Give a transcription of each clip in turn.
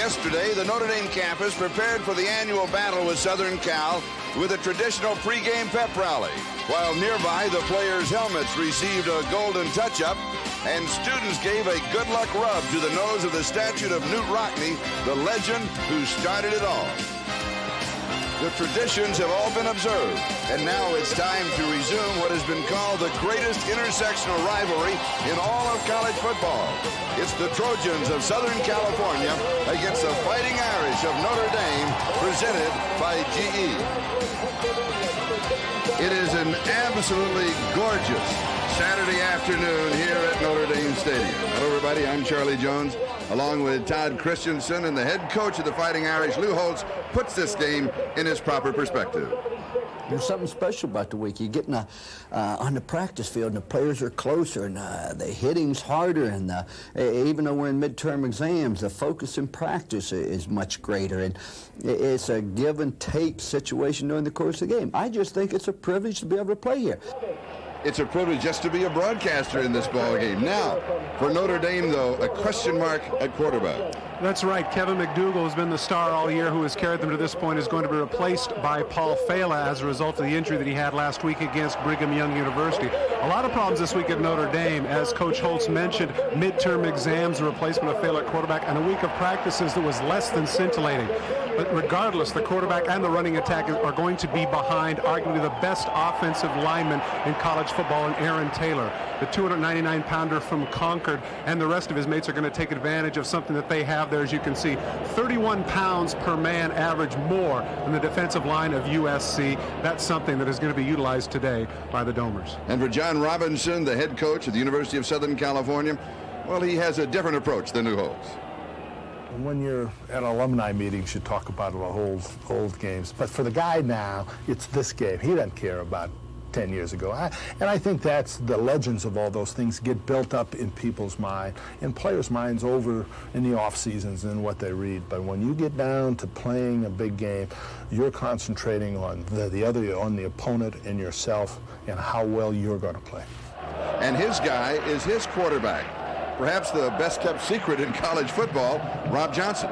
Yesterday, the Notre Dame campus prepared for the annual battle with Southern Cal with a traditional pregame pep rally, while nearby the players' helmets received a golden touch-up and students gave a good luck rub to the nose of the statue of Newt Rockne, the legend who started it all. The traditions have all been observed, and now it's time to resume what has been called the greatest intersectional rivalry in all of college football. It's the Trojans of Southern California against the Fighting Irish of Notre Dame, presented by GE. It is an absolutely gorgeous Saturday afternoon here at Notre Dame Stadium. Hello, everybody. I'm Charlie Jones, along with Todd Christensen, and the head coach of the Fighting Irish, Lou Holtz, puts this game in its proper perspective. There's something special about the week. You're getting on the practice field, and the players are closer, and the hitting's harder, and even though we're in midterm exams, the focus in practice is much greater, and it's a give-and-take situation during the course of the game. I just think it's a privilege to be able to play here. It's a privilege just to be a broadcaster in this ball game. Now, for Notre Dame, though, a question mark at quarterback. That's right. Kevin McDougal has been the star all year, who has carried them to this point, is going to be replaced by Paul Fela as a result of the injury that he had last week against Brigham Young University. A lot of problems this week at Notre Dame. As Coach Holtz mentioned, midterm exams, the replacement of Fela at quarterback, and a week of practices that was less than scintillating. But regardless, the quarterback and the running attack are going to be behind arguably the best offensive lineman in college football, in Aaron Taylor. The 299-pounder from Concord, and the rest of his mates are going to take advantage of something that they have there, as you can see. 31 pounds per man average more than the defensive line of USC. That's something that is going to be utilized today by the Domers. And for John Robinson, the head coach of the University of Southern California, well, he has a different approach than Lou Holtz. When you're at alumni meetings, you talk about old games. But for the guy now, it's this game. He doesn't care about 10 years ago. And I think that's the legends of all those things get built up in people's mind, in players' minds over in the off seasons and what they read. But when you get down to playing a big game, you're concentrating on the opponent and yourself and how well you're going to play. And his guy is his quarterback. Perhaps the best-kept secret in college football, Rob Johnson.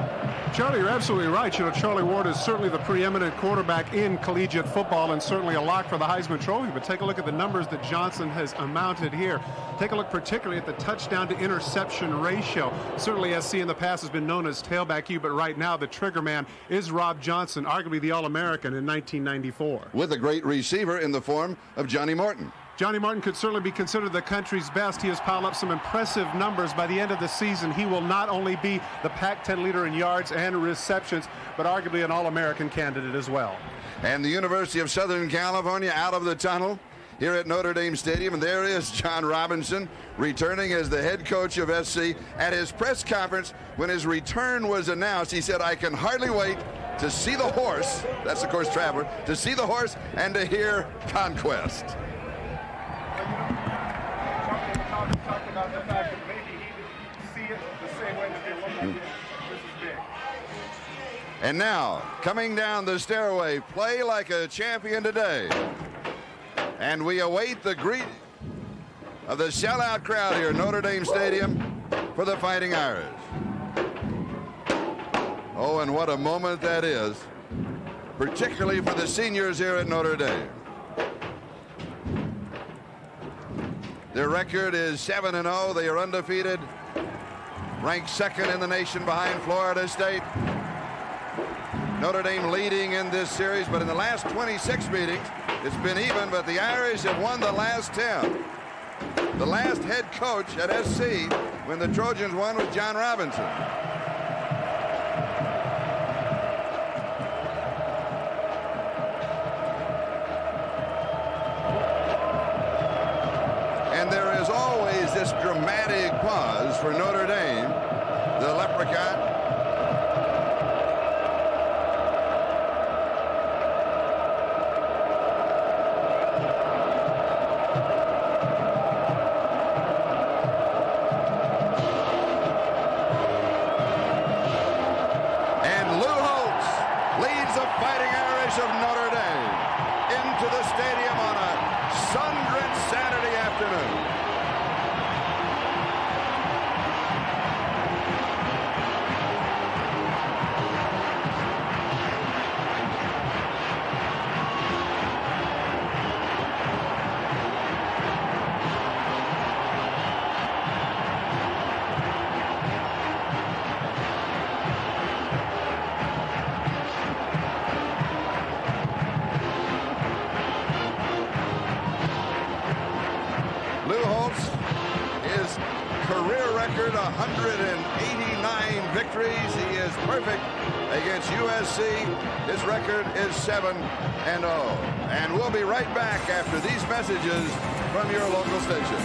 Charlie, you're absolutely right. You know, Charlie Ward is certainly the preeminent quarterback in collegiate football and certainly a lock for the Heisman Trophy. But take a look at the numbers that Johnson has amounted here. Take a look particularly at the touchdown-to-interception ratio. Certainly SC in the past has been known as tailback U, but right now the trigger man is Rob Johnson, arguably the All-American in 1994. With a great receiver in the form of Johnny Morton. Johnny Martin could certainly be considered the country's best. He has piled up some impressive numbers. By the end of the season, he will not only be the Pac-10 leader in yards and receptions, but arguably an All-American candidate as well. And the University of Southern California out of the tunnel here at Notre Dame Stadium. And there is John Robinson returning as the head coach of SC. At his press conference, when his return was announced, he said, "I can hardly wait to see the horse," that's of course Traveler, "to see the horse and to hear Conquest." Talked about the fact that maybe he didn't see it the same way that they look at it. This is big. And now, coming down the stairway, play like a champion today. And we await the greet of the sellout crowd here at Notre Dame Stadium for the Fighting Irish. Oh, and what a moment that is, particularly for the seniors here at Notre Dame. Their record is 7-0. They are undefeated, ranked second in the nation behind Florida State. Notre Dame leading in this series, but in the last 26 meetings, it's been even, but the Irish have won the last 10. The last head coach at SC when the Trojans won was John Robinson. And there is always this dramatic pause for Notre Dame, the Leprechaun. And Lou Holtz leads the Fighting Irish of Notre Dame into the stadium on a sun-drenched Saturday afternoon. Lou Holtz, his career record, 189 victories. He is perfect against USC. His record is 7-0. And we'll be right back after these messages from your local station.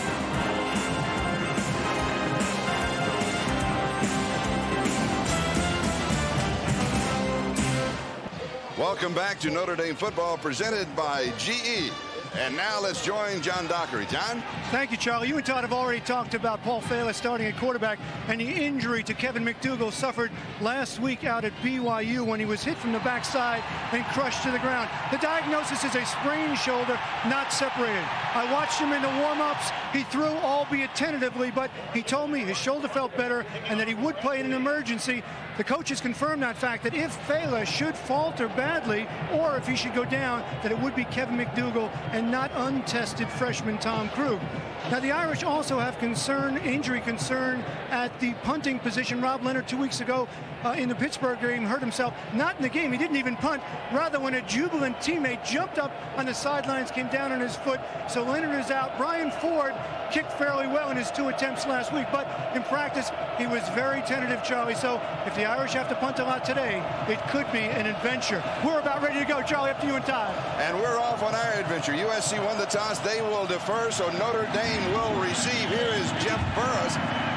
Welcome back to Notre Dame football, presented by GE. And now let's join John Dockery. John? Thank you, Charlie. You and Todd have already talked about Paul Fela starting at quarterback and the injury to Kevin McDougal suffered last week out at BYU when he was hit from the backside and crushed to the ground. The diagnosis is a sprained shoulder, not separated. I watched him in the warm-ups. He threw, albeit tentatively, but he told me his shoulder felt better and that he would play in an emergency. The coaches confirmed that fact, that if Fela should falter badly or if he should go down, that it would be Kevin McDougal and not untested freshman Tom Krug. Now, the Irish also have injury concern at the punting position. Rob Leonard 2 weeks ago in the Pittsburgh game hurt himself. Not in the game. He didn't even punt. Rather, when a jubilant teammate jumped up on the sidelines, came down on his foot. So Leonard is out. Brian Ford kicked fairly well in his 2 attempts last week, but in practice, he was very tentative, Charlie. So if the Irish have to punt a lot today, it could be an adventure. We're about ready to go, Charlie, up to you and Todd. And we're off on our adventure. USC won the toss. They will defer, so Notre Dame will receive. Here is Jeff Burris.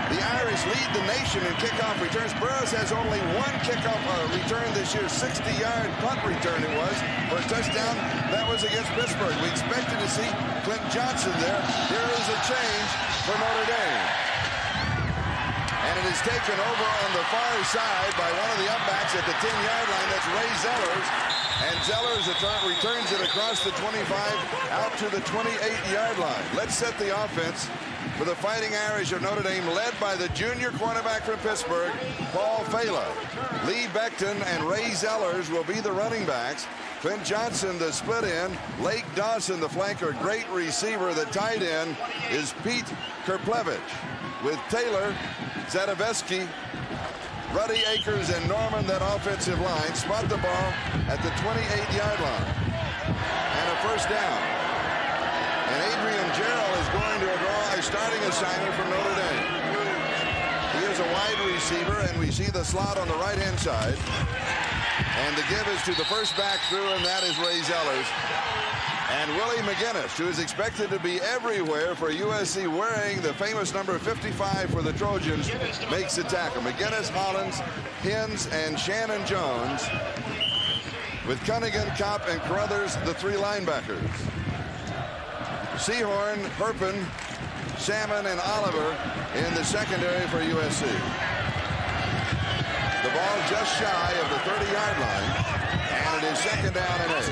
The Irish lead the nation in kickoff returns. Burris has only one kickoff return this year, 60-yard punt return it was for a touchdown. That was against Pittsburgh. We expected to see Clint Johnson there. Here is a change for Notre Dame. And it is taken over on the far side by one of the upbacks at the 10-yard line. That's Ray Zellers. And Zellers returns it across the 25 out to the 28-yard line. Let's set the offense for the Fighting Irish of Notre Dame, led by the junior cornerback from Pittsburgh, Paul Fela. Lee Becton and Ray Zellers will be the running backs. Clint Johnson, the split end. Lake Dawson, the flanker. Great receiver. The tight end is Pete Kerplevich, with Taylor, Zadoveski, Ruddy Akers, and Norman, that offensive line, spot the ball at the 28-yard line. And a first down. And Adrian Gerald is going to draw a starting assignment from Notre Dame. He is a wide receiver, and we see the slot on the right-hand side. And the give is to the first back through, and that is Ray Zellers. And Willie McGinnis, who is expected to be everywhere for USC, wearing the famous number 55 for the Trojans, makes the tackle. McGinnis, Hollins, Hins, and Shannon Jones, with Cunningham, Kopp, and Carruthers, the 3 linebackers. Sehorn, Herpin, Salmon, and Oliver in the secondary for USC. The ball just shy of the 30-yard line, and it is second down and 8.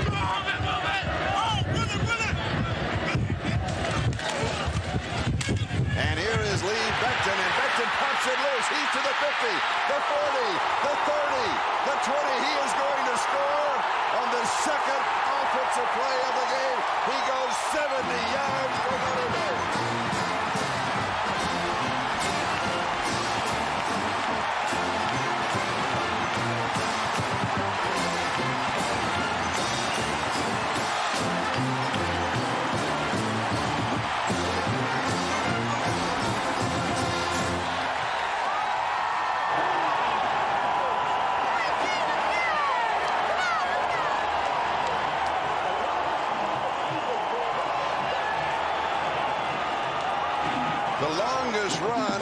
And here is Lee Becton, and Becton pumps it loose. He's to the 50, the 40, the 30, the 20. He is going to score on the second offensive play of the game. He goes 70 yards for Notre Dame. The longest run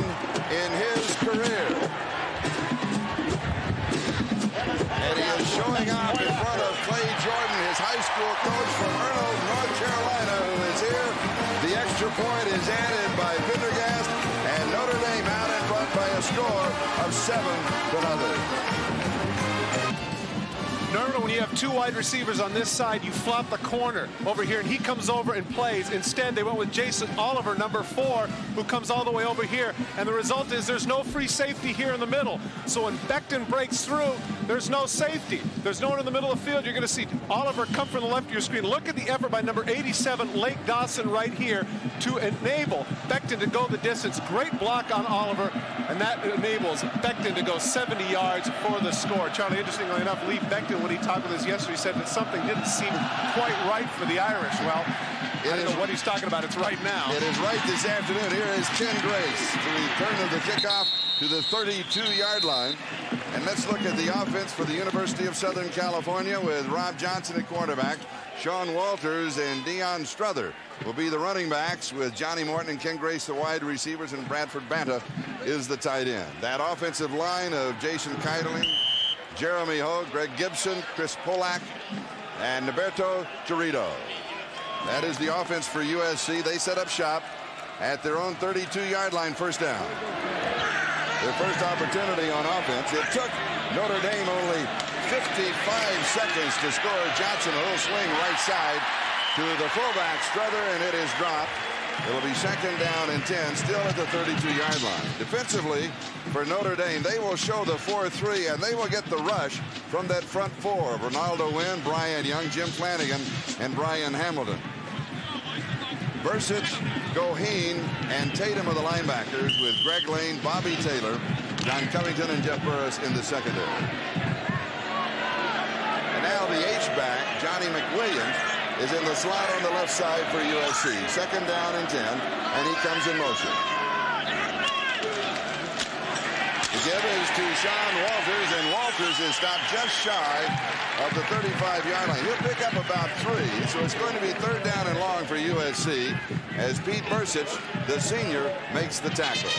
in his career. And he is showing up in front of Clay Jordan, his high school coach from Arnold, North Carolina, who is here. The extra point is added by Pendergast, and Notre Dame out in front by a score of 7-0. Remember, when you have 2 wide receivers on this side, you flop the corner over here, and he comes over and plays. Instead, they went with Jason Oliver, number 4, who comes all the way over here. And the result is there's no free safety here in the middle. So when Becton breaks through, there's no safety. There's no one in the middle of the field. You're going to see Oliver come from the left of your screen. Look at the effort by number 87, Lake Dawson, right here to enable Becton to go the distance. Great block on Oliver, and that enables Becton to go 70 yards for the score. Charlie, interestingly enough, Lee Becton, when he talked with us yesterday, said that something didn't seem quite right for the Irish. Well, I don't know what he's talking about. It's right now. It is right this afternoon. Here is Ken Grace to return of the kickoff to the 32-yard line. And let's look at the offense for the University of Southern California with Rob Johnson at quarterback. Sean Walters and Deion Strother will be the running backs, with Johnny Morton and Ken Grace the wide receivers, and Bradford Banta is the tight end. That offensive line of Jason Keitling, Jeremy Ho, Greg Gibson, Chris Polak, and Norberto Torito. That is the offense for USC. They set up shop at their own 32-yard line, first down. Their first opportunity on offense. It took Notre Dame only 55 seconds to score. Johnson, a little swing right side to the fullback, Strother, and it is dropped. It'll be second down and 10, still at the 32-yard line. Defensively, for Notre Dame, they will show the 4-3, and they will get the rush from that front four: Ronaldo Wynn, Brian Young, Jim Flanagan, and Brian Hamilton. Bursich, Goheen, and Tatum are the linebackers, with Greg Lane, Bobby Taylor, John Covington, and Jeff Burris in the secondary. And now the H-back, Johnny McWilliams, is in the slot on the left side for USC. Second down and 10, and he comes in motion. The give is to Sean Walters, and Walters is stopped just shy of the 35-yard line. He'll pick up about 3, so it's going to be third down and long for USC as Pete Bursich, the senior, makes the tackle.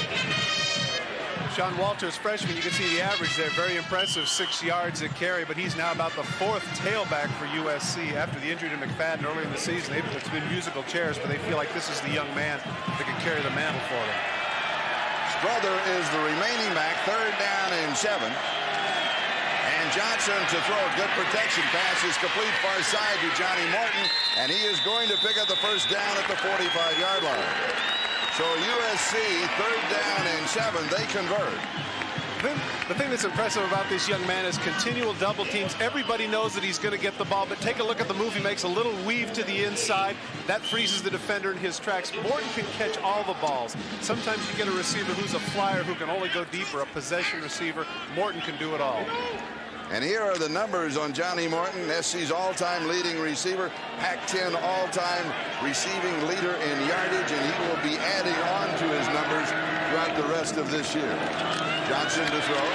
Sean Walters, freshman, you can see the average there. Very impressive, 6 yards a carry, but he's now about the 4th tailback for USC after the injury to McFadden early in the season. It's been musical chairs, but they feel like this is the young man that can carry the mantle for them. Strother is the remaining back, third down and 7. And Johnson to throw. Good protection. Pass is complete far side to Johnny Morton, and he is going to pick up the first down at the 45-yard line. So USC, third down and 7, they convert. The thing that's impressive about this young man is continual double teams. Everybody knows that he's going to get the ball, but take a look at the move. He makes a little weave to the inside. That freezes the defender in his tracks. Morton can catch all the balls. Sometimes you get a receiver who's a flyer who can only go deeper, a possession receiver. Morton can do it all. And here are the numbers on Johnny Morton, SC's all-time leading receiver, Pac-10 all-time receiving leader in yardage, and he will be adding on to his numbers throughout the rest of this year. Johnson to throw,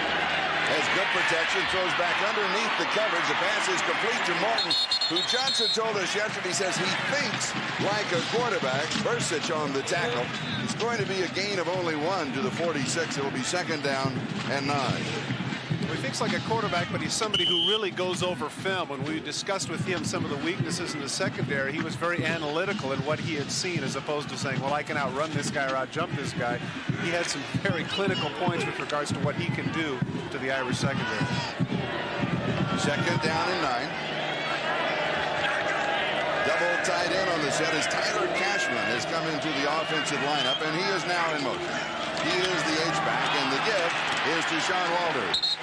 has good protection, throws back underneath the coverage. The pass is complete to Morton, who Johnson told us yesterday, he says he thinks like a quarterback. Bursich on the tackle. It's going to be a gain of only 1 to the 46. It will be second down and 9. He thinks like a quarterback, but he's somebody who really goes over film. When we discussed with him some of the weaknesses in the secondary, he was very analytical in what he had seen, as opposed to saying, well, I can outrun this guy or outjump this guy. He had some very clinical points with regards to what he can do to the Irish secondary. Second down and 9. Double tight end on the set as Tyler Cashman has come into the offensive lineup, and he is now in motion. He is the H-back, and the give is to Sean Walters.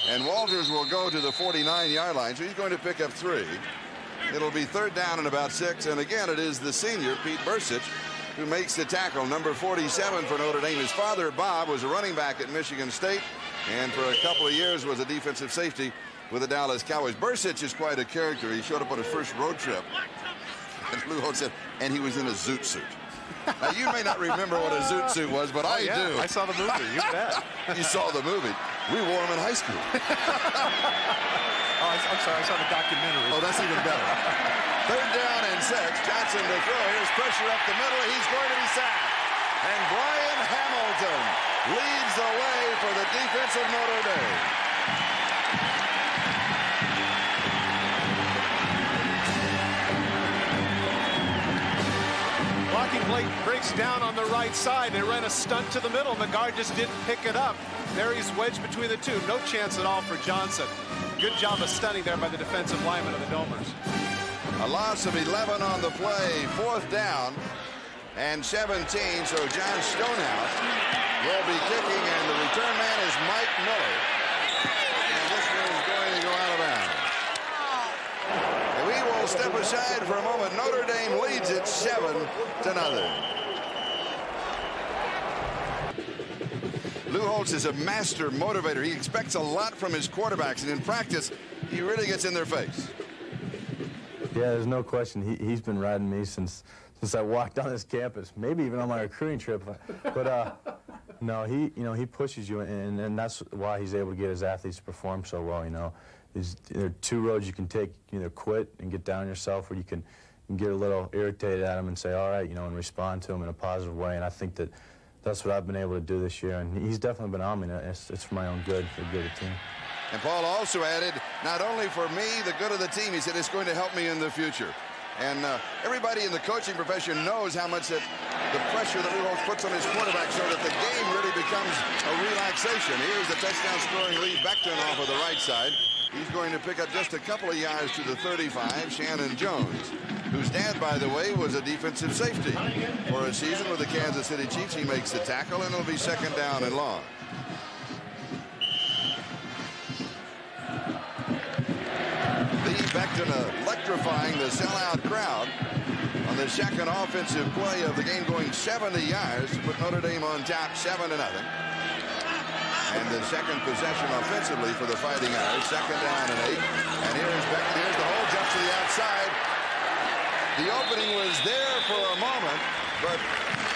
And Walters will go to the 49-yard line, so he's going to pick up 3. It'll be third down and about 6. And again, it is the senior, Pete Bursich, who makes the tackle, number 47 for Notre Dame. His father, Bob, was a running back at Michigan State, and for a couple of years was a defensive safety with the Dallas Cowboys. Bursich is quite a character. He showed up on his first road trip, and Lou Holtz said, and he was in a zoot suit. Now, you may not remember what a zoot suit was, but I do. I saw the movie. You bet. You saw the movie. We wore them in high school. Oh, I'm sorry. I saw the documentary. Oh, that's even better. Third down and 6. Johnson to throw. Here's pressure up the middle. He's going to be sacked. And Brian Hamilton leads the way for the defense of Notre Dame. Blocking play breaks down on the right side. They ran a stunt to the middle, and the guard just didn't pick it up. There he's wedged between the two. No chance at all for Johnson. Good job of stunning there by the defensive lineman of the Domers. A loss of 11 on the play. Fourth down and 17. So John Stonehouse will be kicking, and the return man is Mike Miller. And this one is going to go out of bounds. And we will step aside for a moment. Notre Dame leads it 7-0. Lou Holtz is a master motivator. He expects a lot from his quarterbacks, and in practice, he really gets in their face. Yeah, there's no question. He's been riding me since since I walked on this campus, maybe even on my recruiting trip. But no, he pushes you, and that's why he's able to get his athletes to perform so well. There are two roads you can take: either quit and get down yourself, or you can get a little irritated at him and say, all right, and respond to him in a positive way. And I think that's what I've been able to do this year, and he's definitely been on me. It's for my own good, for the good of the team. And Paul also added, not only for me, the good of the team, he said, it's going to help me in the future. And everybody in the coaching profession knows how much the pressure that Lou Holtz puts on his quarterback so that the game really becomes a relaxation. Here's the touchdown scoring lead. Becton off of the right side. He's going to pick up just a couple of yards to the 35, Shannon Jones, whose dad, by the way, was a defensive safety for a season with the Kansas City Chiefs. He makes the tackle, and it'll be second down and long. Lee Becton electrifying the sellout crowd on the second offensive play of the game, going 70 yards to put Notre Dame on top 7-0. And the second possession offensively for the Fighting Irish, second down and 8. And here's Becton. Here's the hole, jump to the outside. The opening was there for a moment, but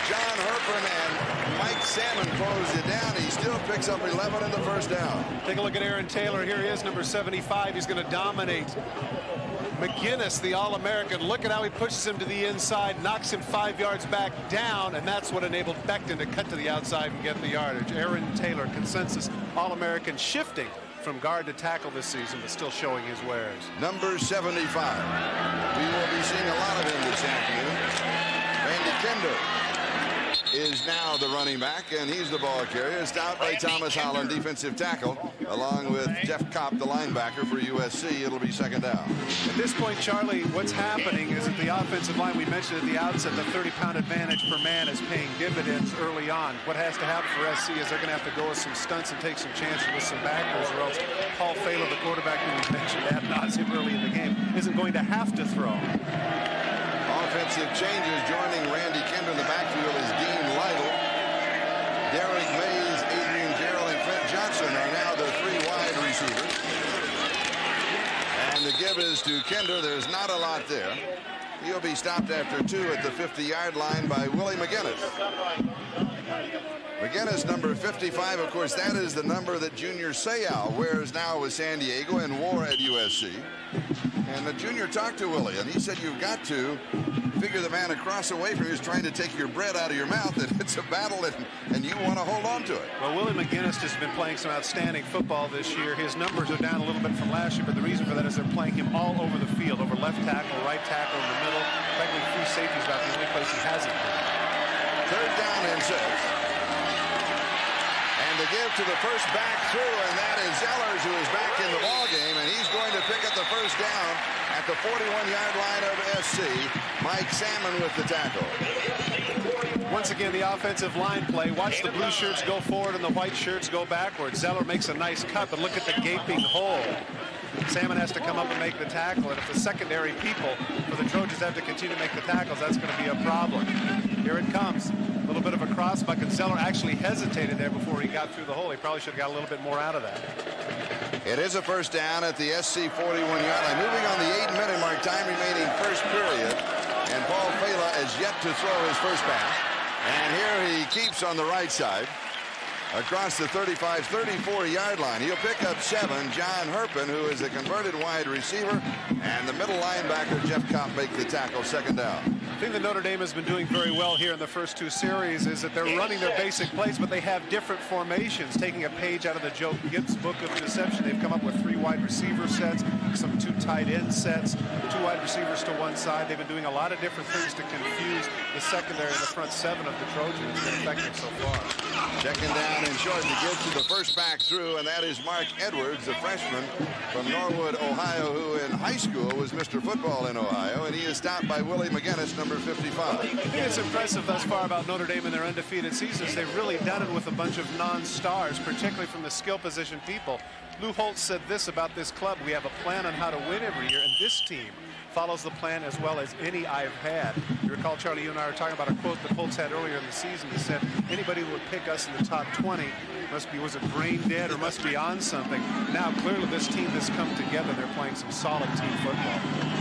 John Herpin and Mike Salmon closed it down. He still picks up 11 in the first down. Take a look at Aaron Taylor. Here he is, number 75. He's going to dominate McGinnis, the All-American. Look at how he pushes him to the inside, knocks him 5 yards back down, and that's what enabled Becton to cut to the outside and get the yardage. Aaron Taylor, consensus All-American, shifting from guard to tackle this season, but still showing his wares. Number 75. We will be seeing a lot of him this afternoon. Randy Kinder is now the running back, and he's the ball carrier. Stopped by Thomas Holland, defensive tackle, along with Jeff Kopp, the linebacker for USC. It'll be second down. At this point, Charlie, what's happening is that the offensive line, we mentioned at the outset, the 30-pound advantage per man is paying dividends early on. What has to happen for SC is they're going to have to go with some stunts and take some chances with some backers, or else Paul Fela, the quarterback who we mentioned ad nauseum early in the game, isn't going to have to throw. Offensive changes. Joining Randy Kinder in the backfield is Dean Lytle. Derek Mays, Adrian Gerald, and Clint Johnson are now the 3 wide receivers. And the give is to Kinder. There's not a lot there. He'll be stopped after 2 at the 50-yard line by Willie McGinnis. McGinnis, number 55, of course, that is the number that Junior Seau wears now with San Diego and wore at USC. And the junior talked to Willie, and he said, you've got to figure the man across away from you is trying to take your bread out of your mouth, and it's a battle, and you want to hold on to it. Well, Willie McGinnis has been playing some outstanding football this year. His numbers are down a little bit from last year, but the reason for that is they're playing him all over the field, over left tackle, right tackle, in the middle. Frankly, free safety is about the only place he hasn't been. Third down and 6. And the give to the first back through, and that is Zellers, who is back in the ballgame, and he's going to pick up the first down at the 41-yard line of SC. Mike Salmon with the tackle. Once again, the offensive line play. Watch the blue shirts go forward and the white shirts go backwards. Zeller makes a nice cut, but look at the gaping hole. Salmon has to come up and make the tackle, and if the secondary people for the Trojans have to continue to make the tackles, that's going to be a problem. Here it comes. A little bit of a crossbuck, and Zeller actually hesitated there before he got through the hole. He probably should have got a little bit more out of that. It is a first down at the SC 41-yard line. Moving on the 8-minute mark, time remaining first period, and Paul Fela has yet to throw his first pass. And here he keeps on the right side across the 35, 34-yard line. He'll pick up 7. John Herpin, who is a converted wide receiver, and the middle linebacker, Jeff Kopp, make the tackle, second down. The thing that Notre Dame has been doing very well here in the first 2 series is that they're running their basic plays, but they have different formations, taking a page out of the Joe Gibbs book of deception. They've come up with 3 wide receiver sets, some 2 tight end sets, 2 wide receivers to one side. They've been doing a lot of different things to confuse the secondary and the front 7 of the Trojans. It's been effective so far. Second down and short to give to the first back through, and that is Mark Edwards, a freshman from Norwood, Ohio, who in high school was Mr. Football in Ohio, and he is stopped by Willie McGinnis, number 55. I think it's impressive thus far about Notre Dame in their undefeated seasons. They've really done it with a bunch of non-stars, particularly from the skill position people. Lou Holtz said this about this club: we have a plan on how to win every year, and this team follows the plan as well as any I've had. You recall, Charlie, you and I were talking about a quote that Holtz had earlier in the season. He said, anybody who would pick us in the top 20 was it brain dead or must be on something. Now, clearly, this team has come together. They're playing some solid team football.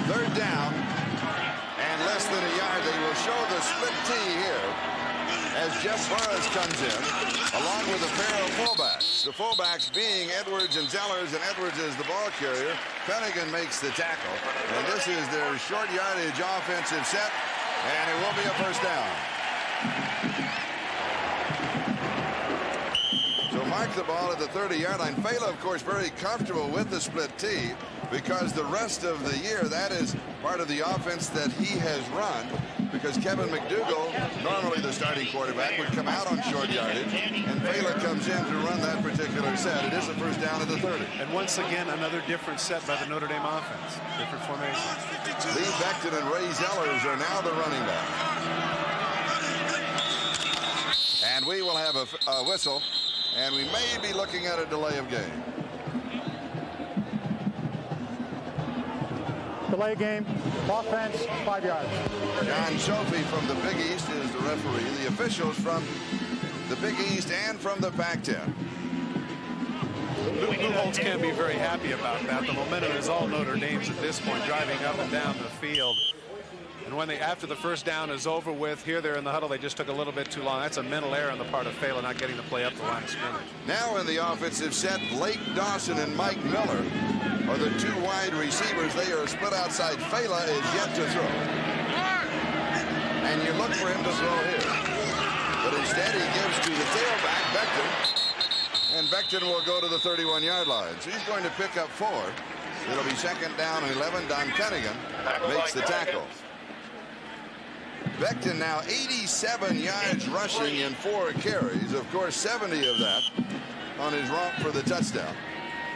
Third down and less than a yard. They will show the split T here as Jeff Burris comes in, along with a pair of fullbacks. The fullbacks being Edwards and Zellers, and Edwards is the ball carrier. Pennigan makes the tackle, and this is their short yardage offensive set, and it will be a first down. So mark the ball at the 30-yard line. Fela, of course, very comfortable with the split T, because the rest of the year, that is part of the offense that he has run, because Kevin McDougall, normally the starting quarterback, would come out on short yardage, and Fela comes in to run that particular set. It is a first down at the 30. And once again, another different set by the Notre Dame offense. Different formation. Lee Becton and Ray Zellers are now the running backs. And we will have a whistle, and we may be looking at a delay of game. Delay game, offense, 5 yards. John Sophie from the Big East is the referee. The officials from the Big East and from the Pac-10. Lou Holtz can't be very happy about that. The momentum is all Notre Dame's at this point, driving up and down the field. And when after the first down is over with, here they're in the huddle, they just took a little bit too long. That's a mental error on the part of Fela, not getting the play up the line of scrimmage. Now in the offensive set, Blake Dawson and Mike Miller are the two wide receivers. They are split outside. Fela is yet to throw. And you look for him to throw here. But instead he gives to the tailback, Becton. And Becton will go to the 31-yard line. So he's going to pick up 4. It'll be second down and 11. Don Pennigan makes the tackle. Becton now 87 yards rushing in 4 carries. Of course, 70 of that on his romp for the touchdown.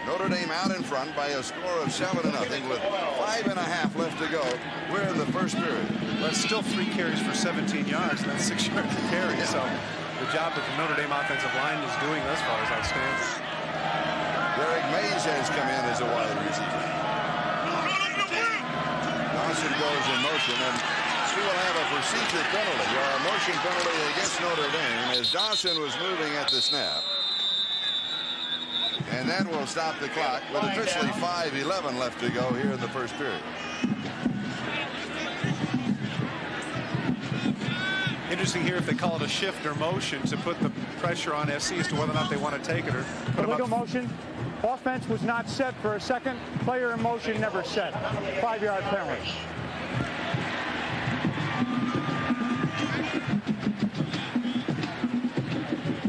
Notre Dame out in front by a score of 7-0 with 5.5 left to go. We're in the first period. That's still 3 carries for 17 yards, and that's 6 yards a carry. Yeah. So the job that the Notre Dame offensive line is doing thus far is outstanding. Derek Mays has come in as a wide receiver. Dawson goes in motion, and we will have a procedure penalty, or a motion penalty against Notre Dame, as Dawson was moving at the snap. And that will stop the clock with officially 5:11 left to go here in the first period. Interesting here if they call it a shift or motion to put the pressure on SC as to whether or not they want to take it or put Illegal motion. Offense was not set for a second. Player in motion never set. 5-yard penalty.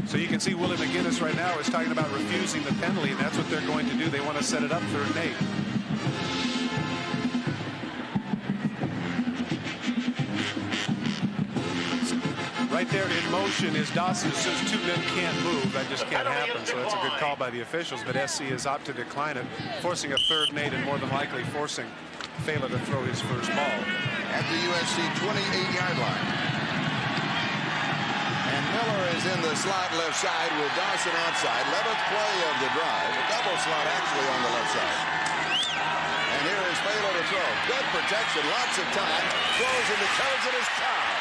So you can see Willie McGinnis right now is talking about refusing the penalty, and that's what they're going to do. They want to set it up 3rd and 8. Right there in motion is Dawson. It says 2 men can't move. That just can't happen. So that's a good call by the officials. But SC is opted to decline it, forcing a 3rd and 8, and more than likely forcing Fela to throw his first ball. At the USC 28-yard line. And Miller is in the slot left side with Dawson outside. 11th play of the drive. A double slot actually on the left side. And here is Fela to throw. Good protection. Lots of time. Throws into coverage and is caught.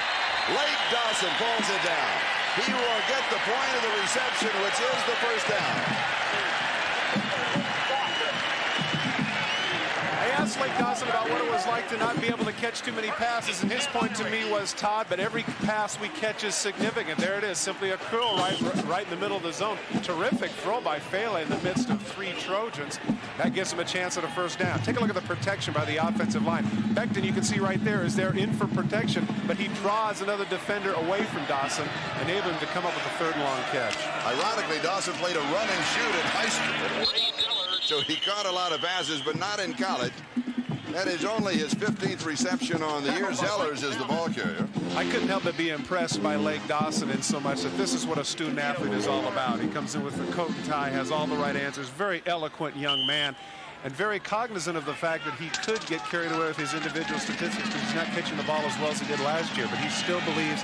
Lake Dawson pulls it down. He will get the point of the reception, which is the first down. I asked Lake Dawson about what it was like to not be able to catch too many passes, and his point to me was, Todd, but every pass we catch is significant. There it is, simply a curl right in the middle of the zone. Terrific throw by Fela in the midst of 3 Trojans. That gives him a chance at a first down. Take a look at the protection by the offensive line. Becton, you can see right there, is there in for protection, but he draws another defender away from Dawson, enabling him to come up with a 3rd and long catch. Ironically, Dawson played a run and shoot in high school. So he caught a lot of passes, but not in college. That is only his 15th reception on the year. Zellers is the ball carrier. I couldn't help but be impressed by Lake Dawson in so much that this is what a student athlete is all about. He comes in with the coat and tie, has all the right answers, very eloquent young man, and very cognizant of the fact that he could get carried away with his individual statistics because he's not pitching the ball as well as he did last year, but he still believes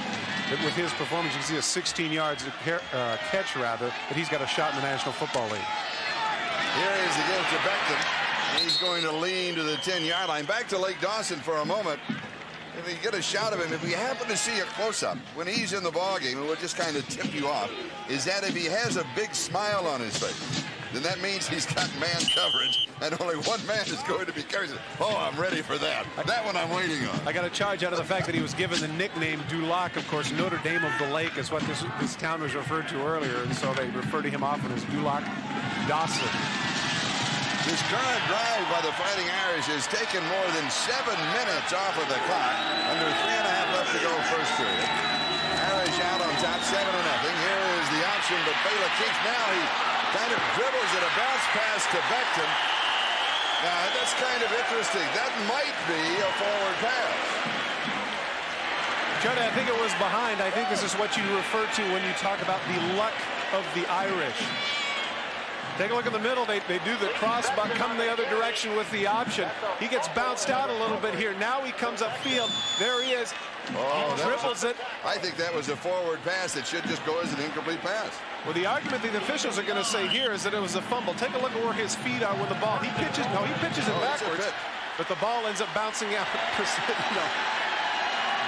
that with his performance, you can see a 16 yards catch, that he's got a shot in the National Football League. Here is the give to Becton. He's going to lean to the 10-yard line. Back to Lake Dawson for a moment. If you get a shot of him, if we happen to see a close-up when he's in the ball game, it will just kind of tip you off, is that if he has a big smile on his face. then that means he's got man coverage, and only one man is going to be covered. Oh, I'm ready for that. That one I'm waiting on. I got a charge out of the fact that he was given the nickname Dulac. Of course, Notre Dame of the Lake is what this town was referred to earlier, and so they refer to him often as Dulac Dawson. This current drive by the Fighting Irish has taken more than 7 minutes off of the clock. Under 3.5 left to go first period. Irish out on top 7-0. Here is the option, but Fela keeps now. He kind of dribbles it, a bounce pass to Becton. Now, that's kind of interesting. That might be a forward pass. Johnny, I think it was behind. I think this is what you refer to when you talk about the luck of the Irish. Take a look in the middle. They do the cross, but come the other direction with the option. He gets bounced out a little bit here. Now he comes upfield. There he is. Oh, he dribbles it. I think that was a forward pass. It should just go as an incomplete pass. Well, the argument the officials are going to say here is that it was a fumble. Take a look at where his feet are when the ball. He pitches it backwards, but the ball ends up bouncing out.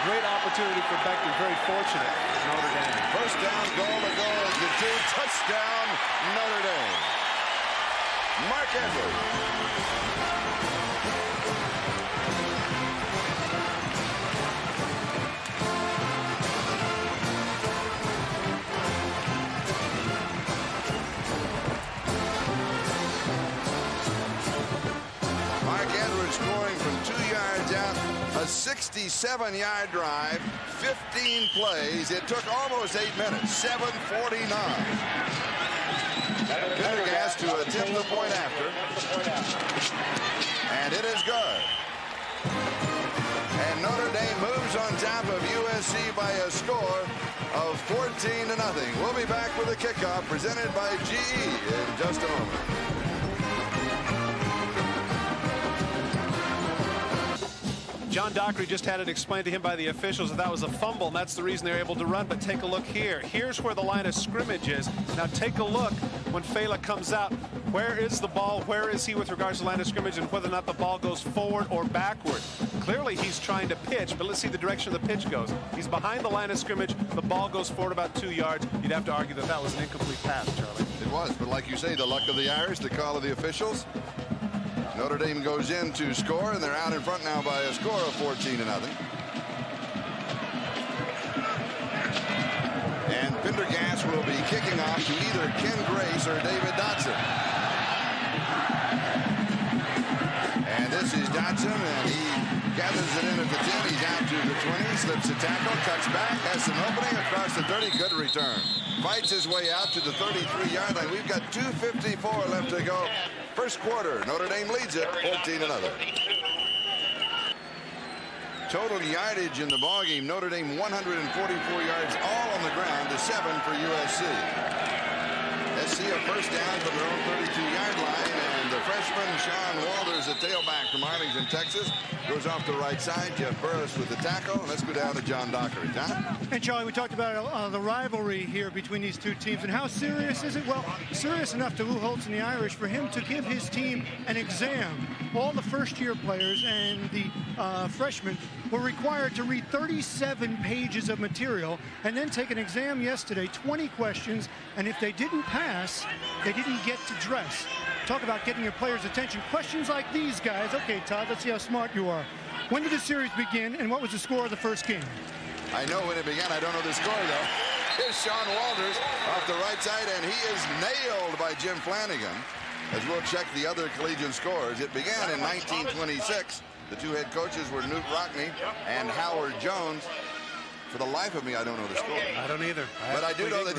Great opportunity for Becton. Very fortunate. Notre Dame. First down, goal to go is the 2. Touchdown, Notre Dame. Mark Edwards. Mark Edwards scoring from 2 yards out. A 67-yard drive, 15 plays. It took almost 8 minutes, 7:49. Pendergast to attempt the point after. And it is good. And Notre Dame moves on top of USC by a score of 14-0. We'll be back with a kickoff presented by GE in just a moment. John Dockery just had it explained to him by the officials that was a fumble, and that's the reason they're able to run. But take a look here. Here's where the line of scrimmage is. Now take a look when Fela comes out. Where is the ball? Where is he with regards to the line of scrimmage and whether or not the ball goes forward or backward? Clearly he's trying to pitch, but let's see the direction the pitch goes. He's behind the line of scrimmage. The ball goes forward about 2 yards. You'd have to argue that that was an incomplete pass, Charlie. It was, but like you say, the luck of the Irish, the call of the officials. Notre Dame goes in to score, and they're out in front now by a score of 14-0. And Pendergast will be kicking off to either Ken Grace or David Dotson. And this is Dotson, and he gathers it in at the 10. He's out to the 20, slips a tackle, cuts back, has an opening across the 30. Good return. Fights his way out to the 33-yard line. We've got 2:54 left to go. First quarter, Notre Dame leads it 14-0. Total yardage in the ballgame, Notre Dame 144 yards, all on the ground, to 7 for USC. SC a first down from their own 32-yard line, and the freshman Sean Walters, a tailback from Arlington, Texas, goes off the right side. Jeff Burris with the tackle. And let's go down to John Dockery. John? And Charlie, we talked about the rivalry here between these two teams, and how serious is it? Well, serious enough to Lou Holtz and the Irish for him to give his team an exam. All the first-year players and the freshmen were required to read 37 pages of material and then take an exam yesterday, 20 questions, and if they didn't pass, they didn't get to dress. Talk about getting your players' attention. Questions like these, guys. Okay, Todd, let's see how smart you are. When did the series begin, and what was the score of the first game? I know when it began. I don't know the score, though. Here's Sean Walters off the right side, and he is nailed by Jim Flanagan. As we'll check the other collegiate scores. It began in 1926. The two head coaches were Newt Rockne and Howard Jones. For the life of me, I don't know the score. I don't either. But I do know that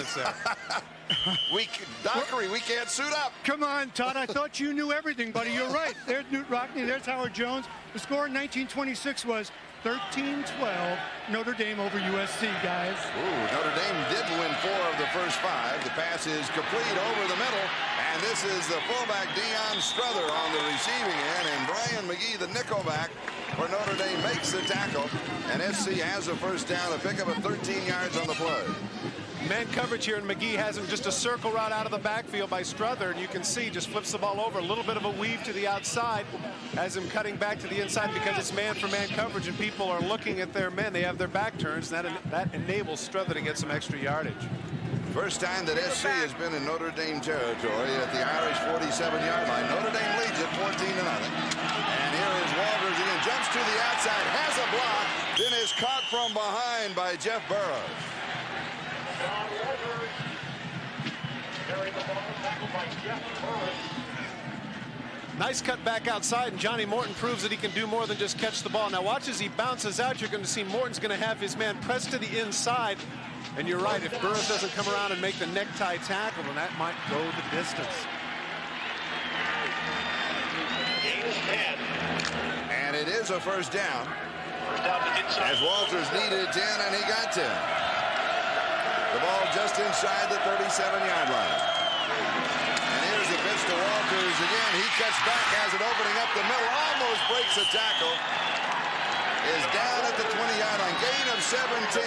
Dockery, we can't suit up. Come on, Todd. I thought you knew everything, buddy. You're right. There's Newt Rockne. There's Howard Jones. The score in 1926 was 13-12, Notre Dame over USC, guys. Ooh, Notre Dame did win 4 of the first 5. The pass is complete over the middle, and this is the fullback Deion Strother on the receiving end, and Brian McGee, the nickelback for Notre Dame, makes the tackle, and SC has a first down, a pickup of 13 yards on the play. Man coverage here, and McGee has him just a circle route out of the backfield by Strother, and you can see just flips the ball over, a little bit of a weave to the outside, has him cutting back to the inside because it's man-for-man coverage, and people are looking at their men. They have their back turns, and that enables Strother to get some extra yardage. First time that SC has been in Notre Dame territory at the Irish 47-yard line. Notre Dame leads it 14-0. And here is Walters again. Jumps to the outside, has a block, then is caught from behind by Jeff Burroughs. Nice cut back outside, and Johnny Morton proves that he can do more than just catch the ball. Now watch as he bounces out. You're going to see Morton's going to have his man pressed to the inside. And you're right, if Burroughs doesn't come around and make the necktie tackle, then that might go the distance. And it is a first down. As Walters needed 10, and he got 10. The ball just inside the 37-yard line. And here's the pitch to Walters again. He cuts back, has it opening up the middle, almost breaks a tackle. Is down at the 20-yard line. Gain of 17.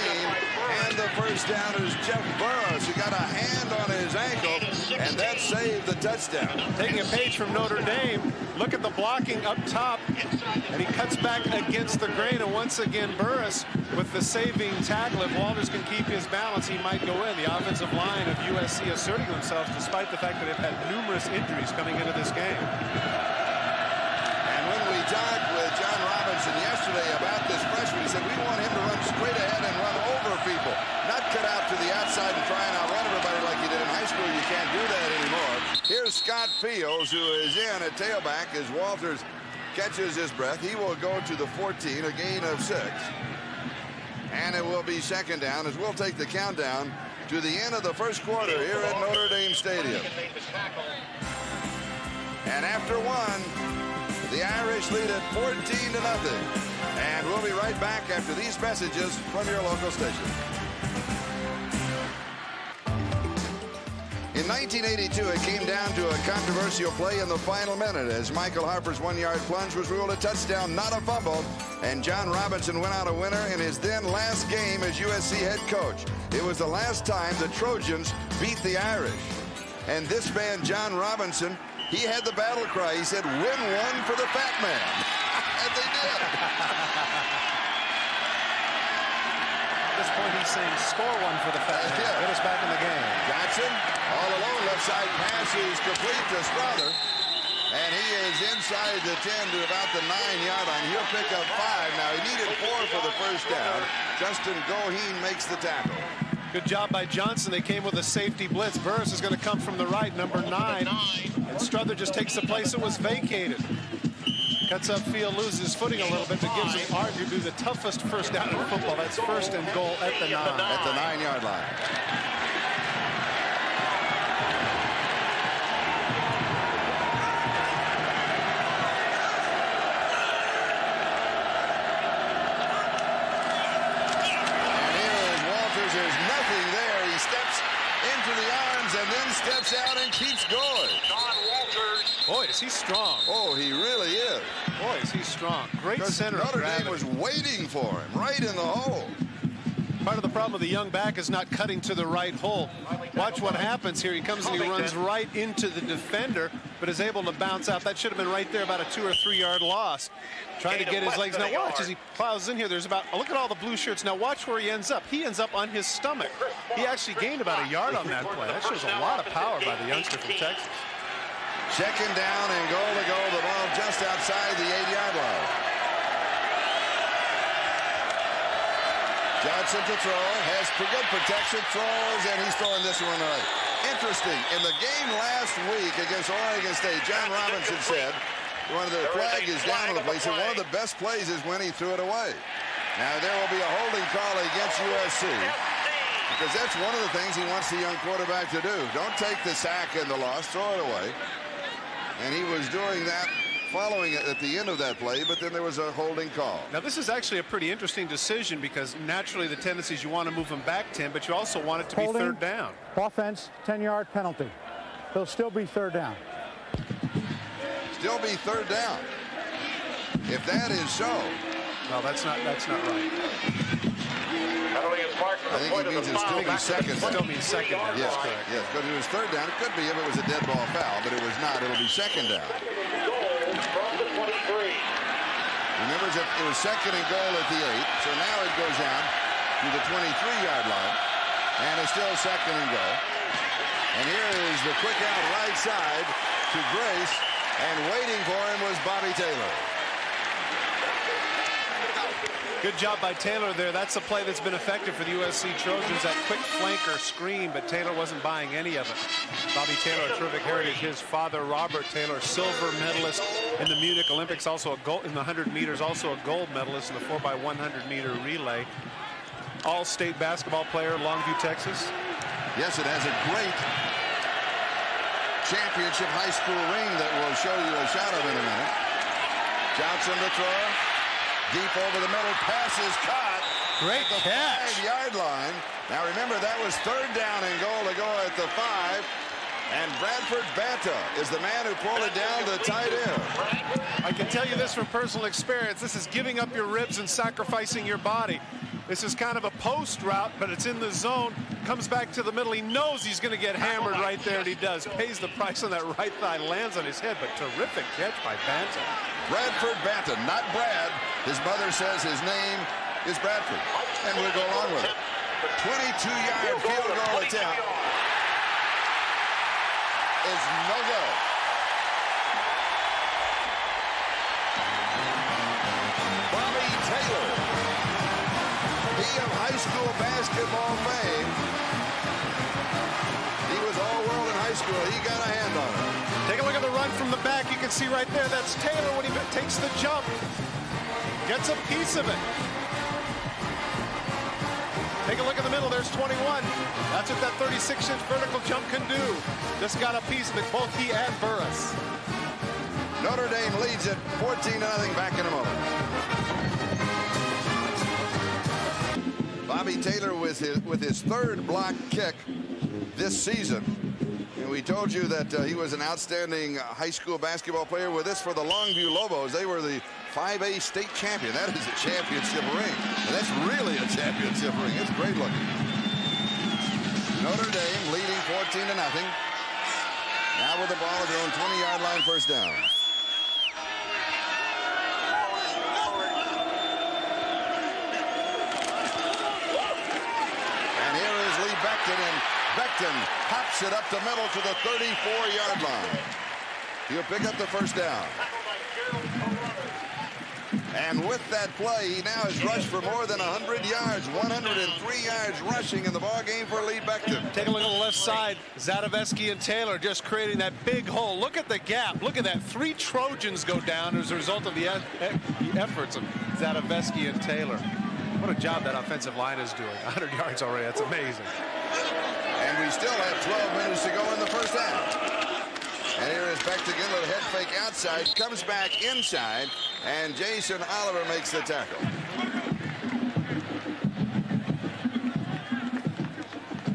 And the first down is Jeff Burroughs, who got a hand on his ankle, and that saved the touchdown. Taking a page from Notre Dame, look at the blocking up top, and he cuts back against the grain, and once again Burroughs with the saving tackle. If Walters can keep his balance, he might go in. The offensive line of USC asserting themselves despite the fact that they've had numerous injuries coming into this game. And when we talked with John Robinson yesterday about this freshman, he said we want him to run straight ahead and run over people, not cut out to the outside and try and outrun everybody like he did in high school. You can't do that anymore. Here's Scott Fields, who is in at tailback as Walters catches his breath. He will go to the 14, a gain of 6. And it will be second down as we'll take the countdown to the end of the first quarter here at Notre Dame Stadium. And after one, the Irish lead at 14-0. And we'll be right back after these messages from your local station. In 1982, it came down to a controversial play in the final minute as Michael Harper's one-yard plunge was ruled a touchdown, not a fumble, and John Robinson went out a winner in his then last game as USC head coach. It was the last time the Trojans beat the Irish. And this man, John Robinson, he had the battle cry. He said, "Win one for the fat man." And they did. At this point, he's saying, "Score one for the fat man." Yeah. Get us back in the game. Johnson, all alone, left side pass is complete to Strother. And he is inside the 10 to about the 9-yard line. He'll pick up 5. Now, he needed 4 for the first down. Justin Goheen makes the tackle. Good job by Johnson. They came with a safety blitz. Burroughs is going to come from the right, number 9. And Strother just takes the place that was vacated. Cuts upfield, loses his footing a little bit, but gives him arguably the toughest first down in football. That's first and goal at the 9. At the 9-yard line. And then steps out and keeps going. Boy, is he strong. Oh, he really is. Boy, is he strong. Great center of Notre gravity. Dame was waiting for him right in the hole. Part of the problem with the young back is not cutting to the right hole. Watch what happens here. He comes and he runs right into the defender, but is able to bounce out. That should have been right there, about a 2 or 3 yard loss. Trying to get his legs. Now watch as he plows in here. There's about, look at all the blue shirts. Now watch where he ends up. He ends up on his stomach. He actually gained about a yard on that play. That shows a lot of power by the youngster from Texas. Second down and goal to go. The ball just outside the 8-yard line. Johnson to throw, has good protection, throws, and he's throwing this one right. Interesting, in the game last week against Oregon State, John Robinson said, one of the flag is down on the play, so one of the best plays is when he threw it away. Now there will be a holding call against USC, because that's one of the things he wants the young quarterback to do. Don't take the sack and the loss, throw it away. And he was doing that, following it at the end of that play, but then there was a holding call. Now this is actually a pretty interesting decision because naturally the tendency is you want to move him back 10, but you also want it to be third down. Offense, 10-yard penalty. It'll still be third down. Still be third down. If that is so. No, that's not right. I think he means it still be second down. Still means second down. Yes, correct. yes, because it was third down. It could be if it was a dead ball foul, but it was not. It'll be second down. Remember, it was second and goal at the 8, so now it goes down to the 23-yard line. And it's still second and goal. And here is the quick out right side to Grace. And waiting for him was Bobby Taylor. Good job by Taylor there. That's a play that's been effective for the USC Trojans, that quick flanker screen, but Taylor wasn't buying any of it. Bobby Taylor, a terrific heritage. His father, Robert Taylor, silver medalist in the Munich Olympics, also a gold in the 100 meters, also a gold medalist in the 4x100 meter relay. All-state basketball player, Longview, Texas. Yes, it has a great championship high school ring that we'll show you a shot of in a minute. Johnson to throw. Deep over the middle, pass is caught. Great catch. 5-yard line. Now remember, that was third down and goal to go at the 5. And Bradford Banta is the man who pulled it down to tight end. I can tell you this from personal experience. This is giving up your ribs and sacrificing your body. This is kind of a post route, but it's in the zone. Comes back to the middle. He knows he's going to get hammered right there, and he does. Pays the price on that right thigh, lands on his head, but terrific catch by Banta. Bradford Banta, not Brad. His mother says his name is Bradford, and we'll go along with it. 22-yard field goal attempt is no good. Bobby Taylor, he of high school basketball fame. He was all-world in high school. He got a hand on it. Take a look at the run from the back. You can see right there, that's Taylor when he takes the jump. Gets a piece of it. Take a look at the middle. There's 21. That's what that 36-inch vertical jump can do. Just got a piece of it, both he and Burris. Notre Dame leads it 14-0. Back in a moment. Bobby Taylor with his third block kick this season. And we told you that he was an outstanding high school basketball player. With this for the Longview Lobos, they were the 5A state champion. That is a championship ring. And that's really a championship ring. It's great looking. Notre Dame leading 14-0. Now with the ball at their own 20-yard line, first down. And here is Lee Becton, and Becton pops it up the middle to the 34-yard line. He'll pick up the first down. And with that play, he now has rushed for more than 100 yards, 103 yards rushing in the ball game for Lee Becton. Take a look at the left side. Zadovesky and Taylor just creating that big hole. Look at the gap. Look at that. 3 Trojans go down as a result of the efforts of Zadovesky and Taylor. What a job that offensive line is doing. 100 yards already. That's amazing. And we still have 12 minutes to go in the first half. And here is Becton again with a head fake outside, comes back inside, and Jason Oliver makes the tackle.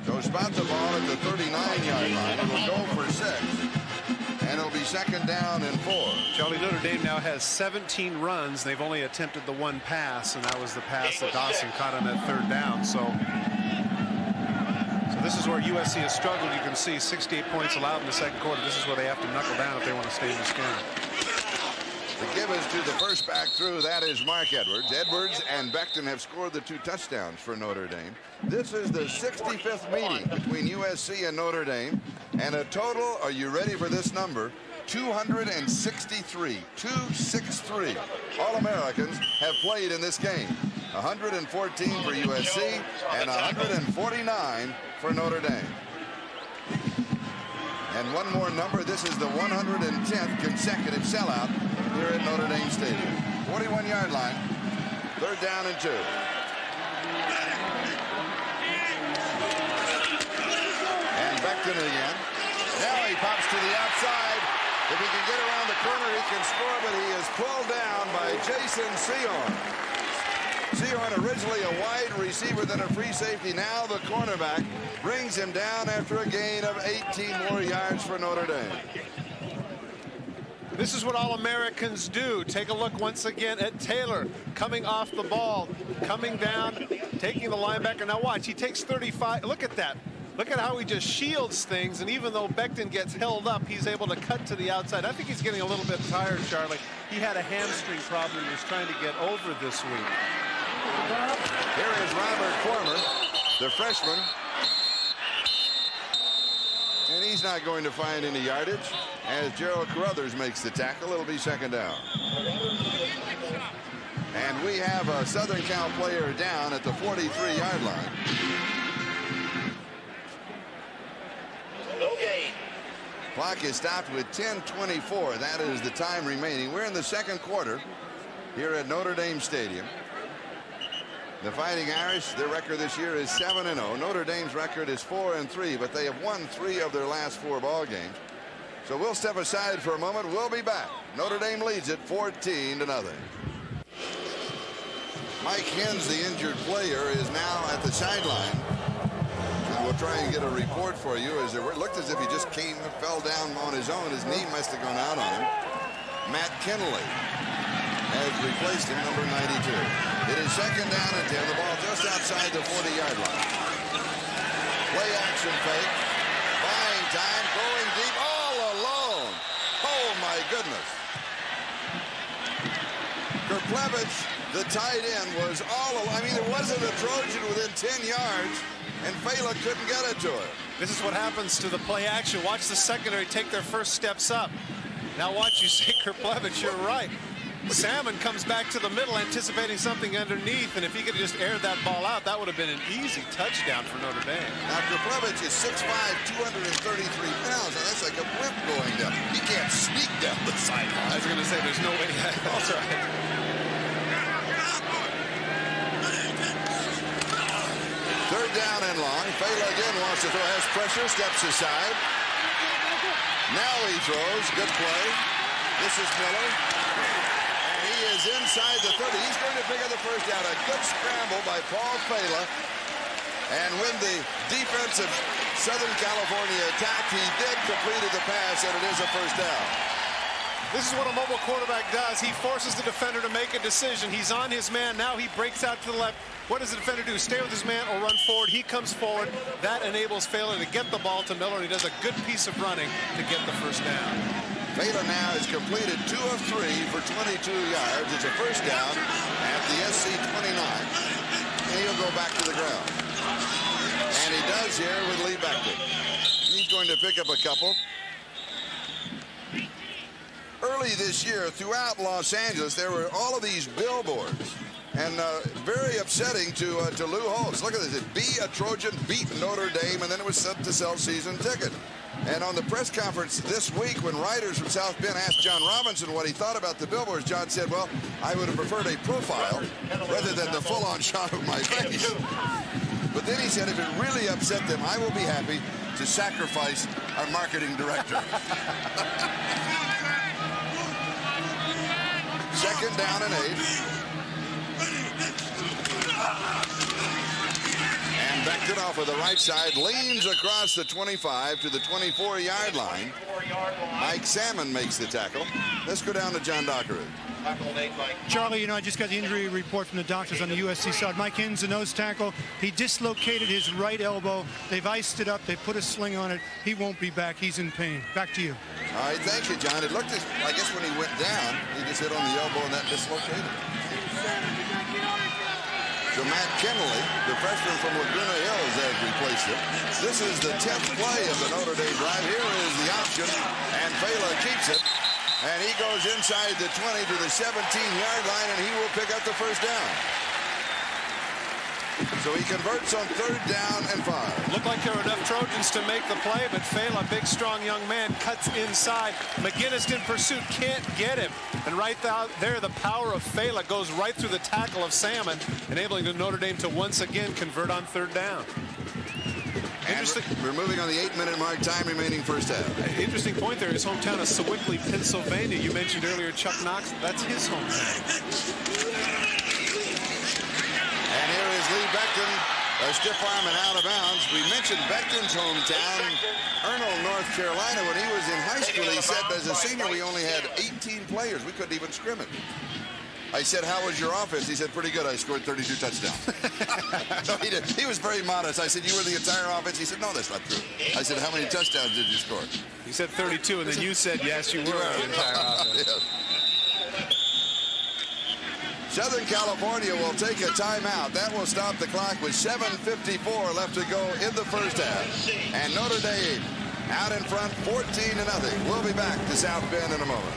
So spot the ball at the 39-yard line. It'll go for 6, and it'll be second down and 4. Charlie, Notre Dame now has 17 runs. They've only attempted the 1 pass, and that was the pass that Dawson caught on that 3rd down. So this is where USC has struggled. You can see 68 points allowed in the second quarter. This is where they have to knuckle down if they want to stay in this game. The give is to the first back through. That is Mark Edwards. Edwards and Becton have scored the 2 touchdowns for Notre Dame. This is the 65th meeting between USC and Notre Dame. And a total, are you ready for this number? 263. 263 All-Americans have played in this game. 114 for USC and 149 for Notre Dame. And one more number. This is the 110th consecutive sellout here at Notre Dame Stadium. 41-yard line. 3rd down and 2. And Becton again. Now he pops to the outside. If he can get around the corner, he can score, but he is pulled down by Jason Sehorn. Sehorn, originally a wide receiver, then a free safety. Now the cornerback brings him down after a gain of 18 more yards for Notre Dame. This is what All-Americans do. Take a look once again at Taylor coming off the ball, coming down, taking the linebacker. Now watch, he takes 35. Look at that. Look at how he just shields things, and even though Becton gets held up, he's able to cut to the outside. I think he's getting a little bit tired, Charlie. He had a hamstring problem he was trying to get over this week. Here is Robert Former, the freshman, He's not going to find any yardage as Gerald Carruthers makes the tackle. It'll be second down. And we have a Southern Cal player down at the 43-yard line. Clock is stopped with 10:24. That is the time remaining. We're in the second quarter here at Notre Dame Stadium. The Fighting Irish, their record this year is 7-0. Notre Dame's record is 4-3, but they have won 3 of their last 4 ball games. So we'll step aside for a moment. We'll be back. Notre Dame leads it 14-0. Mike Hens, the injured player, is now at the sideline. And we'll try and get a report for you. As it looked as if he just fell down on his own. His knee must have gone out on him. Matt Kinley has replaced him, number 92. It is second down and 10. The ball just outside the 40-yard line. Play action fake. Buying time. Going deep. All alone. Oh, my goodness. Kerplevich, the tight end, was all alone. I mean, there wasn't a Trojan within 10 yards, and Fela couldn't get it to him. This is what happens to the play action. Watch the secondary take their first steps up. Now watch you see Kerplevich. You're right. Salmon comes back to the middle anticipating something underneath, and if he could have just aired that ball out, that would have been an easy touchdown for Notre Dame. Now Kerplevich is 6'5", 233 pounds, and that's like a blimp going down. He can't sneak down the sideline. I was going to say there's no way. That's right. Third down and long. Fela again wants to throw, has pressure, steps aside. Now he throws. Good play. This is Miller. He is inside the 30. He's going to pick up the first down. A good scramble by Paul Fela. And when the defense of Southern California attacked, he did complete the pass, and it is a first down. This is what a mobile quarterback does. He forces the defender to make a decision. He's on his man. Now he breaks out to the left. What does the defender do? Stay with his man or run forward? He comes forward. That enables Fela to get the ball to Miller, and he does a good piece of running to get the first down. Fela now has completed 2 of 3 for 22 yards. It's a first down at the SC 29. And he'll go back to the ground. And he does here with Lee Beckton. He's going to pick up a couple. Early this year, throughout Los Angeles, there were all of these billboards. And very upsetting to Lou Holtz. Look at this. Be a Trojan, beat Notre Dame, and then it was set to sell season ticket. And on the press conference this week, when writers from South Bend asked John Robinson what he thought about the billboards, John said, well, I would have preferred a profile rather than the full-on shot of my face. But then he said, if it really upset them, I will be happy to sacrifice our marketing director. Second down and 8. And Beckton off of the right side, leans across the 25 to the 24-yard line. Mike Salmon makes the tackle. Let's go down to John Dockery. Charlie, you know, I just got the injury report from the doctors on the USC side. Mike Hens, the nose tackle, he dislocated his right elbow. They've iced it up. They put a sling on it. He won't be back. He's in pain. Back to you. All right, thank you, John. It looked as, I guess when he went down, he just hit on the elbow and that dislocated. So Matt Kinley, the freshman from Laguna Hills, has replaced him. This is the 10th play of the Notre Dame drive. Here is the option, and Fela keeps it. And he goes inside the 20 to the 17-yard line, and he will pick up the first down. So he converts on third down and 5. Looked like there were enough Trojans to make the play, but Fela, big, strong young man, cuts inside. McGinnis in pursuit, can't get him. And right there, the power of Fela goes right through the tackle of Salmon, enabling Notre Dame to once again convert on third down. Interesting. We're moving on the 8-minute mark, time remaining first half. Interesting point there. His hometown is Sewickley, Pennsylvania. You mentioned earlier Chuck Knox. That's his hometown. And here is Lee Beckton, a stiff arm and out of bounds. We mentioned Beckton's hometown, Ernle, North Carolina. When he was in high school, he said as a senior we only had 18 players. We couldn't even scrimmage. I said, how was your offense? He said, pretty good. I scored 32 touchdowns. No, he did. He was very modest. I said, you were the entire offense? He said, no, that's not true. I said, how many touchdowns did you score? He said 32, and then you said, yes, you were the entire offense. Yes. Southern California will take a timeout. That will stop the clock with 7:54 left to go in the first half. And Notre Dame out in front 14-0. We'll be back to South Bend in a moment.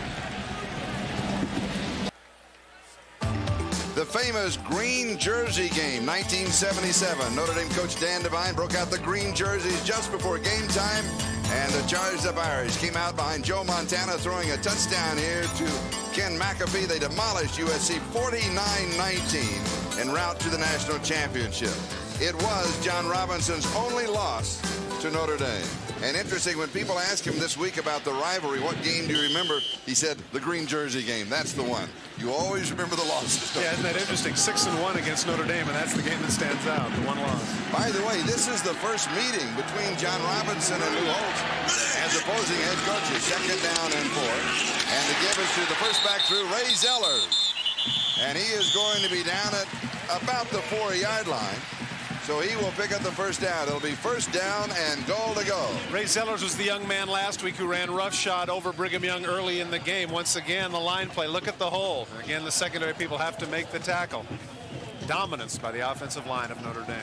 The famous green jersey game, 1977. Notre Dame coach Dan Devine broke out the green jerseys just before game time, and the charged up Irish came out behind Joe Montana, throwing a touchdown here to Ken McAfee. They demolished USC 49-19 en route to the national championship. It was John Robinson's only loss to Notre Dame. And interesting, when people ask him this week about the rivalry, what game do you remember? He said, the green jersey game. That's the one. You always remember the losses. Yeah, isn't that interesting? 6-1 against Notre Dame, and that's the game that stands out, the one loss. By the way, this is the first meeting between John Robinson and Lou Holtz as opposing head coaches. 2nd down and 4. And the give is to the first back through, Ray Zellers. And he is going to be down at about the 4-yard line. So he will pick up the first down. It'll be first down and goal to go. Ray Zellers was the young man last week who ran roughshod over Brigham Young early in the game. Once again, the line play. Look at the hole. Again, the secondary people have to make the tackle. Dominance by the offensive line of Notre Dame.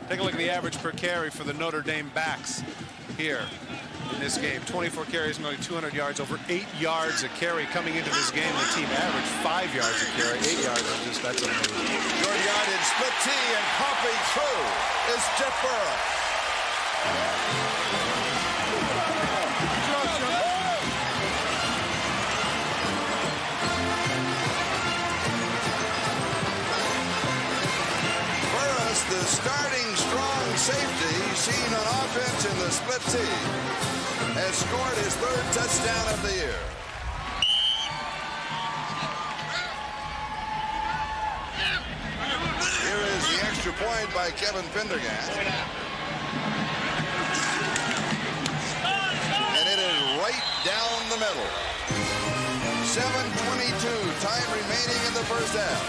Take a look at the average per carry for the Notre Dame backs here in this game. 24 carries, nearly 200 yards, over 8 yards a carry. Coming into this game, the team averaged 5 yards a carry. 8 yards is just, that's amazing. Short yardage, split T, and pumping through is Jeff Burris. Burris, the starting strong safety seen on offense in the split T, has scored his 3rd touchdown of the year. Here is the extra point by Kevin Pendergast. And it is right down the middle. 7:22, time remaining in the first half.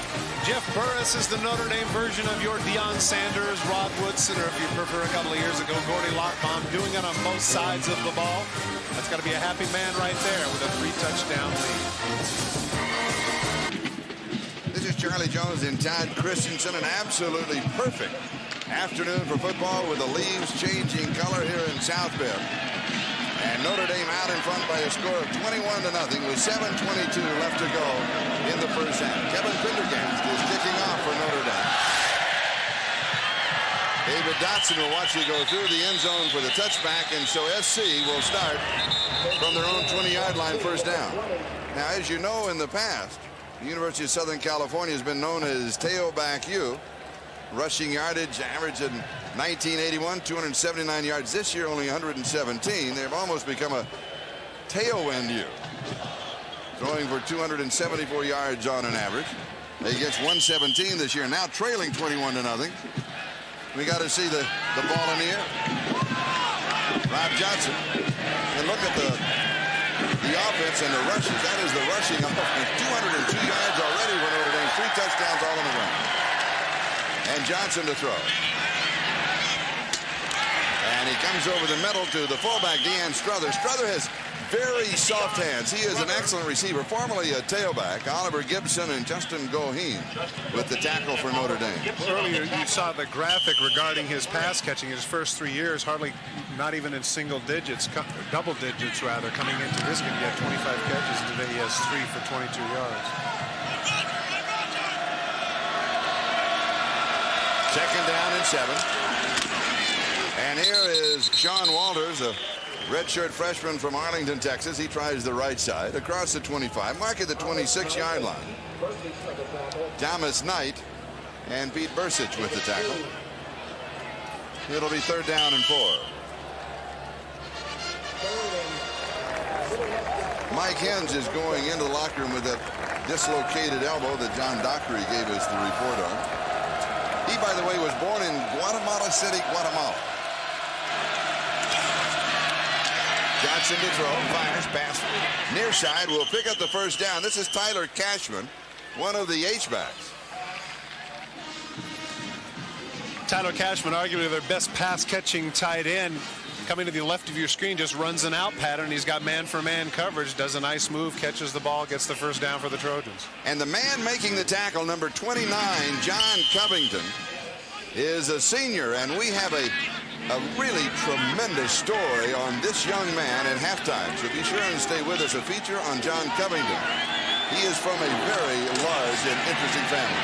Jeff Burris is the Notre Dame version of your Deion Sanders, Rod Woodson, or if you prefer a couple of years ago, Gordy Lockbaum, doing it on both sides of the ball. That's got to be a happy man right there with a 3-touchdown lead. This is Charlie Jones and Todd Christensen. An absolutely perfect afternoon for football with the leaves changing color here in South Bend. And Notre Dame out in front by a score of 21-0 with 7:22 left to go in the first half. Kevin Pendergast is kicking off for Notre Dame. David Dotson will watch you go through the end zone for the touchback, and so SC will start from their own 20-yard line, first down. Now, as you know, in the past, the University of Southern California has been known as Tailback U. Rushing yardage average in 1981, 279 yards. This year, only 117. They've almost become a tailwind U, throwing for 274 yards on an average. They get 117 this year, now trailing 21-0. We got to see the ball in the air. Rob Johnson. And look at the offense and the rushes. That is the rushing offense. 202 yards already for Notre Dame. 3 touchdowns all on the ground. And Johnson to throw. And he comes over the middle to the fullback, Deanne Strother. Strother has very soft hands. He is an excellent receiver, formerly a tailback. Oliver Gibson and Justin Goheen with the tackle for Notre Dame. Earlier, you saw the graphic regarding his pass catching. His first 3 years, hardly, not even in single digits, double digits rather, coming into this game. He had 25 catches. Today he has 3 for 22 yards. 2nd down and 7. And here is Sean Walters, a redshirt freshman from Arlington, Texas. He tries the right side across the 25, mark at the 26-yard line. Thomas Knight and Pete Bursich with the tackle. It'll be 3rd down and 4. Mike Hens is going into the locker room with that dislocated elbow that John Dockery gave us the report on. He, by the way, was born in Guatemala City, Guatemala. Johnson to throw, fires, pass. Near side will pick up the first down. This is Tyler Cashman, one of the H-backs. Tyler Cashman, arguably their best pass-catching tight end. Coming to the left of your screen, just runs an out pattern. He's got man-for-man coverage, does a nice move, catches the ball, gets the first down for the Trojans. And the man making the tackle, number 29, John Covington, is a senior. And we have a a really tremendous story on this young man at halftime. So be sure and stay with us. A feature on John Covington. He is from a very large and interesting family.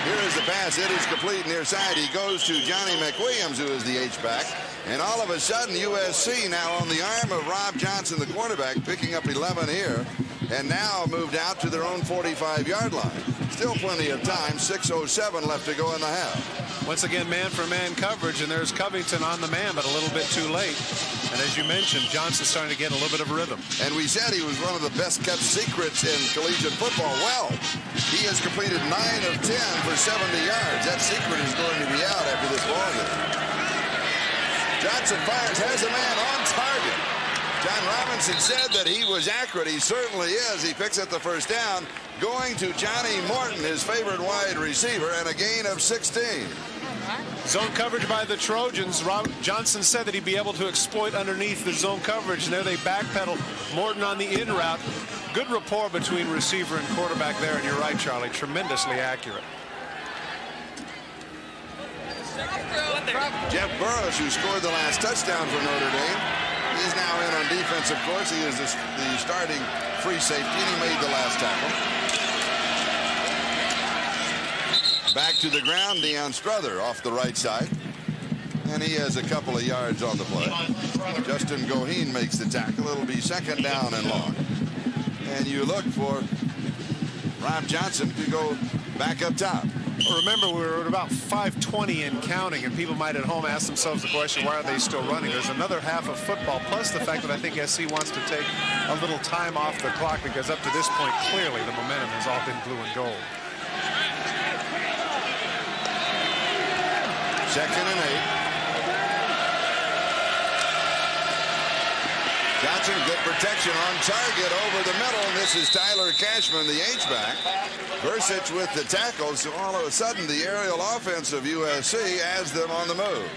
Here is the pass. It is complete near side. He goes to Johnny McWilliams, who is the H-back. And all of a sudden, USC now on the arm of Rob Johnson, the quarterback, picking up 11 here. And now moved out to their own 45-yard line. Still plenty of time. 6:07 left to go in the half. Once again, man-for-man coverage, and there's Covington on the man, but a little bit too late. And as you mentioned, Johnson's starting to get a little bit of rhythm. And we said he was one of the best-kept secrets in collegiate football. Well, he has completed 9 of 10 for 70 yards. That secret is going to be out after this ball game. Johnson fires, has a man on target. John Robinson said that he was accurate. He certainly is. He picks up the first down, going to Johnny Morton, his favorite wide receiver, and a gain of 16. Zone coverage by the Trojans. Rob Johnson said that he'd be able to exploit underneath the zone coverage, and there they backpedal. Morton on the in route. Good rapport between receiver and quarterback there, and you're right, Charlie, tremendously accurate. Jeff Burris, who scored the last touchdown for Notre Dame, he's now in on defense, of course. He is the starting free safety, and he made the last tackle. Back to the ground, Deion Strother off the right side. And he has a couple of yards on the play. Justin Goheen makes the tackle. It'll be second down and long. And you look for Rob Johnson to go back up top. Well, remember, we were at about 5:20 and counting, and people might at home ask themselves the question, why are they still running? There's another half of football, plus the fact that I think SC wants to take a little time off the clock, because up to this point, clearly the momentum has all been blue and gold. Second and 8. Johnson, good protection on target over the middle. And this is Tyler Cashman, the H-back. Versich with the tackle. So all of a sudden, the aerial offense of USC has them on the move.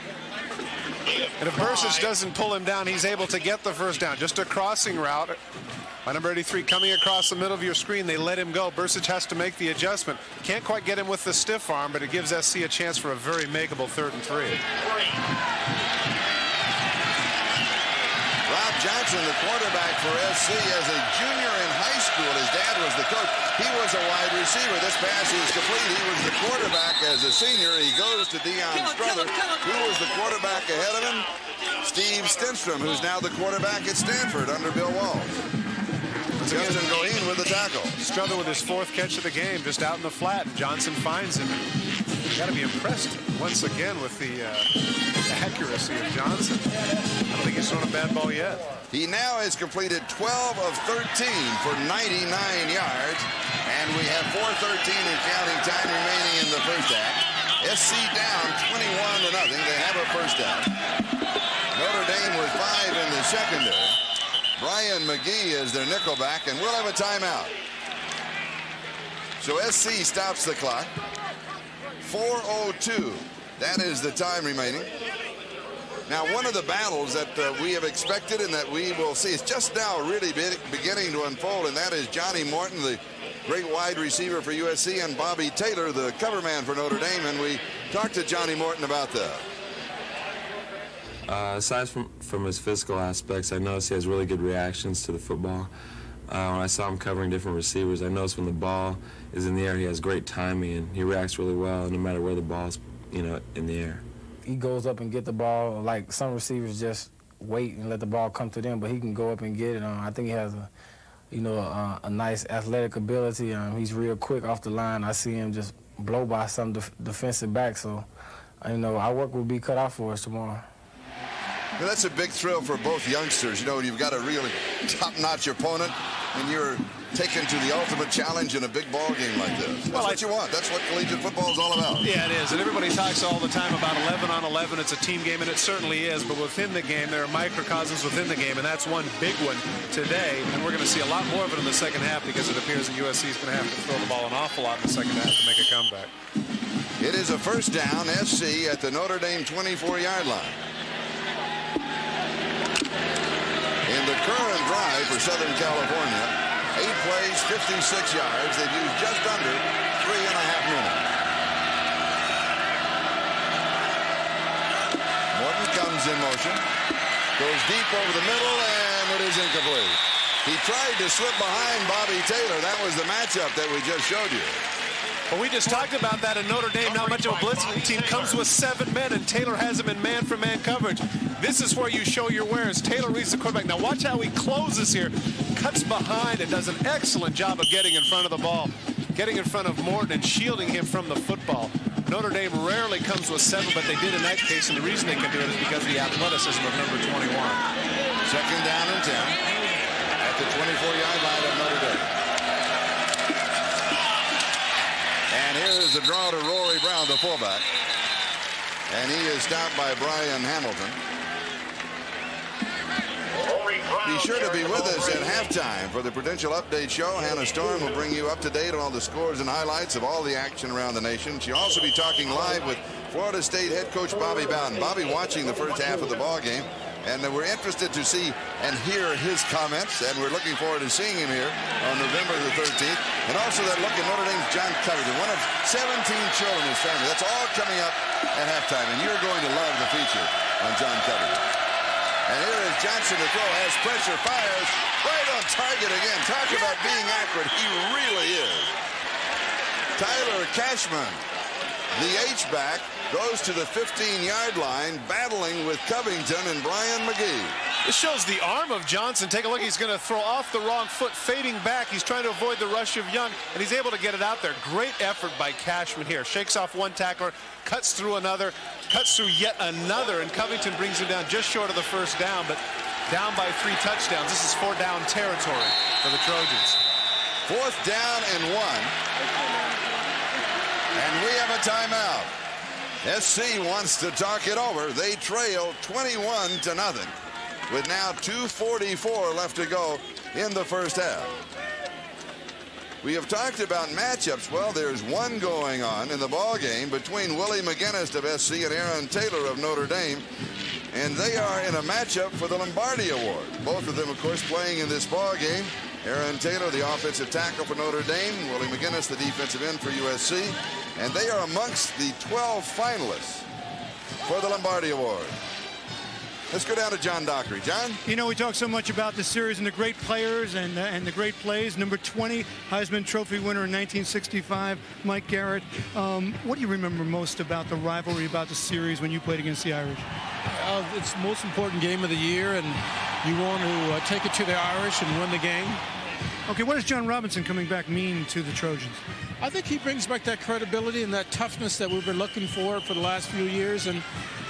And if Versich doesn't pull him down, he's able to get the first down. Just a crossing route. By number 83 coming across the middle of your screen, they let him go. Versich has to make the adjustment. Can't quite get him with the stiff arm, but it gives SC a chance for a very makeable 3rd and 3. Rob Johnson, the quarterback for SC, as a junior in high school. His dad was the coach. He was a wide receiver. This pass is complete. He was the quarterback as a senior. He goes to Deion Strother, who was the quarterback ahead of him. Steve Stenstrom, who's now the quarterback at Stanford under Bill Walsh. Justin Goheen with the tackle. Strother with his 4th catch of the game, just out in the flat. Johnson finds him. You got to be impressed once again with the accuracy of Johnson. I don't think he's thrown a bad ball yet. He now has completed 12 of 13 for 99 yards, and we have 4:13 and counting time remaining in the first half. SC down 21-0. They have a first down. Notre Dame with 5 in the secondary. Brian McGee is their nickelback, and we'll have a timeout. So SC stops the clock. 4:02. That is the time remaining. Now, one of the battles that we have expected and that we will see is just now really beginning to unfold, and that is Johnny Morton, the great wide receiver for USC, and Bobby Taylor, the cover man for Notre Dame. And we talked to Johnny Morton about that. Aside from his physical aspects, I noticed he has really good reactions to the football. When I saw him covering different receivers, I noticed when the ball is in the air, he has great timing, and he reacts really well no matter where the ball's, in the air. He goes up and get the ball. Like some receivers just wait and let the ball come to them, but he can go up and get it. I think he has a nice athletic ability. He's real quick off the line. I see him just blow by some defensive back. So, our work will be cut out for us tomorrow. Well, that's a big thrill for both youngsters. You've got a really top-notch opponent, and you're taken to the ultimate challenge in a big ball game like this. That's what you want. That's what collegiate football is all about. Yeah, it is. And everybody talks all the time about 11 on 11. It's a team game, and it certainly is. But within the game, there are microcosms within the game, and that's one big one today. And we're going to see a lot more of it in the second half, because it appears that USC is going to have to throw the ball an awful lot in the second half to make a comeback. It is a first down, SC at the Notre Dame 24-yard line. In the current drive for Southern California, 8 plays, 56 yards. They've used just under 3.5 minutes. Morton comes comes in motion. Goes deep over the middle, and it is incomplete. He tried to slip behind Bobby Taylor. That was the matchup that we just showed you. Well, we just talked about that in Notre Dame. Not much of a blitzing team. Comes with 7 men, and Taylor has him in man-for-man coverage. This is where you show your wares. Taylor reads the quarterback. Now watch how he closes here. Cuts behind and does an excellent job of getting in front of the ball. Getting in front of Morton and shielding him from the football. Notre Dame rarely comes with 7, but they did in that case, and the reason they can do it is because of the athleticism of number 21. Second down and 10 at the 24-yard line of Notre Dame. And here is the draw to Rory Brown, the fullback. And he is stopped by Brian Hamilton. Be sure to be with us at halftime for the Prudential Update Show. Hannah Storm will bring you up to date on all the scores and highlights of all the action around the nation. She'll also be talking live with Florida State head coach Bobby Bowden. Bobby watching the first half of the ball game, and we're interested to see and hear his comments, and we're looking forward to seeing him here on November the 13th. And also that look at Notre Dame's John Covington, one of 17 children in his family. That's all coming up at halftime, and you're going to love the feature on John Covington. And here is Johnson to throw, has pressure, fires, right on target again. Talk about being accurate. He really is. Tyler Cashman, the H-back, goes to the 15-yard line, battling with Covington and Brian McGee. This shows the arm of Johnson. Take a look. He's going to throw off the wrong foot, fading back. He's trying to avoid the rush of Young, and he's able to get it out there. Great effort by Cashman here. Shakes off one tackler, cuts through another, cuts through yet another, and Covington brings him down just short of the first down, but down by 3 touchdowns. This is 4-down territory for the Trojans. 4th down and 1. And we have a timeout. SC wants to talk it over. They trail 21-0 with now 2:44 left to go in the first half. We have talked about matchups. Well, there's one going on in the ball game between Willie McGinnis of SC and Aaron Taylor of Notre Dame, and they are in a matchup for the Lombardi Award. Both of them, of course, playing in this ball game. Aaron Taylor, the offensive tackle for Notre Dame, Willie McGinnis, the defensive end for USC, and they are amongst the 12 finalists for the Lombardi Award. Let's go down to John Dockery. John? You know, we talk so much about this series and the great players and the great plays. Number 20, Heisman Trophy winner in 1965, Mike Garrett. What do you remember most about the rivalry, about the series when you played against the Irish? It's the most important game of the year, and you want to take it to the Irish and win the game. Okay, what does John Robinson coming back mean to the Trojans? I think he brings back that credibility and that toughness that we've been looking for the last few years, and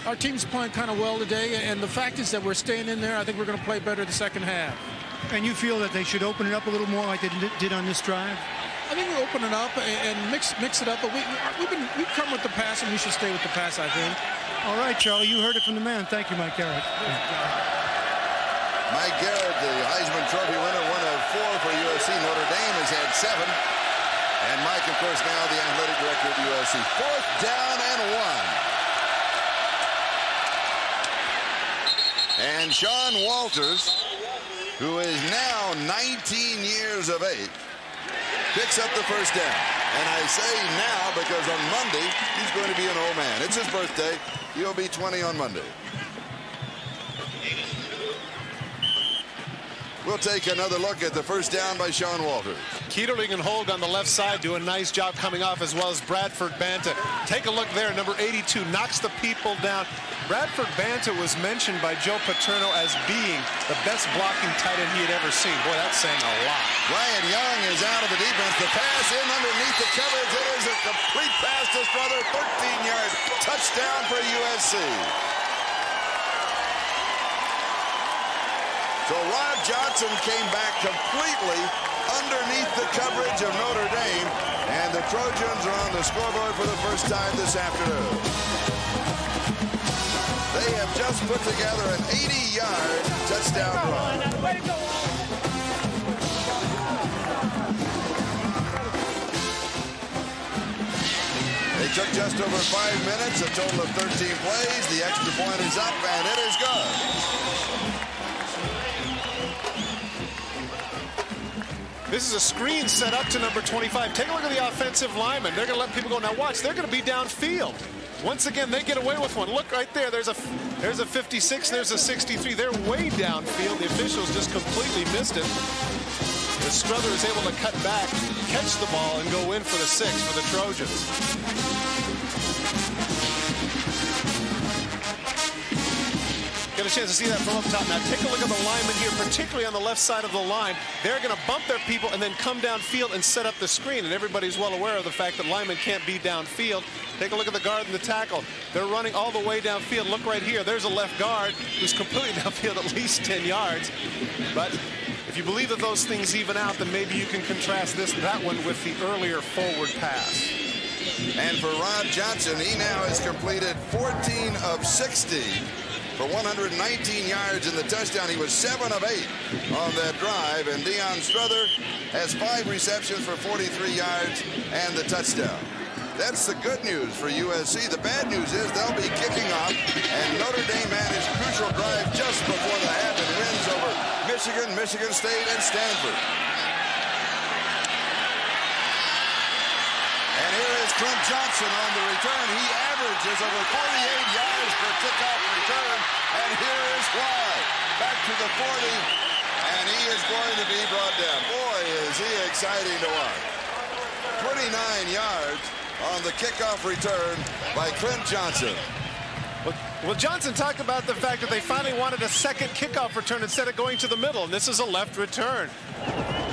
our team's playing kind of well today, and the fact is that we're staying in there. I think we're going to play better the second half. And you feel that they should open it up a little more like they did on this drive? I think we'll open it up and mix it up, but we've come with the pass, and we should stay with the pass, I think. All right, Charlie, you heard it from the man. Thank you, Mike Garrett. Mike Garrett, the Heisman Trophy winner, one of 4 for USC. Notre Dame has had 7. And Mike, of course, now the athletic director at USC. 4th down and 1. And Sean Walters, who is now 19 years of age, picks up the first down. And I say now because on Monday, he's going to be an old man. It's his birthday. He'll be 20 on Monday. We'll take another look at the first down by Sean Walters. Keeterling and Hogue on the left side do a nice job coming off, as well as Bradford Banta. Take a look there. Number 82 knocks the people down. Bradford Banta was mentioned by Joe Paterno as being the best blocking tight end he had ever seen. Boy, that's saying a lot. Ryan Young is out of the defense. The pass in underneath the coverage. It is a complete pass to Strother. 13-yard touchdown for USC. So Rod Johnson came back completely underneath the coverage of Notre Dame, and the Trojans are on the scoreboard for the first time this afternoon. They have just put together an 80-yard touchdown run. They took just over 5 minutes, a total of 13 plays. The extra point is up, and it is good. This is a screen set up to number 25. Take a look at the offensive lineman. They're going to let people go. Now watch, they're going to be downfield. Once again, they get away with one. Look right there. There's a 56. There's a 63. They're way downfield. The officials just completely missed it. But Strother is able to cut back, catch the ball, and go in for the 6 for the Trojans. Get a chance to see that from up top. Now take a look at the linemen here, particularly on the left side of the line. They're going to bump their people and then come downfield and set up the screen. And everybody's well aware of the fact that linemen can't be downfield. Take a look at the guard and the tackle. They're running all the way downfield. Look right here. There's a left guard who's completely downfield at least 10 yards. But if you believe that those things even out, then maybe you can contrast that one with the earlier forward pass. And for Rod Johnson, he now has completed 14 of 60. For 119 yards in the touchdown. He was 7 of 8 on that drive. And Deion Strother has 5 receptions for 43 yards and the touchdown. That's the good news for USC. The bad news is they'll be kicking off, and Notre Dame managed a crucial drive just before the half and wins over Michigan, Michigan State, and Stanford. And here is Clint Johnson on the return. He averages over 48 yards per kickoff return. And here is why. Back to the 40. And he is going to be brought down. Boy, is he exciting to watch. 29 yards on the kickoff return by Clint Johnson. Well, Johnson talked about the fact that they finally wanted a second kickoff return instead of going to the middle. And this is a left return.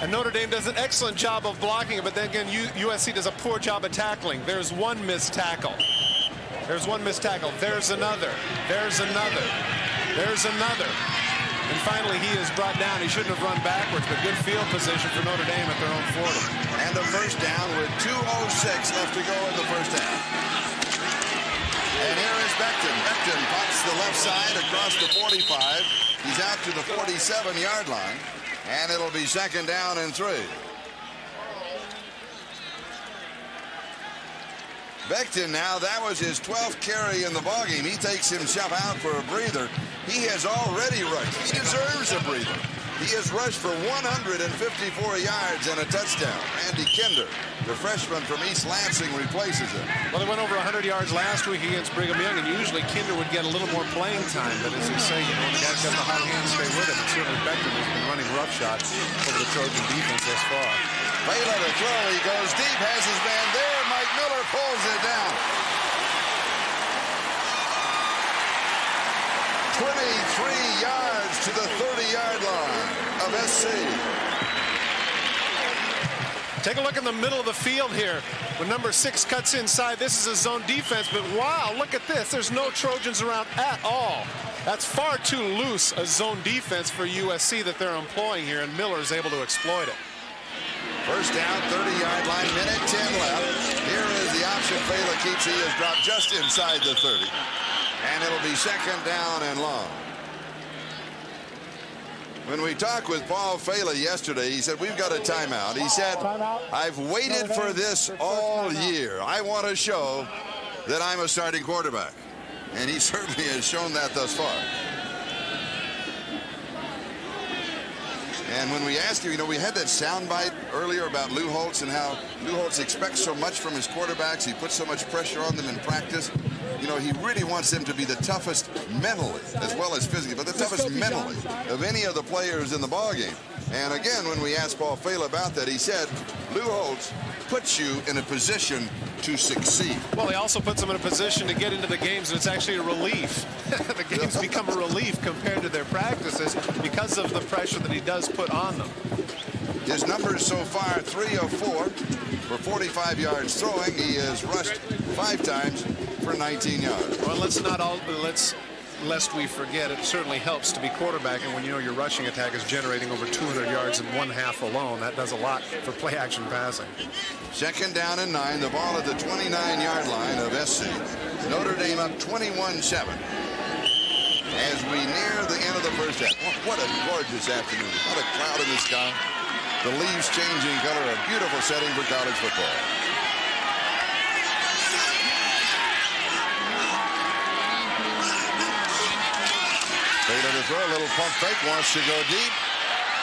And Notre Dame does an excellent job of blocking it, but then again, USC does a poor job of tackling. There's one missed tackle. There's one missed tackle. There's another. There's another. There's another. And finally, he is brought down. He shouldn't have run backwards, but good field position for Notre Dame at their own 40. And a first down with 2:06 left to go in the first half. And here is Becton. Becton pops the left side across the 45. He's out to the 47-yard line. And it'll be 2nd down and 3. Becton now, that was his 12th carry in the ballgame. He takes himself out for a breather. He has already rushed. He deserves a breather. He has rushed for 154 yards and a touchdown. Randy Kinder, the freshman from East Lansing, replaces him. Well, they went over 100 yards last week against Brigham Young, and usually Kinder would get a little more playing time. But as you say, you know, the guy's got the hot hands, stay with him. And certainly Becton has been running roughshod over the Trojan defense thus far. Baylor to throw. He goes deep, has his man there. Mike Miller pulls it down. 23 yards to the 30-yard line of SC. Take a look in the middle of the field here. When number 6 cuts inside, this is a zone defense, but wow, look at this. There's no Trojans around at all. That's far too loose a zone defense for USC that they're employing here, and Miller is able to exploit it. First down, 30-yard line, minute 10 left. Here is the option Fela keeps. He has dropped just inside the 30. And it'll be 2nd down and long. When we talked with Paul Fela yesterday, he said, we've got a timeout. He said, I've waited for this all year. I want to show that I'm a starting quarterback. And he certainly has shown that thus far. And when we asked you, you know, we had that soundbite earlier about Lou Holtz and how Lou Holtz expects so much from his quarterbacks. He puts so much pressure on them in practice. You know, he really wants them to be the toughest mentally as well as physically, but the toughest mentally of any of the players in the ballgame. And again, when we asked Paul Fela about that, he said, Lou Holtz puts you in a position to succeed. Well, he also puts them in a position to get into the games, and it's actually a relief. The games become a relief compared to their practices because of the pressure that he does put on them. His numbers so far, 3 of 4 for 45 yards throwing. He has rushed 5 times for 19 yards. Well, lest we forget, it certainly helps to be quarterbacking when you know your rushing attack is generating over 200 yards in one half alone. That does a lot for play-action passing. 2nd down and 9. The ball at the 29-yard line of SC. Notre Dame up 21-7. As we near the end of the first half. What a gorgeous afternoon. What a cloud in the sky. The leaves changing color. A beautiful setting for college football. Baylor to throw, a little pump fake, wants to go deep.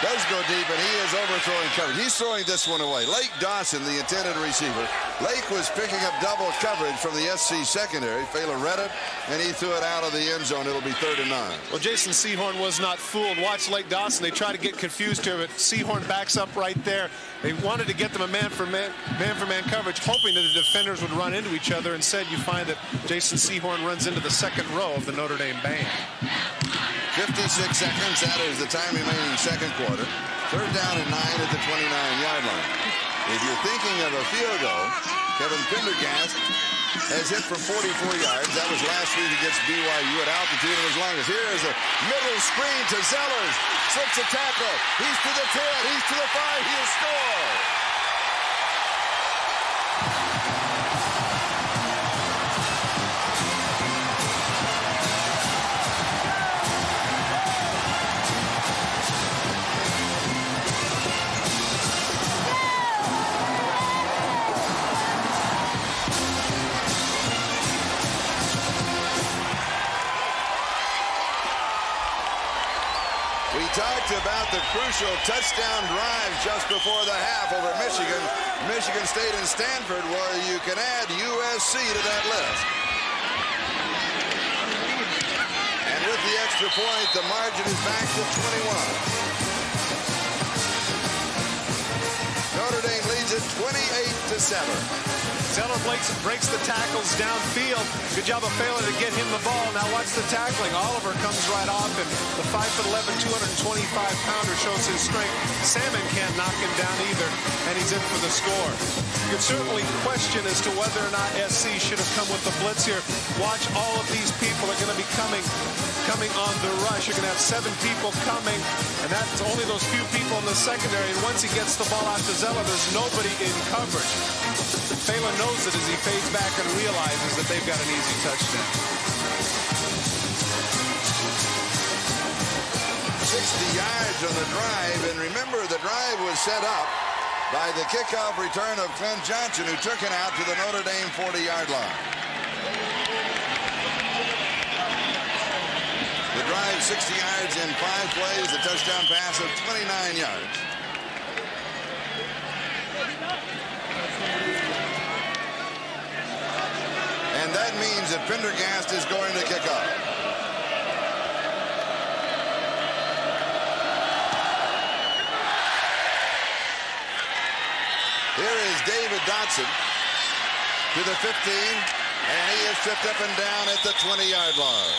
does go deep, and he is overthrowing coverage. He's throwing this one away. Lake Dawson, the intended receiver. Lake was picking up double coverage from the SC secondary. Fela read it, and he threw it out of the end zone. It'll be 3rd and 9. Well, Jason Sehorn was not fooled. Watch Lake Dawson. They try to get confused here, but Sehorn backs up right there. They wanted to get them a man-for-man coverage, hoping that the defenders would run into each other. Instead, you find that Jason Sehorn runs into the second row of the Notre Dame band. 56 seconds. That is the time remaining second quarter. 3rd down and 9 at the 29-yard line. If you're thinking of a field goal, Kevin Pendergast has hit from 44 yards. That was last week against BYU at altitude and as long as here is a middle screen to Zellers. Slips a tackle. He's to the 10. He's to the 5. He has scored. Talked about the crucial touchdown drive just before the half over Michigan, Michigan State and Stanford, where you can add USC to that list. And with the extra point, the margin is back to 21. Notre Dame leads it 28-7. Zeller breaks the tackles downfield. Good job of Fela to get him the ball. Now watch the tackling. Oliver comes right off, and the 5'11", 225-pounder shows his strength. Salmon can't knock him down either, and he's in for the score. You can certainly question as to whether or not SC should have come with the blitz here. Watch, all of these people are going to be coming on the rush. You're going to have 7 people coming, and that's only those few people in the secondary. And once he gets the ball out to Zeller, there's nobody in coverage. Fela knows it as he fades back and realizes that they've got an easy touchdown. 60 yards on the drive, and remember the drive was set up by the kickoff return of Clint Johnson, who took it out to the Notre Dame 40-yard line. The drive 60 yards in 5 plays, the touchdown pass of 29 yards. And that means that Pendergast is going to kick off. Here is David Dotson to the 15, and he is tripped up and down at the 20-yard line.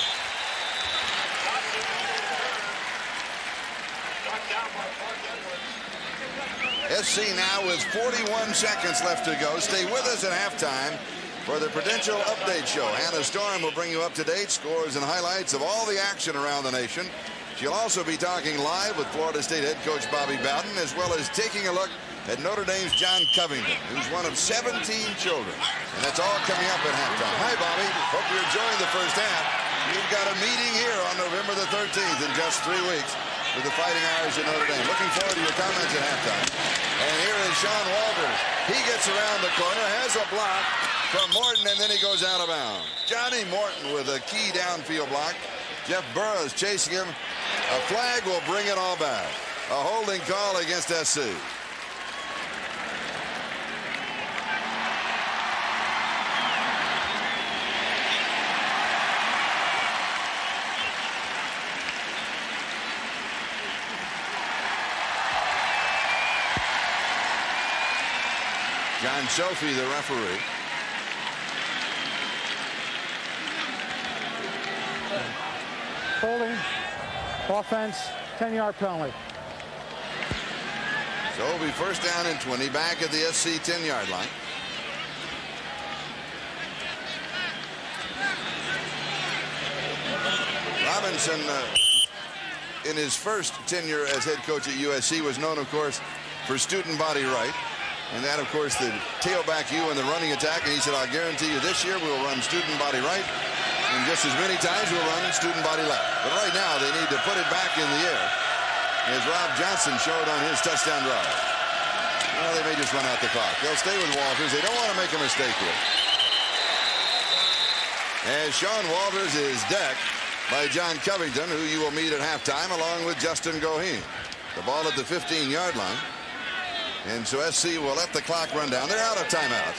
SC now with 41 seconds left to go. Stay with us at halftime for the Prudential Update Show. Hannah Storm will bring you up-to-date scores and highlights of all the action around the nation. She'll also be talking live with Florida State head coach Bobby Bowden, as well as taking a look at Notre Dame's John Covington, who's one of 17 children. And that's all coming up at halftime. Hi, Bobby. Hope you're enjoying the first half. You've got a meeting here on November the 13th in just 3 weeks with the Fighting Irish of Notre Dame. Looking forward to your comments at halftime. And here is Sean Walters. He gets around the corner, has a block from Morton, and then he goes out of bounds. Johnny Morton with a key downfield block. Jeff Burrows chasing him. A flag will bring it all back. A holding call against SC. John Sophie, the referee. Holding, offense, 10-yard penalty. So it'll be first down and 20, back at the SC 10-yard line. Robinson, in his first tenure as head coach at USC, was known, of course, for student body right. And that, of course, the tailback you in the running attack. And he said, I'll guarantee you this year we'll run student body right. And just as many times we'll run student body left. But right now they need to put it back in the air, as Rob Johnson showed on his touchdown drive. Well, they may just run out the clock. They'll stay with Walters. They don't want to make a mistake here. As Sean Walters is decked by John Covington, who you will meet at halftime, along with Justin Goheen. The ball at the 15-yard line. And so SC will let the clock run down. They're out of timeout.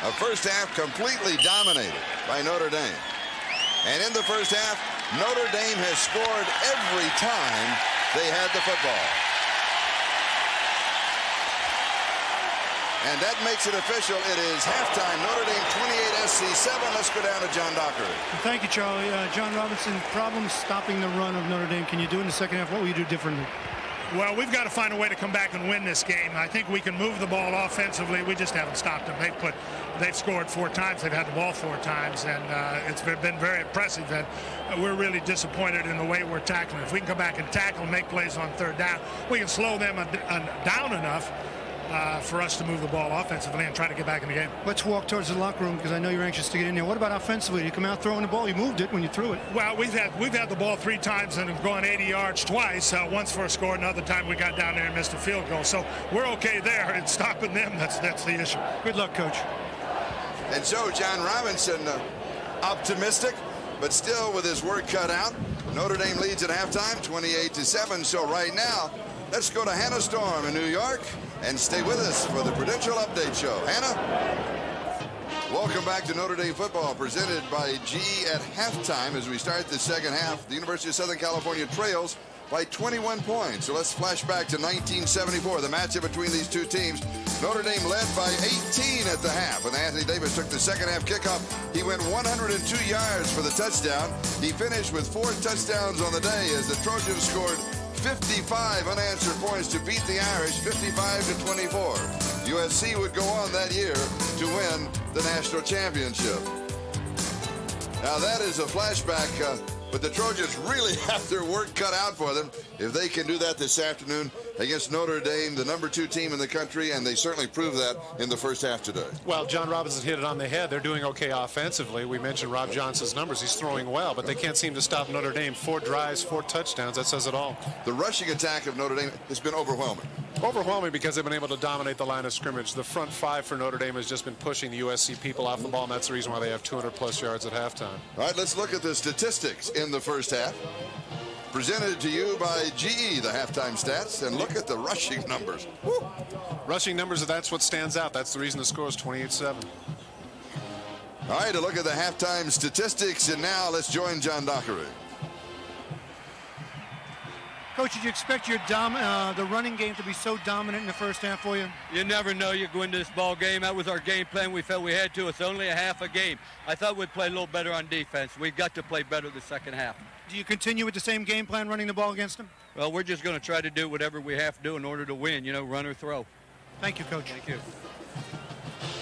A first half completely dominated by Notre Dame. And in the first half, Notre Dame has scored every time they had the football. And that makes it official. It is halftime. Notre Dame 28, SC 7. Let's go down to John Dockery. Thank you, Charlie. John Robinson, problems stopping the run of Notre Dame. Can you do it in the second half? What will you do differently? Well, we've got to find a way to come back and win this game. I think we can move the ball offensively. We just haven't stopped them. They've scored 4 times. They've had the ball 4 times, and it's been very impressive. And we're really disappointed in the way we're tackling. If we can come back and tackle and make plays on third down, we can slow them down enough for us to move the ball offensively and try to get back in the game. Let's walk towards the locker room because I know you're anxious to get in there. What about offensively? You come out throwing the ball. You moved it when you threw it. Well, we've had the ball 3 times and have gone 80 yards twice. Once for a score, another time we got down there and missed a field goal. So we're okay there. It's stopping them. That's the issue. Good luck, Coach. And so John Robinson, optimistic, but still with his work cut out. Notre Dame leads at halftime, 28-7. So right now, let's go to Hannah Storm in New York and stay with us for the Prudential Update Show. Hannah? Welcome back to Notre Dame football, presented by GE at halftime. As we start the second half, the University of Southern California trails by 21 points. So let's flash back to 1974, the matchup between these two teams. Notre Dame led by 18 at the half, and Anthony Davis took the second half kickoff. He went 102 yards for the touchdown. He finished with 4 touchdowns on the day as the Trojans scored 55 unanswered points to beat the Irish 55-24. USC would go on that year to win the national championship. Now that is a flashback, but the Trojans really have their work cut out for them if they can do that this afternoon against Notre Dame, the #2 team in the country, and they certainly proved that in the first half today. Well, John Robinson hit it on the head. They're doing okay offensively. We mentioned Rob Johnson's numbers. He's throwing well, but they can't seem to stop Notre Dame. 4 drives, 4 touchdowns. That says it all. The rushing attack of Notre Dame has been overwhelming. Overwhelming because they've been able to dominate the line of scrimmage. The front 5 for Notre Dame has just been pushing the USC people off the ball, and that's the reason why they have 200-plus yards at halftime. All right, let's look at the statistics in the first half. Presented to you by GE, the halftime stats, and look at the rushing numbers. Woo. Rushing numbers, that's what stands out. That's the reason the score is 28-7. All right, to look at the halftime statistics, and now let's join John Dockery. Coach, did you expect your the running game to be so dominant in the first half for you? You never know you go into this ball game. That was our game plan. We felt we had to. It's only a half a game. I thought we'd play a little better on defense. We've got to play better the second half. Do you continue with the same game plan, running the ball against them? Well, we're just going to try to do whatever we have to do in order to win, you know, run or throw. Thank you, Coach. Thank you.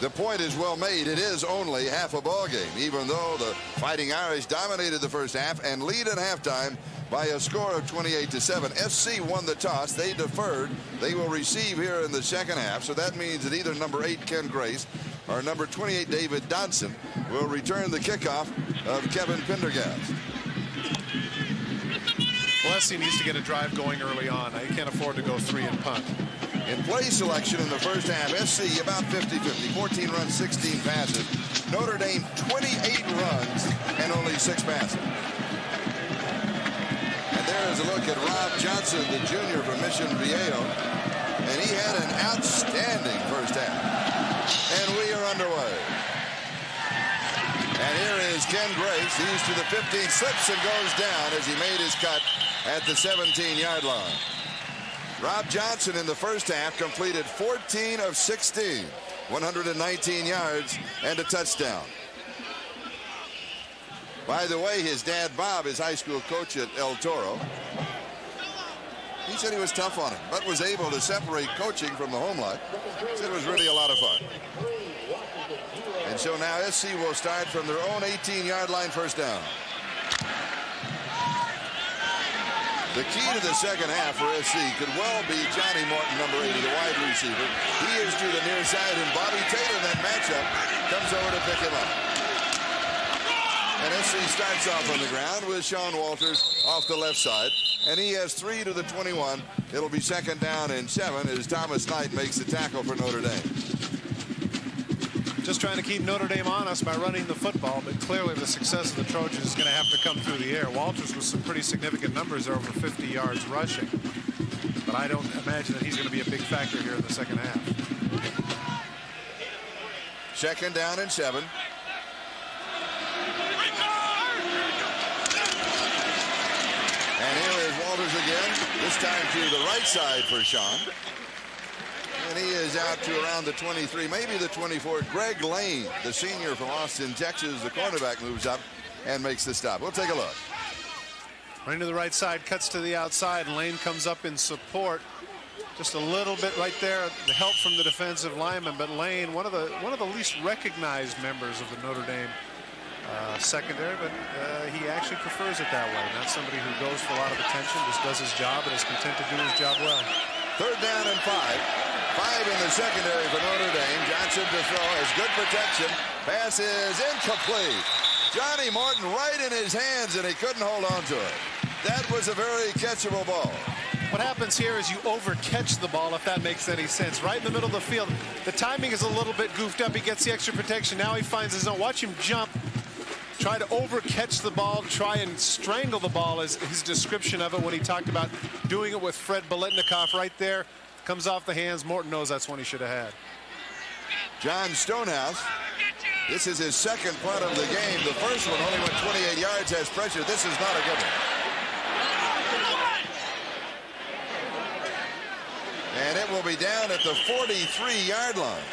The point is well made. It is only half a ball game, even though the Fighting Irish dominated the first half and lead at halftime by a score of 28-7. SC won the toss. They deferred. They will receive here in the second half. So that means that either number 8, Ken Grace, or number 28, David Dodson, will return the kickoff of Kevin Pendergast. Well, SC needs to get a drive going early on. They can't afford to go 3 and punt. In play selection in the first half, SC about 50-50, 14 runs, 16 passes. Notre Dame 28 runs and only 6 passes. And there is a look at Rob Johnson, the junior from Mission Viejo, and he had an outstanding first half. And we are underway. And here is Ken Grace. He's to the 15, slips and goes down as he made his cut at the 17-yard line. Rob Johnson in the first half completed 14 of 16, 119 yards and a touchdown. By the way, his dad, Bob, is high school coach at El Toro. He said he was tough on him, but was able to separate coaching from the home life. He said it was really a lot of fun. And so now SC will start from their own 18-yard line, first down. The key to the second half for SC could well be Johnny Morton, number 80, the wide receiver. He is to the near side, and Bobby Taylor in that matchup comes over to pick him up. And SC starts off on the ground with Sean Walters off the left side, and he has 3 to the 21. It'll be second down and 7 as Thomas Knight makes the tackle for Notre Dame. Just trying to keep Notre Dame honest by running the football, but clearly the success of the Trojans is going to have to come through the air. Walters with some pretty significant numbers there, over 50 yards rushing, but I don't imagine that he's going to be a big factor here in the second half. Second down and 7. And here is Walters again, this time to the right side for Sean. And he is out to around the 23, maybe the 24. Greg Lane, the senior from Austin, Texas, the cornerback, moves up and makes the stop. We'll take a look. Running to the right side, cuts to the outside, and Lane comes up in support. Just a little bit right there, the help from the defensive lineman. But Lane, one of the least recognized members of the Notre Dame secondary, but he actually prefers it that way. Not somebody who goes for a lot of attention, just does his job and is content to do his job well. Third down and 5. 5 in the secondary for Notre Dame. Johnson to throw, has good protection. Pass is incomplete. Johnny Morton right in his hands, and he couldn't hold on to it. That was a very catchable ball. What happens here is you overcatch the ball, if that makes any sense. Right in the middle of the field. The timing is a little bit goofed up. He gets the extra protection. Now he finds his own. Watch him jump. Try to overcatch the ball, try and strangle the ball is his description of it when he talked about doing it with Fred Biletnikoff right there. Comes off the hands. Morton knows that's one he should have had. John Stonehouse. This is his second punt of the game. The first one only went 28 yards, has pressure. This is not a good one. And it will be down at the 43-yard line.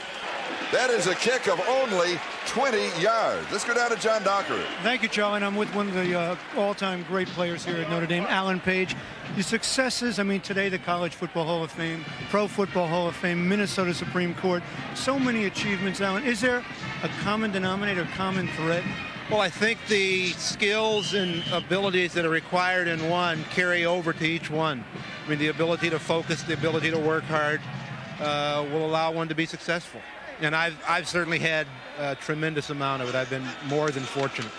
That is a kick of only 20 yards. Let's go down to John Dockery. Thank you, Charlie. And I'm with one of the all-time great players here at Notre Dame, Alan Page. The successes, I mean, today the College Football Hall of Fame, Pro Football Hall of Fame, Minnesota Supreme Court, so many achievements, Alan. Is there a common denominator, common thread? Well, I think the skills and abilities that are required in one carry over to each one. I mean, the ability to focus, the ability to work hard will allow one to be successful. And I've certainly had a tremendous amount of it. I've been more than fortunate.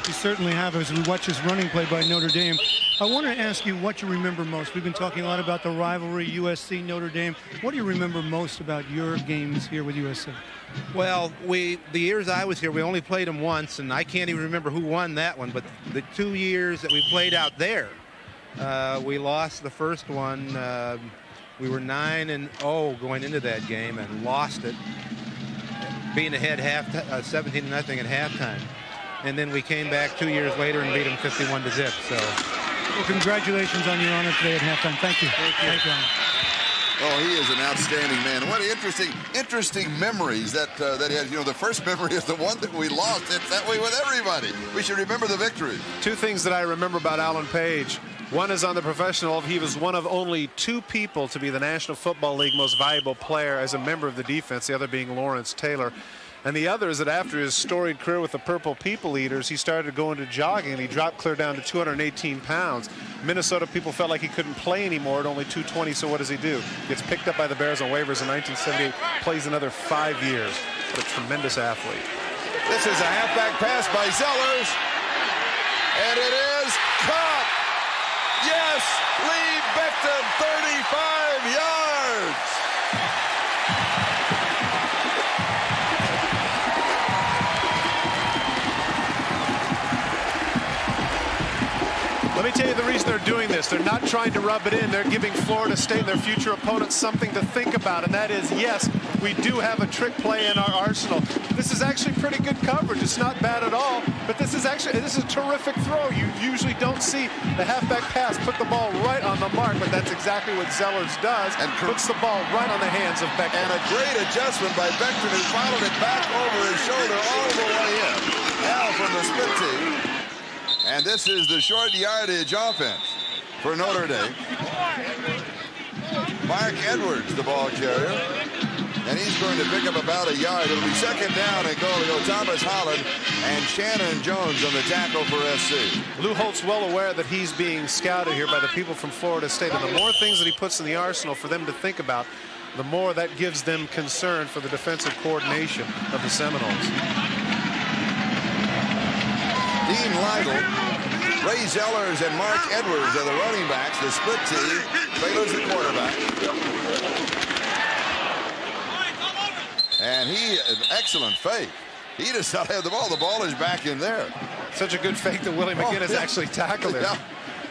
You certainly have, as we watch this running play by Notre Dame. I want to ask you what you remember most. We've been talking a lot about the rivalry, USC, Notre Dame. What do you remember most about your games here with USC? Well, the years I was here, we only played them once, and I can't even remember who won that one. But the 2 years that we played out there, we lost the first one. We were 9-0 going into that game and lost it, being ahead 17-0 at halftime. And then we came back 2 years later and beat them 51-0. So, well, congratulations on your honor today at halftime. Thank you. Thank you. Oh, he is an outstanding man. What interesting memories that he has. You know, the first memory is the one that we lost. It's that way with everybody. We should remember the victory. Two things that I remember about Alan Page. One is on the professional. He was one of only 2 people to be the National Football League most valuable player as a member of the defense, the other being Lawrence Taylor. And the other is that after his storied career with the Purple People Eaters, he started going to jogging, and he dropped clear down to 218 pounds. Minnesota people felt like he couldn't play anymore at only 220, so what does he do? Gets picked up by the Bears on waivers in 1978, plays another 5 years. What a tremendous athlete. This is a halfback pass by Zellers, and it is caught. Yes, Lee Becton, 35 yards. Let me tell you the reason they're doing this. They're not trying to rub it in. They're giving Florida State and their future opponents something to think about, and that is, yes, we do have a trick play in our arsenal. This is actually pretty good coverage. It's not bad at all, but this is a terrific throw. You usually don't see the halfback pass put the ball right on the mark, but that's exactly what Zellers does, and puts the ball right on the hands of Becton. And a great adjustment by Becton, who followed it back over his shoulder all the way in. Now from the split team. And this is the short yardage offense for Notre Dame. Mark Edwards, the ball carrier. And he's going to pick up about a yard. It'll be second down and goal to go Thomas Holland and Shannon Jones on the tackle for SC. Lou Holt's well aware that he's being scouted here by the people from Florida State. And the more things that he puts in the arsenal for them to think about, the more that gives them concern for the defensive coordination of the Seminoles. Dean Lytle, Ray Zellers, and Mark Edwards are the running backs. The split team, Baylor's the quarterback. And an excellent fake. He does not have the ball. The ball is back in there. Such a good fake that Willie McGinnis actually tackled him. Yeah.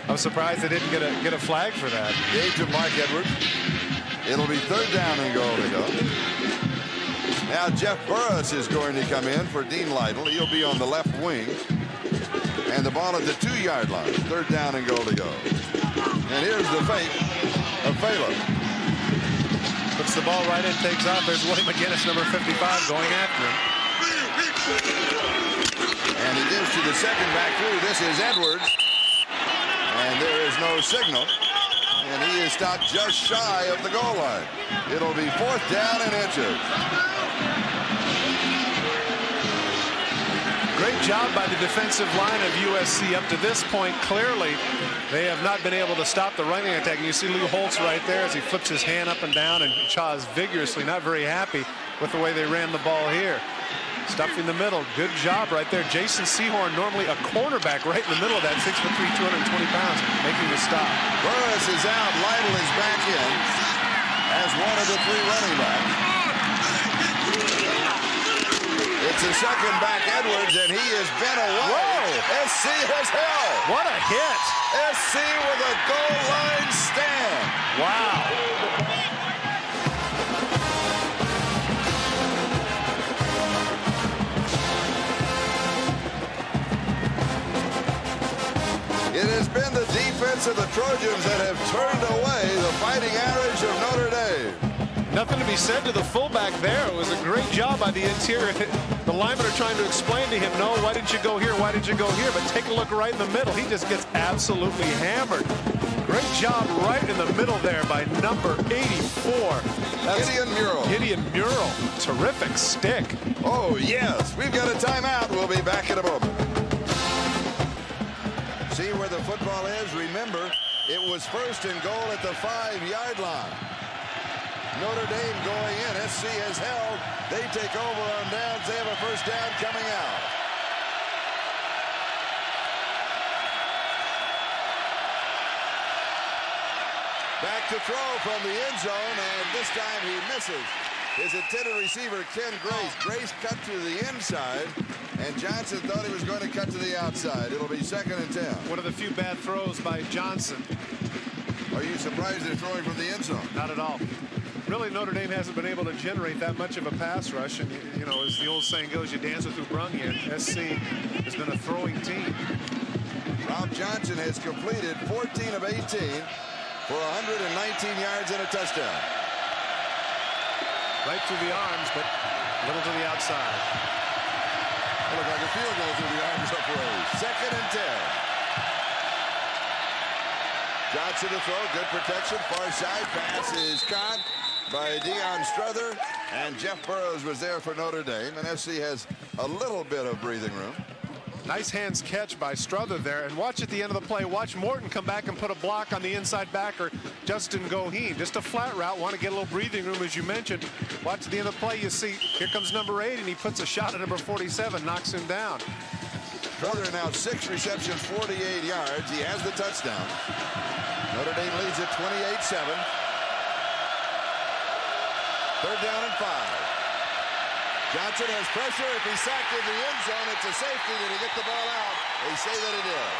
I'm surprised they didn't get a flag for that. Gauge of Mark Edwards. It'll be 3rd down and goal to go. Now Jeff Burris is going to come in for Dean Lytle. He'll be on the left wing. And the ball at the 2-yard line. 3rd down and goal to go. And here's the fake of Fela. Puts the ball right in, takes off. There's Willie McGinnis, number 55, going after him. And he gives to the second back through. This is Edwards. And there is no signal. And he is stopped just shy of the goal line. It'll be 4th down and inches. Great job by the defensive line of USC up to this point. Clearly, they have not been able to stop the running attack. And you see Lou Holtz right there as he flips his hand up and down and chaws vigorously, not very happy with the way they ran the ball here. Stuffing the middle. Good job right there. Jason Sehorn, normally a cornerback, right in the middle of that, 6'3", 220 pounds, making the stop. Burris is out. Lytle is back in as one of the 3 running backs. It's a second back Edwards, and he has been away. Whoa. SC has held. What a hit. SC with a goal line stand. Wow. It has been the defense of the Trojans that have turned away the Fighting Irish of Notre Dame. Nothing to be said to the fullback there. It was a great job by the interior. The linemen are trying to explain to him, no, why didn't you go here? Why didn't you go here? But take a look right in the middle. He just gets absolutely hammered. Great job right in the middle there by number 84. That's Gideon Murrell. Gideon Murrell. Terrific stick. Oh, yes. We've got a timeout. We'll be back in a moment. See where the football is? Remember, it was 1st and goal at the 5-yard line. Notre Dame going in. SC has held. They take over on downs. They have a 1st down coming out. Back to throw from the end zone, and this time he misses. His intended receiver, Ken Grace. Grace cut to the inside, and Johnson thought he was going to cut to the outside. It'll be 2nd and 10. One of the few bad throws by Johnson. Are you surprised they're throwing from the end zone? Not at all. Really, Notre Dame hasn't been able to generate that much of a pass rush. And, you know, as the old saying goes, you dance with who brung you. SC has been a throwing team. Rob Johnson has completed 14 of 18 for 119 yards and a touchdown. Right through the arms, but a little to the outside. It looked like a field goal through the arms upraised. 2nd and 10. Johnson to throw. Good protection. Far side. Pass is caught by Deion Strother. And Jeff Burrows was there for Notre Dame. And SC has a little bit of breathing room. Nice hands catch by Strother there. And watch at the end of the play. Watch Morton come back and put a block on the inside backer, Justin Goheen. Just a flat route. Want to get a little breathing room, as you mentioned. Watch at the end of the play. You see, here comes number 8, and he puts a shot at number 47, knocks him down. Strother now 6 receptions, 48 yards. He has the touchdown. Notre Dame leads at 28-7. 3rd down and 5. Johnson has pressure. If he's sacked in the end zone, it's a safety. Did he get the ball out? They say that he did.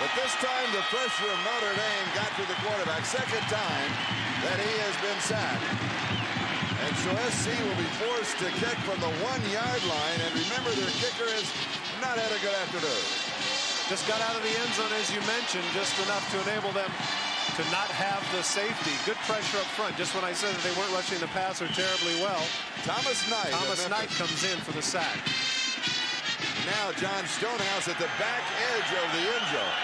But this time, the pressure of Notre Dame got to the quarterback. 2nd time that he has been sacked. And so SC will be forced to kick from the 1-yard line. And remember, their kicker has not had a good afternoon. Just got out of the end zone, as you mentioned, just enough to enable them to not have the safety. Good pressure up front. Just when I said that they weren't rushing the passer terribly well. Thomas Knight comes in for the sack. Now John Stonehouse at the back edge of the end zone.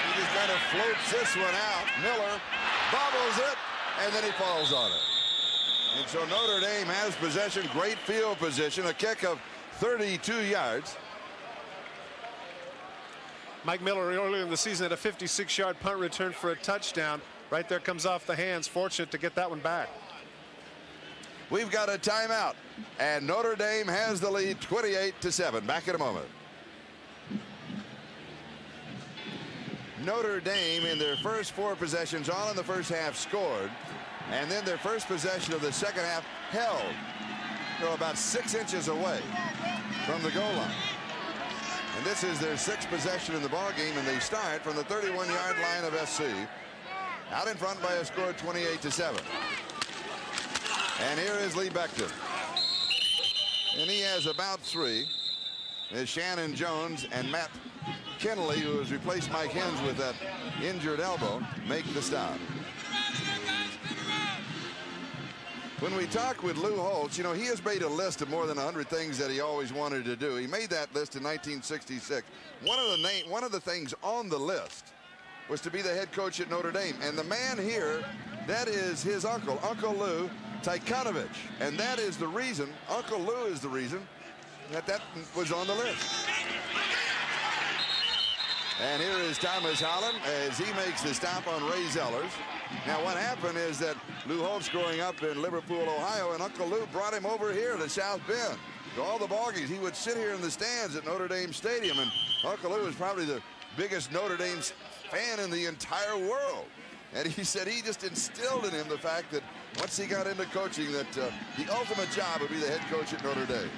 He just kind of floats this one out. Miller bobbles it, and then he falls on it. And so Notre Dame has possession, great field position, a kick of 32 yards. Mike Miller earlier in the season had a 56-yard punt return for a touchdown. Right there, comes off the hands. Fortunate to get that one back. We've got a timeout, and Notre Dame has the lead 28-7. Back in a moment. Notre Dame in their first 4 possessions, all in the first half, scored. And then their first possession of the second half held. About 6 inches away from the goal line. And this is their 6th possession in the ball game, and they start from the 31-yard line of SC. Out in front by a score of 28-7. And here is Lee Becton. And he has about 3. As Shannon Jones and Matt Kennelly, who has replaced Mike Hens with that injured elbow, make the stop. When we talk with Lou Holtz, you know, he has made a list of more than 100 things that he always wanted to do. He made that list in 1966. One of the things on the list was to be the head coach at Notre Dame. And the man here, that is his uncle, Uncle Lou Tykanovich. And that is the reason, Uncle Lou is the reason that was on the list. And here is Thomas Holland as he makes the stop on Ray Zellers. Now, what happened is that Lou Holtz, growing up in Liverpool, Ohio, and Uncle Lou brought him over here to South Bend to all the ball games. He would sit here in the stands at Notre Dame Stadium, and Uncle Lou was probably the biggest Notre Dame fan in the entire world. And he said he just instilled in him the fact that once he got into coaching, that the ultimate job would be the head coach at Notre Dame.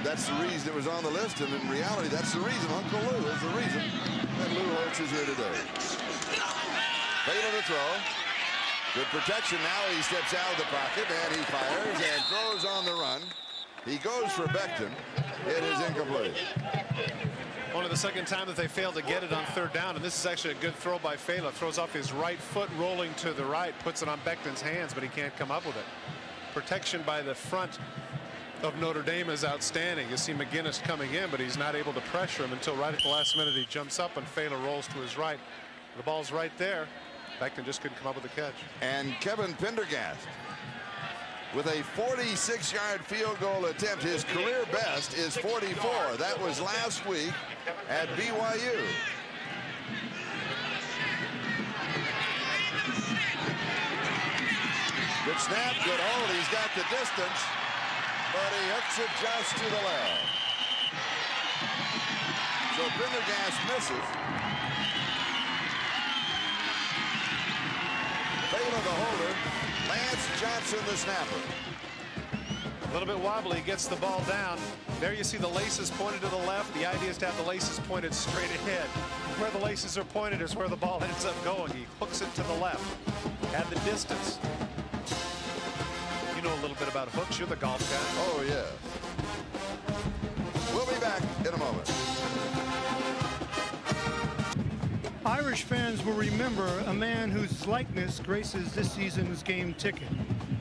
That's the reason it was on the list, and in reality, that's the reason. Uncle Lou is the reason that Lou Holtz is here today. Fatal to throw. Good protection now. He steps out of the pocket, and he fires and throws on the run. He goes for Becton. It is incomplete. Only the second time that they failed to get it on 3rd down, and this is actually a good throw by Fela. Throws off his right foot, rolling to the right, puts it on Becton's hands, but he can't come up with it. Protection by the front of Notre Dame is outstanding. You see McGinnis coming in, but he's not able to pressure him until right at the last minute he jumps up and Fela rolls to his right. The ball's right there. Becton just couldn't come up with the catch. And Kevin Pendergast with a 46-yard field goal attempt. His career best is 44. That was last week at BYU. Good snap, good hold. He's got the distance, but he hooks it just to the left. So Pendergast misses. Fela the holder, Lance Johnson the snapper. A little bit wobbly, gets the ball down. There you see the laces pointed to the left. The idea is to have the laces pointed straight ahead. Where the laces are pointed is where the ball ends up going. He hooks it to the left. Had the distance. You know a little bit about hooks. You're the golf guy. Oh, yeah. We'll be back in a moment. Irish fans will remember a man whose likeness graces this season's game ticket.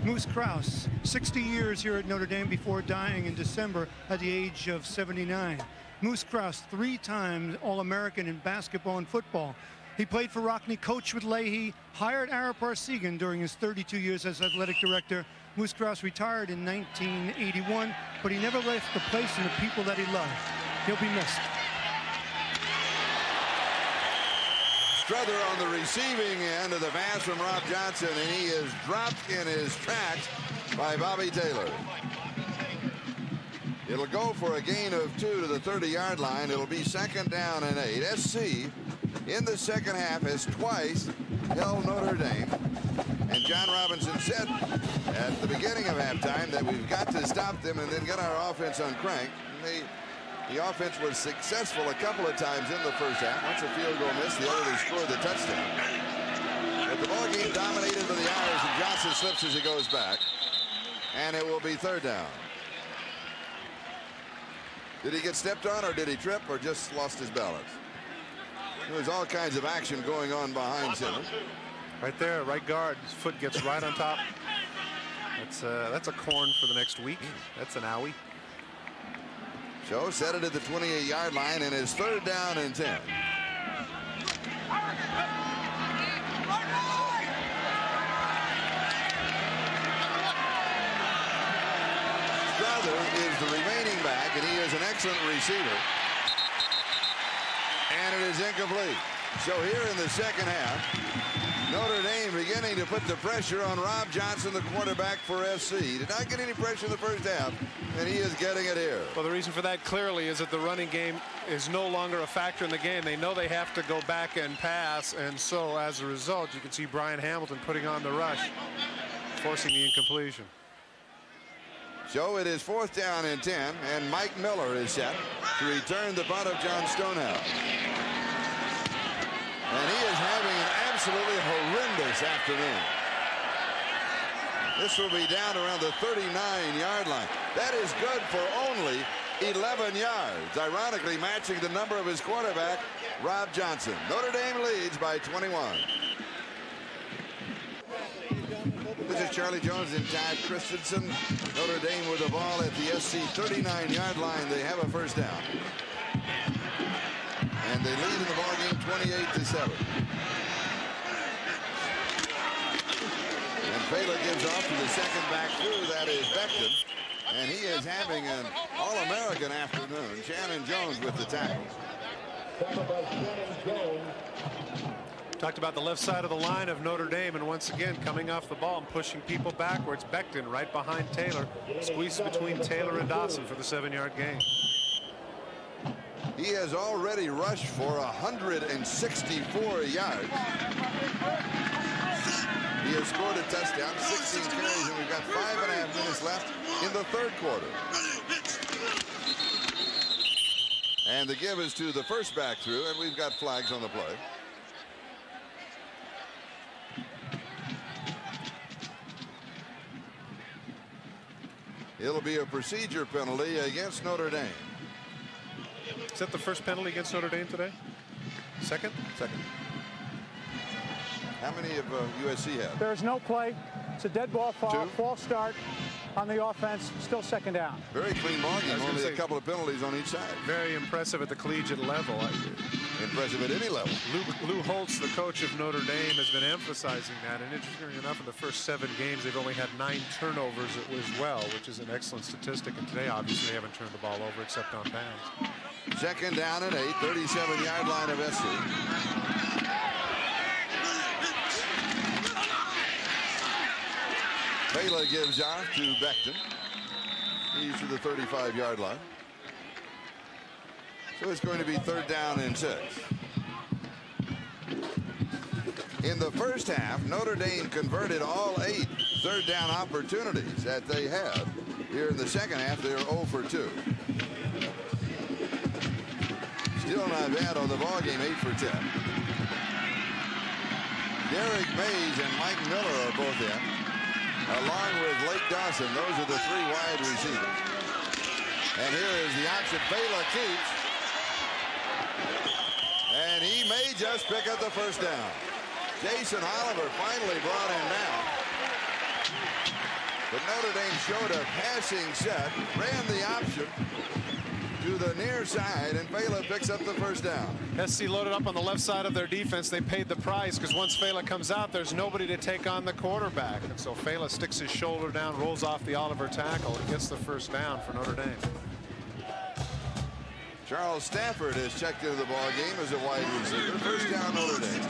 Moose Krause, 60 years here at Notre Dame before dying in December at the age of 79. Moose Krause, 3 times All-American in basketball and football. He played for Rockne, coached with Leahy, hired Ara Parsegan during his 32 years as athletic director. Moose Krause retired in 1981, but he never left the place and the people that he loved. He'll be missed. Strother on the receiving end of the pass from Rob Johnson, and he is dropped in his tracks by Bobby Taylor. It'll go for a gain of 2 to the 30-yard line. It'll be 2nd down and 8. SC in the second half has twice held Notre Dame. And John Robinson said at the beginning of halftime that we've got to stop them and then get our offense on crank. The offense was successful a couple of times in the first half. Once a field goal missed, the other they scored the touchdown. But the ball game dominated by the Irish, and Johnson slips as he goes back. And it will be 3rd down. Did he get stepped on, or did he trip, or just lost his balance? There's all kinds of action going on behind Simmons. Right there, right guard. His foot gets right on top. That's a corn for the next week. That's an owie. Joe set it at the 28-yard line, and it's 3rd down and 10. Strother is the remaining back, and he is an excellent receiver. And it is incomplete. So here in the second half, Notre Dame beginning to put the pressure on Rob Johnson, the quarterback for SC. He did not get any pressure in the first half, and he is getting it here. Well, the reason for that clearly is that the running game is no longer a factor in the game. They know they have to go back and pass, and so as a result, you can see Brian Hamilton putting on the rush, forcing the incompletion. So it is 4th down and 10, and Mike Miller is set to return the punt of John Stonehouse. And he is having an absolutely horrendous afternoon. This will be down around the 39-yard line. That is good for only 11 yards, ironically matching the number of his quarterback, Rob Johnson. Notre Dame leads by 21. This is Charlie Jones and Todd Christensen. Notre Dame with the ball at the SC 39-yard line. They have a first down. And they lead in the ball game 28-7. And Fela gives off to the second back through. That is Becton. And he is having an All-American afternoon. Shannon Jones with the tackle. Talked about the left side of the line of Notre Dame, and once again coming off the ball and pushing people backwards. Becton right behind Taylor, squeezed between Taylor and Dawson for the 7-yard gain. He has already rushed for 164 yards. He has scored a touchdown, 16 carries, and we've got 5.5 minutes left in the third quarter. And the give is to the first back through, and we've got flags on the play. It'll be a procedure penalty against Notre Dame. Is that the first penalty against Notre Dame today? Second? Second. How many of USC have? There's no play. It's a dead ball, false start on the offense. Still second down. Very clean ball game. Only a couple of penalties on each side. Very impressive at the collegiate level. Impressive at any level. Lou Holtz, the coach of Notre Dame, has been emphasizing that. And interestingly enough, in the first 7 games, they've only had 9 turnovers as well, which is an excellent statistic. And today, obviously, they haven't turned the ball over except on bounds. Second down and 8, 37-yard line of SC. Fela gives off to Becton. He's to the 35-yard line. So it's going to be 3rd down and 6. In the first half, Notre Dame converted all 8 third down opportunities that they had. Here in the second half, they are 0 for 2. Still not bad on the ball game, 8 for 10. Derek Mays and Mike Miller are both in, along with Lake Dawson. Those are the 3 wide receivers. And here is the option. Fela keeps. And he may just pick up the first down. Jason Oliver finally brought him down. But Notre Dame showed a passing set, ran the option to the near side, and Fela picks up the first down. SC loaded up on the left side of their defense. They paid the price because once Fela comes out, there's nobody to take on the quarterback. And so Fela sticks his shoulder down, rolls off the Oliver tackle, and gets the first down for Notre Dame. Charles Stafford has checked into the ball game as a wide receiver. First down Notre Dame.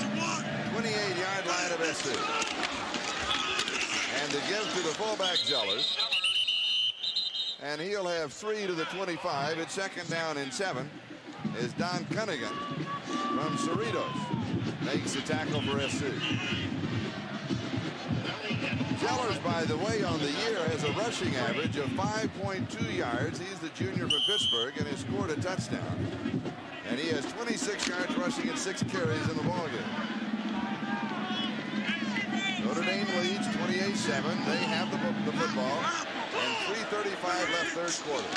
28-yard line of SC. And to give to the fullback Zellers. And he'll have 3 to the 25. It's 2nd down and 7 as Don Cunningham from Cerritos makes the tackle for SC. Zellers, by the way, on the year has a rushing average of 5.2 yards. He's the junior from Pittsburgh and has scored a touchdown. And he has 26 yards rushing and 6 carries in the ballgame. Notre Dame leads 28-7. They have the football. And 3:35 left third quarter.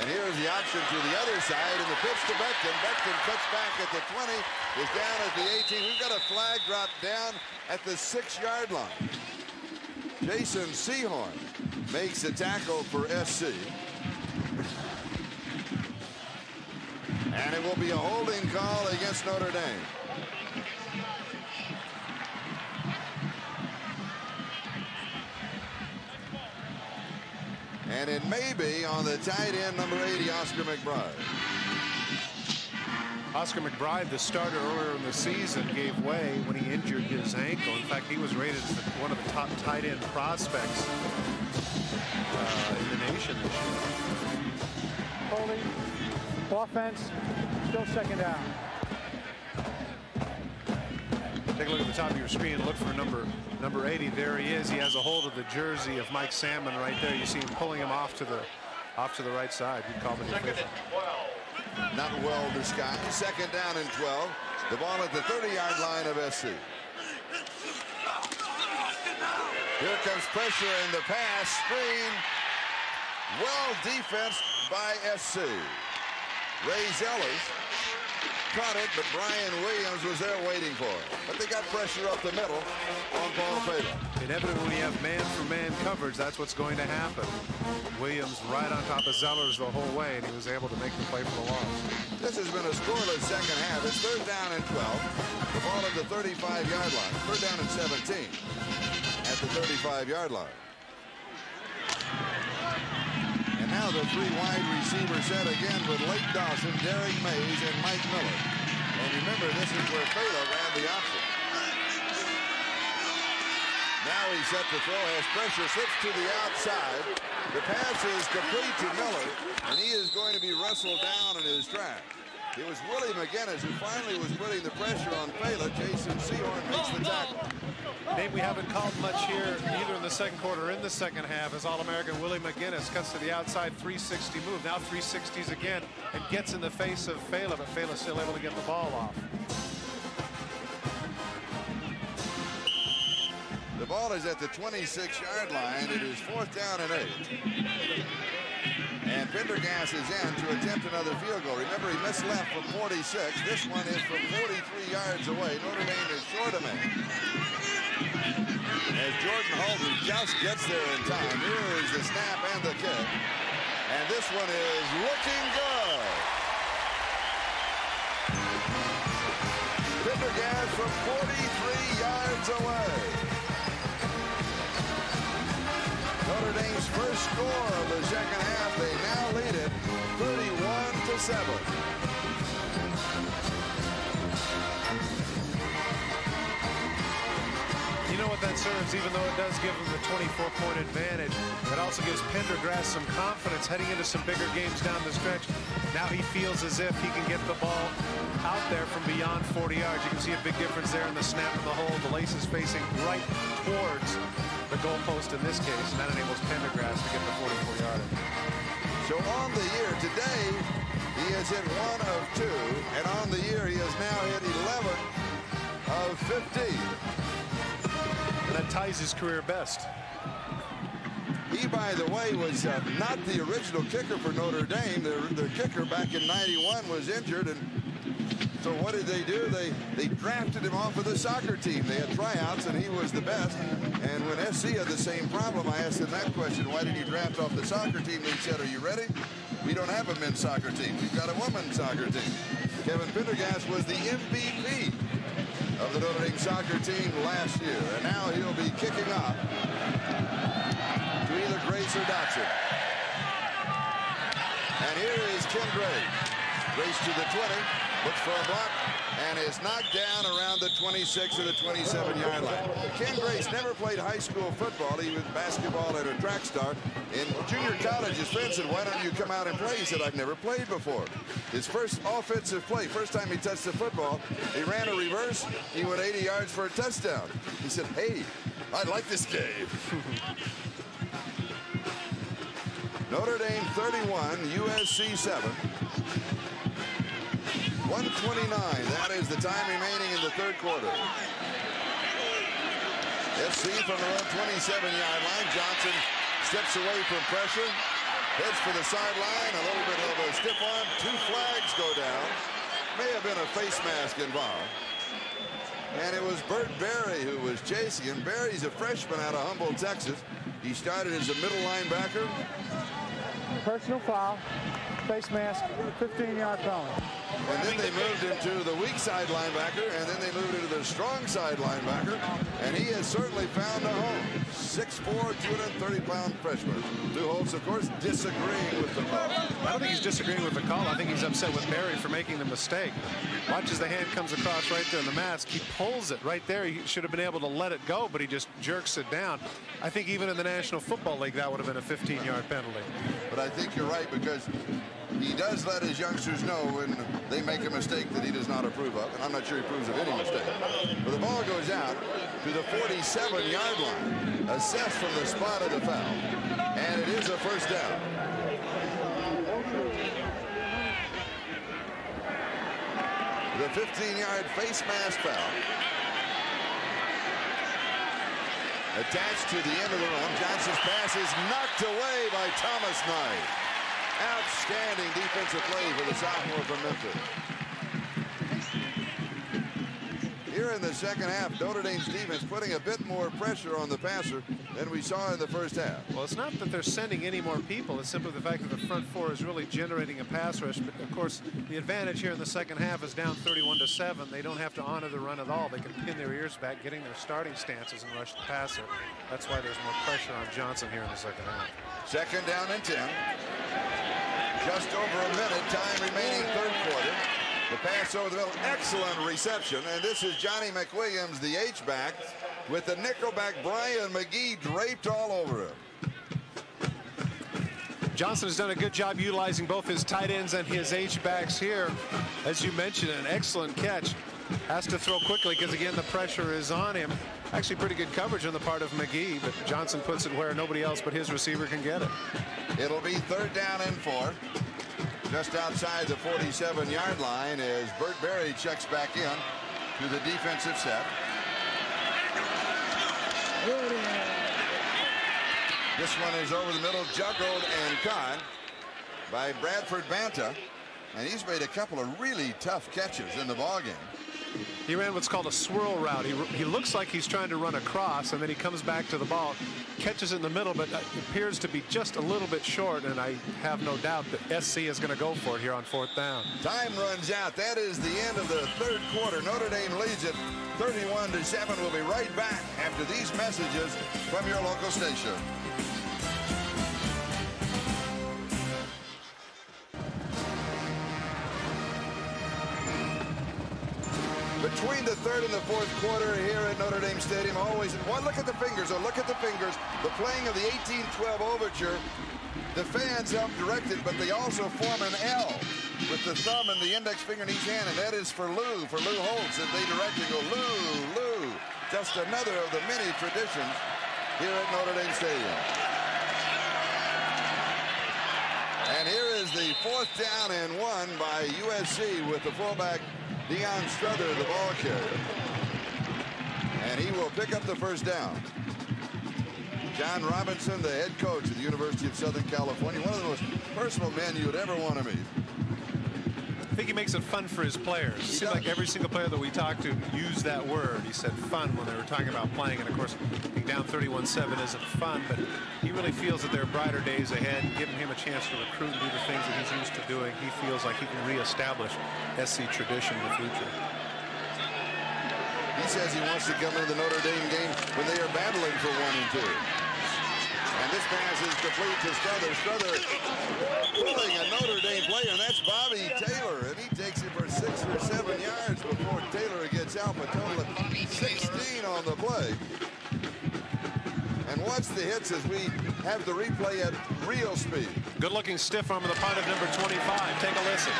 And here's the option to the other side, and the pitch to Becton. Becton cuts back at the 20, is down at the 18. We've got a flag drop down at the 6-yard line. Jason Sehorn makes the tackle for SC. And it will be a holding call against Notre Dame. And it may be on the tight end, number 80, Oscar McBride. Oscar McBride, the starter earlier in the season, gave way when he injured his ankle. In fact, he was rated as one of the top tight end prospects in the nation this year. Holding, offense, still second down. Take a look at the top of your screen and look for number 80. There he is. He has a hold of the jersey of Mike Salmon right there. You see him pulling him off to the right side. We call him the official. Not well disguised. Second down and 12. The ball at the 30-yard line of SC. Here comes pressure in the pass. Screen. Well defense by SC. Ray Zellers caught it, but Brian Williams was there waiting for it. But they got pressure up the middle on Paul Fela. Inevitably, when you have man-for-man coverage, that's what's going to happen. Williams right on top of Zellers the whole way, and he was able to make the play for the loss. This has been a scoreless second half. It's third down and 12. The ball at the 35-yard line. Third down and 17 at the 35-yard line. And now the three wide receiver set again with Lake Dawson, Derek Mays, and Mike Miller. And remember, this is where Fela ran the option. Now he's set to throw, has pressure, slips to the outside. The pass is complete to Miller, and he is going to be wrestled down in his track. It was Willie McGinnis who finally was putting the pressure on Fela. Jason Sehorn makes the tackle. Name we haven't called much here, either in the second quarter or in the second half, as All-American Willie McGinnis cuts to the outside 360 move. Now 360s again and gets in the face of Fela, but Fela's still able to get the ball off. The ball is at the 26-yard line. It is fourth down and 8. And Pendergast is in to attempt another field goal. Remember, he missed left from 46. This one is from 43 yards away. Notre Dame is short a man. As Jordan Halter just gets there in time. Here is the snap and the kick. And this one is looking good. Pendergast from 43 yards away. Notre Dame's first score of the second half. They now lead it 31-7. You know what that serves, even though it does give them the 24-point advantage, it also gives Pendergast some confidence heading into some bigger games down the stretch. Now he feels as if he can get the ball out there from beyond 40 yards. You can see a big difference there in the snap and the hold. The lace is facing right towards the goalpost in this case, and that enables Pendergast to get the 44-yarder. So on the year today, he has hit 1 of 2, and on the year he has now hit 11 of 15. And that ties his career best. He, by the way, was not the original kicker for Notre Dame. Their kicker back in '91 was injured, and so what did they do? They drafted him off of the soccer team. They had tryouts, and he was the best. And when SC had the same problem, I asked him that question, why did you draft off the soccer team? He said, are you ready? We don't have a men's soccer team. We've got a women's soccer team. Kevin Pendergast was the MVP of the Notre Dame soccer team last year. And now he'll be kicking off to either Grace or Dotson. And here is Ken Grace. Grace to the 20. Looks for a block and is knocked down around the 26 or the 27-yard line. Ken Grace never played high school football. He was basketball and a track star. In junior college, his friend said, why don't you come out and play? He said, I've never played before. His first offensive play, first time he touched the football, he ran a reverse. He went 80 yards for a touchdown. He said, hey, I like this game. Notre Dame 31, USC 7. 1:29, that is the time remaining in the third quarter. SC from their own 27-yard line. Johnson steps away from pressure, heads for the sideline, a little bit of a stiff arm. 2 flags go down. May have been a face mask involved. And it was Bert Berry who was chasing him. Berry's a freshman out of Humboldt, Texas. He started as a middle linebacker. Personal foul. face mask, 15-yard penalty. And then they moved into the weak side linebacker, and then they moved into the strong side linebacker, and he has certainly found a home. 6'4", 230-pound freshman. Lou Holtz, of course, disagreeing with the call. I don't think he's disagreeing with the call. I think he's upset with Barry for making the mistake. Watch as the hand comes across right there in the mask. He pulls it right there. He should have been able to let it go, but he just jerks it down. I think even in the National Football League, that would have been a 15-yard penalty. But I think you're right, because he does let his youngsters know when they make a mistake that he does not approve of, and I'm not sure he approves of any mistake. But the ball goes out to the 47-yard line, assessed from the spot of the foul, and it is a first down. The 15-yard face mask foul. Attached to the end of the run. Johnson's pass is knocked away by Thomas Knight. Outstanding defensive play for the sophomore from Memphis. Here in the second half, Notre Dame's defense putting a bit more pressure on the passer than we saw in the first half. Well, it's not that they're sending any more people. It's simply the fact that the front four is really generating a pass rush. But, of course, the advantage here in the second half is down 31-7. They don't have to honor the run at all. They can pin their ears back, getting their starting stances and rush the passer. That's why there's more pressure on Johnson here in the second half. Second down and 10. Just over a minute, time remaining third quarter. The pass over the middle, excellent reception, and this is Johnny McWilliams, the H-back, with the nickelback Brian McGee draped all over him. Johnson has done a good job utilizing both his tight ends and his H-backs here. As you mentioned, an excellent catch. Has to throw quickly because, again, the pressure is on him. Actually, pretty good coverage on the part of McGee, but Johnson puts it where nobody else but his receiver can get it. It'll be third down and 4. Just outside the 47-yard line as Bert Berry checks back in to the defensive set. This one is over the middle, juggled and caught by Bradford Banta, and he's made a couple of really tough catches in the ballgame. He ran what's called a swirl route. He looks like he's trying to run across, and then he comes back to the ball, catches it in the middle, but appears to be just a little bit short, and I have no doubt that SC is going to go for it here on fourth down. Time runs out. That is the end of the third quarter. Notre Dame leads it 31-7. We'll be right back after these messages from your local station. Between the third and the fourth quarter here at Notre Dame Stadium, always one look at the fingers. Oh, look at the fingers. The playing of the 1812 overture. The fans help direct it, but they also form an L with the thumb and the index finger in each hand, and that is for Lou Holtz. And they direct and go, Lou. Just another of the many traditions here at Notre Dame Stadium. And here is the fourth down and 1 by USC with the fullback Deion Strother, the ball carrier. And he will pick up the first down. John Robinson, the head coach at the University of Southern California, one of the most personal men you would ever want to meet. I think he makes it fun for his players. It seems like every single player that we talked to used that word. He said fun when they were talking about playing. And, of course, being down 31-7 isn't fun, but he really feels that there are brighter days ahead. Giving him a chance to recruit and do the things that he's used to doing, he feels like he can reestablish SC tradition in the future. He says he wants to come into the Notre Dame game when they are battling for 1 and 2. And this pass is complete to Strother. Strother pulling a Notre Dame player, and that's Bobby Taylor. And he takes it for 6 or 7 yards before Taylor gets out, a total of 16 on the play. And watch the hits as we have the replay at real speed. Good-looking stiff arm on the part of number 25. Take a listen.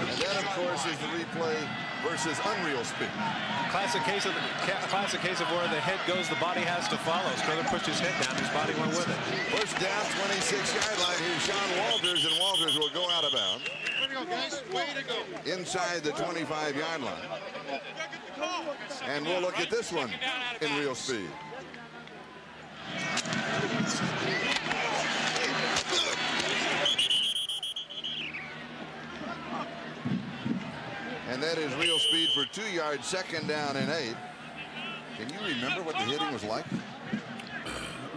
And that, of course, is the replay versus unreal speed. Classic case of where the head goes, the body has to follow. Strother pushed his head down, his body went with it. First down, 26-yard line. Here's Sean Walters, and Walters will go out of bounds. Way to go, guys. Way to go. Inside the 25-yard line. And we'll look at this one in real speed. And that is real speed for 2 yards, second down and 8. Can you remember what the hitting was like?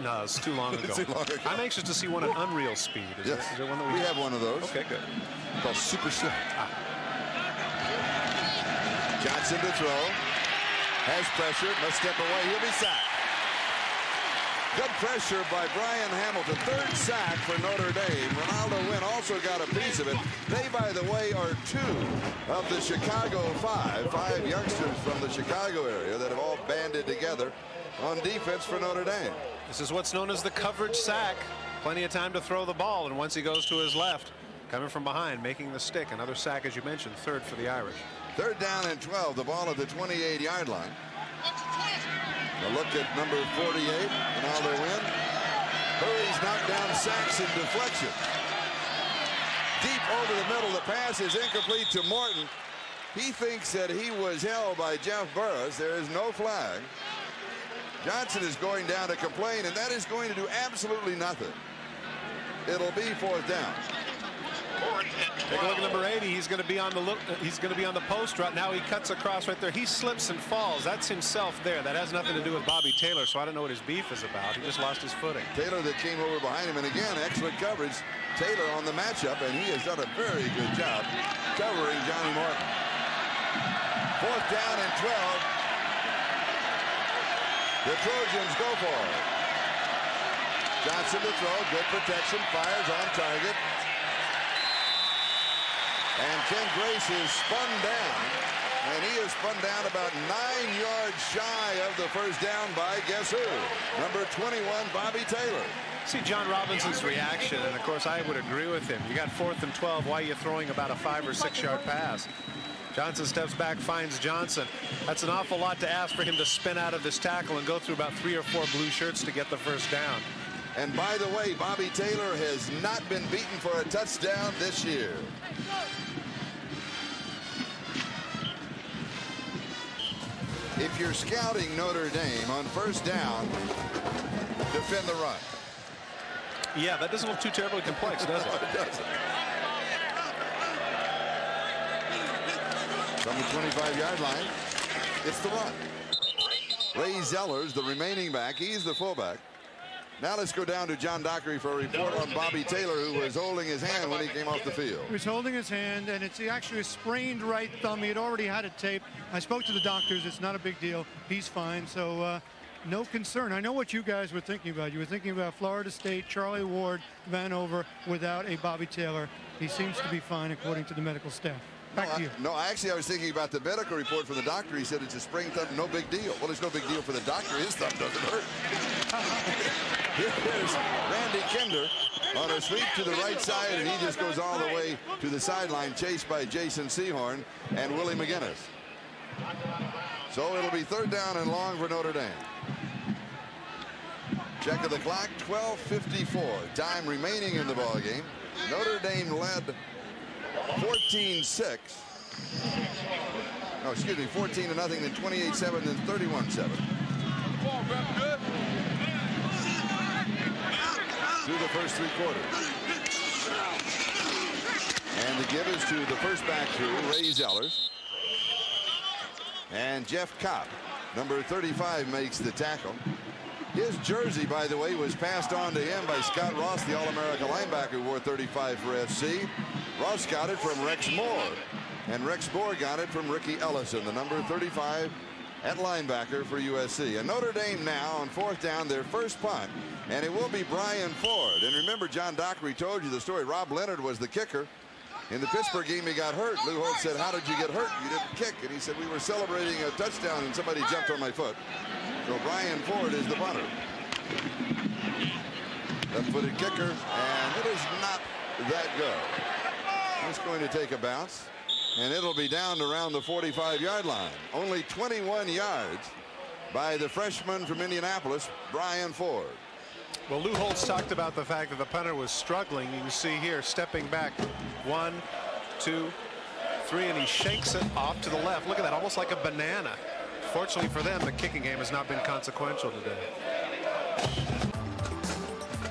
No, it's too long ago. Too long ago. I'm anxious to see one at unreal speed. Is there one that we have one of those. Okay, good. Called Super Slick. Johnson to throw. Has pressure. Must step away. He'll be sacked. Good pressure by Brian Hamilton. Third sack for Notre Dame. Ronaldo Wynn also got a piece of it. They, by the way, are 2 of the Chicago 5 youngsters from the Chicago area that have all banded together on defense for Notre Dame. This is what's known as the coverage sack. Plenty of time to throw the ball, and once he goes to his left, coming from behind, making the stick. Another sack, as you mentioned, third for the Irish. Third down and 12. The ball at the 28-yard line. A look at number 48, Ronaldo Wynn. Hurries, knockdown, sacks, and deflection. Deep over the middle, the pass is incomplete to Morton. He thinks that he was held by Jeff Burris. There is no flag. Johnson is going down to complain, and that is going to do absolutely nothing. It'll be fourth down. Take a look at number 80. He's going to be on the post right now. He cuts across right there. He slips and falls. That's himself there. That has nothing to do with Bobby Taylor, so I don't know what his beef is about. He just lost his footing. Taylor that came over behind him, and again, excellent coverage. Taylor on the matchup, and he has done a very good job covering Johnny Morton. Fourth down and 12. The Trojans go for it. Johnson to throw. Good protection. Fires on target. And Ken Grace is spun down. And he is spun down about 9 yards shy of the first down by guess who? Number 21, Bobby Taylor. See John Robinson's reaction, and of course I would agree with him. You got 4th and 12. Why are you throwing about a 5 or 6 yard pass? Johnson steps back, finds Johnson. That's an awful lot to ask for him to spin out of this tackle and go through about 3 or 4 blue shirts to get the first down. And by the way, Bobby Taylor has not been beaten for a touchdown this year. If you're scouting Notre Dame on first down, defend the run. Yeah, that doesn't look too terribly complex, does it? It doesn't. From the 25-yard line, it's the run. Ray Zellers, the remaining back, he's the fullback. Now let's go down to John Dockery for a report on Bobby Taylor, who was holding his hand when he came off the field. He was holding his hand, and it's actually a sprained right thumb. He had already had it taped. I spoke to the doctors. It's not a big deal. He's fine, so no concern. I know what you guys were thinking about. You were thinking about Florida State, Charlie Ward, Vanover without a Bobby Taylor. He seems to be fine, according to the medical staff. Back to you. No, actually, I was thinking about the medical report from the doctor. He said it's a sprained thumb, no big deal. Well, it's no big deal for the doctor. His thumb doesn't hurt. Here's Randy Kinder on a sweep to the right side, and he just goes all the way to the sideline, chased by Jason Sehorn and Willie McGinnis. So it'll be third down and long for Notre Dame. Check of the clock, 12:54. Time remaining in the ball game. Notre Dame led 14-6. No, excuse me, 14-0, then 28-7, then 31-7. Through the first 3 quarters. And the give is to the first back through, Ray Zellers. And Jeff Kopp, number 35, makes the tackle. His jersey, by the way, was passed on to him by Scott Ross, the All-America linebacker who wore 35 for FC. Ross got it from Rex Moore, and Rex Moore got it from Ricky Ellison, the number 35 at linebacker for USC. And Notre Dame now on fourth down, their first punt, and it will be Brian Ford. And remember, John Dockery told you the story. Rob Leonard was the kicker. In the Pittsburgh game, he got hurt. Lou Holtz said, "How did you get hurt? You didn't kick." And he said, "We were celebrating a touchdown and somebody jumped on my foot." So Brian Ford is the punter. Left-footed kicker, and it is not that good. It's going to take a bounce, and it'll be down around the 45-yard line. Only 21 yards by the freshman from Indianapolis, Brian Ford. Well, Lou Holtz talked about the fact that the punter was struggling. You can see here stepping back 1, 2, 3, and he shakes it off to the left. Look at that, almost like a banana. Fortunately for them, the kicking game has not been consequential today.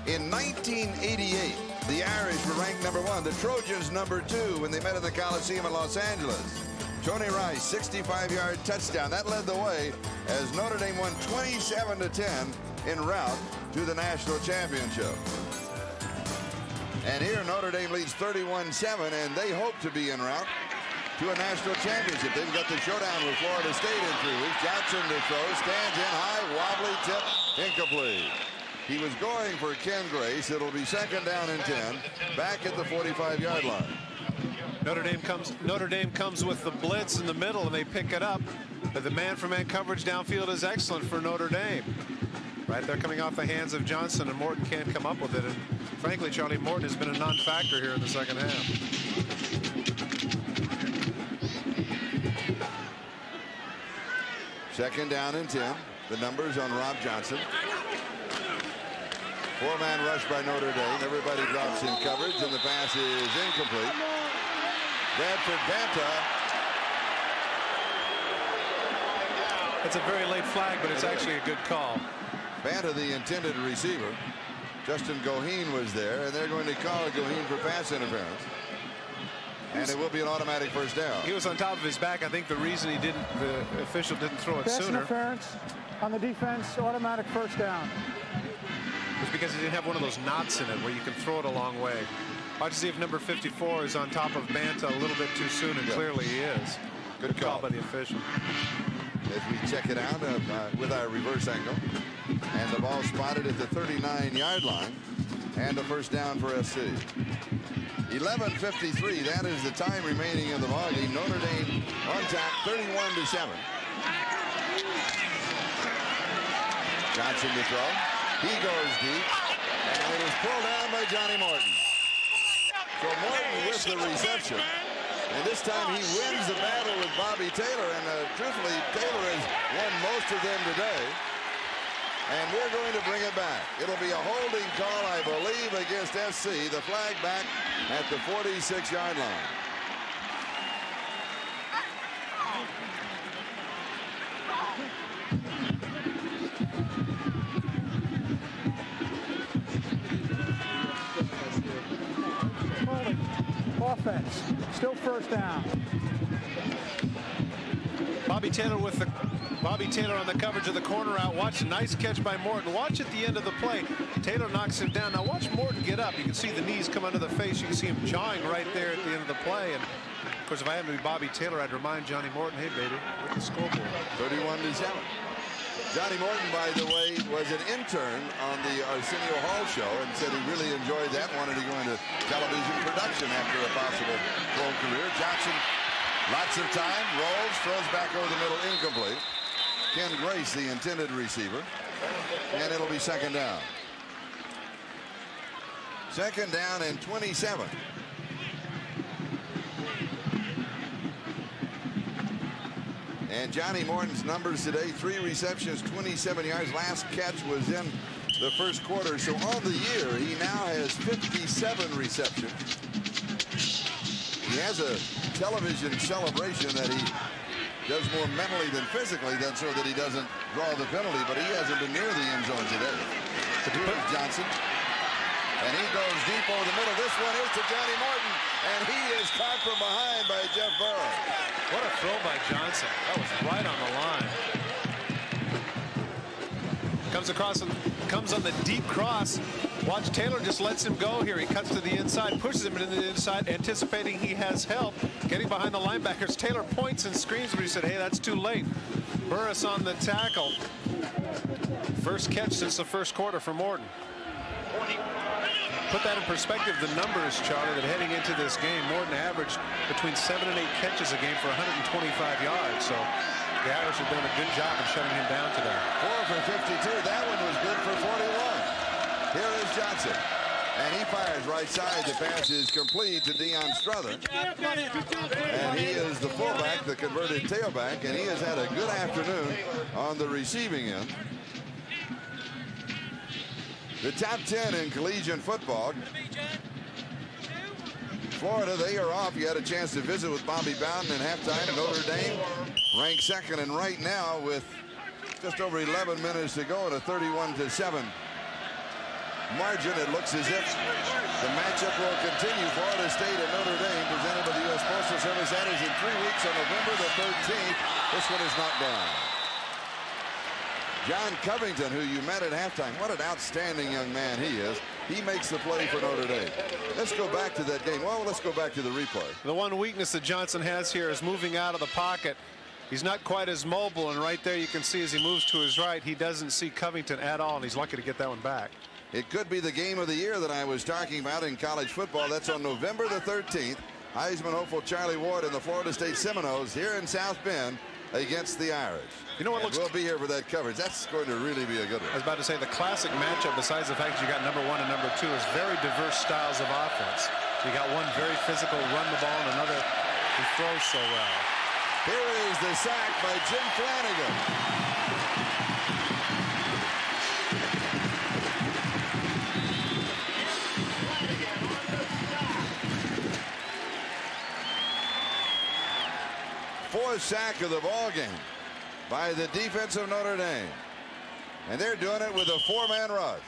In 1988, the Irish were ranked number 1, the Trojans number 2 when they met at the Coliseum in Los Angeles. Tony Rice, 65-yard touchdown. That led the way as Notre Dame won 27-10 en route to the national championship. And here Notre Dame leads 31-7, and they hope to be en route to a national championship. They've got the showdown with Florida State in 3 weeks. Johnson to throw, stands in high, wobbly tip, incomplete. He was going for Ken Grace. It'll be 2nd down and 10, back at the 45-yard line. Notre Dame comes with the blitz in the middle, and they pick it up. But the man-for-man coverage downfield is excellent for Notre Dame. Right there, coming off the hands of Johnson, and Morton can't come up with it. And frankly, Charlie, Morton has been a non-factor here in the second half. Second down and 10. The numbers on Rob Johnson. 4-man rush by Notre Dame. Everybody drops in coverage, and the pass is incomplete. Bradford Banta. It's a very late flag, but it's actually a good call. Banta, the intended receiver. Justin Goheen was there, and they're going to call Goheen for pass interference. And it will be an automatic first down. He was on top of his back. I think the reason the official didn't throw it Pass sooner. interference on the defense, automatic first down. It's because he didn't have one of those knots in it where you can throw it a long way. Watch to see if number 54 is on top of Banta a little bit too soon, and clearly he is. Good call by the official. As we check it out with our reverse angle. And the ball spotted at the 39-yard line. And a first down for SC. 11:53. That is the time remaining in the ball game. Notre Dame on top, 31-7. Johnson to throw. He goes deep, and it is pulled down by Johnny Morton. So Morton with the reception, and this time he wins the battle with Bobby Taylor, and truthfully, Taylor has won most of them today. And we're going to bring it back. It'll be a holding call, I believe, against SC. The flag back at the 46-yard line. Offense, still first down. Bobby Taylor on the coverage of the corner out. Watch, nice catch by Morton. Watch at the end of the play. Taylor knocks him down. Now watch Morton get up. You can see the knees come under the face. You can see him jawing right there at the end of the play. And of course, if I happened to be Bobby Taylor, I'd remind Johnny Morton, hey baby, look at the scoreboard. 31-7. Johnny Morton, by the way, was an intern on the Arsenio Hall show and said he really enjoyed that, wanted to go into television production after a possible pro career. Johnson, lots of time, rolls, throws back over the middle, incomplete. Ken Grace, the intended receiver, and it'll be 2nd down. 2nd down and 27. And Johnny Morton's numbers today, 3 receptions, 27 yards. Last catch was in the first quarter. So on the year, he now has 57 receptions. He has a television celebration that he does more mentally than physically, so that he doesn't draw the penalty, but he hasn't been near the end zone today. Here's Johnson. And he goes deep over the middle. This one is to Johnny Morton, and he is caught from behind by Jeff Burrow. What a throw by Johnson. That was right on the line. Comes across and comes on the deep cross. Watch, Taylor just lets him go here. He cuts to the inside, pushes him into the inside, anticipating he has help. Getting behind the linebackers. Taylor points and screams, but he said, hey, that's too late. Burris on the tackle. First catch since the first quarter for Morton. Put that in perspective, the numbers, Charlie, that heading into this game, Morton averaged between 7 and 8 catches a game for 125 yards. So the Irish have done a good job of shutting him down today. 4 for 52. That one was good for 41. Here is Johnson. And he fires right side. The pass is complete to Deion Strother. And he is the fullback, the converted tailback, and he has had a good afternoon on the receiving end. The top 10 in collegiate football. Florida, they are off. You had a chance to visit with Bobby Bowden at halftime. Notre Dame ranked 2nd, and right now with just over 11 minutes to go at a 31-7 margin. It looks as if the matchup will continue. Florida State and Notre Dame, presented by the U.S. Postal Service. That is in 3 weeks on November the 13th. This one is not done. John Covington, who you met at halftime, what an outstanding young man he is. He makes the play for Notre Dame. Let's go back to that game. Well, let's go back to the replay. The one weakness that Johnson has here is moving out of the pocket. He's not quite as mobile, and right there you can see as he moves to his right, he doesn't see Covington at all, and he's lucky to get that one back. It could be the game of the year that I was talking about in college football. That's on November the 13th. Heisman hopeful Charlie Ward and the Florida State Seminoles here in South Bend against the Irish. You know what looks... We'll be here for that coverage. That's going to really be a good one. I was about to say the classic matchup, besides the fact that you got number 1 and number 2, is very diverse styles of offense. So you got one very physical, run the ball, and another who throws so well. Here is the sack by Jim Flanagan. Fourth sack of the ball game by the defense of Notre Dame. And they're doing it with a 4-man rush.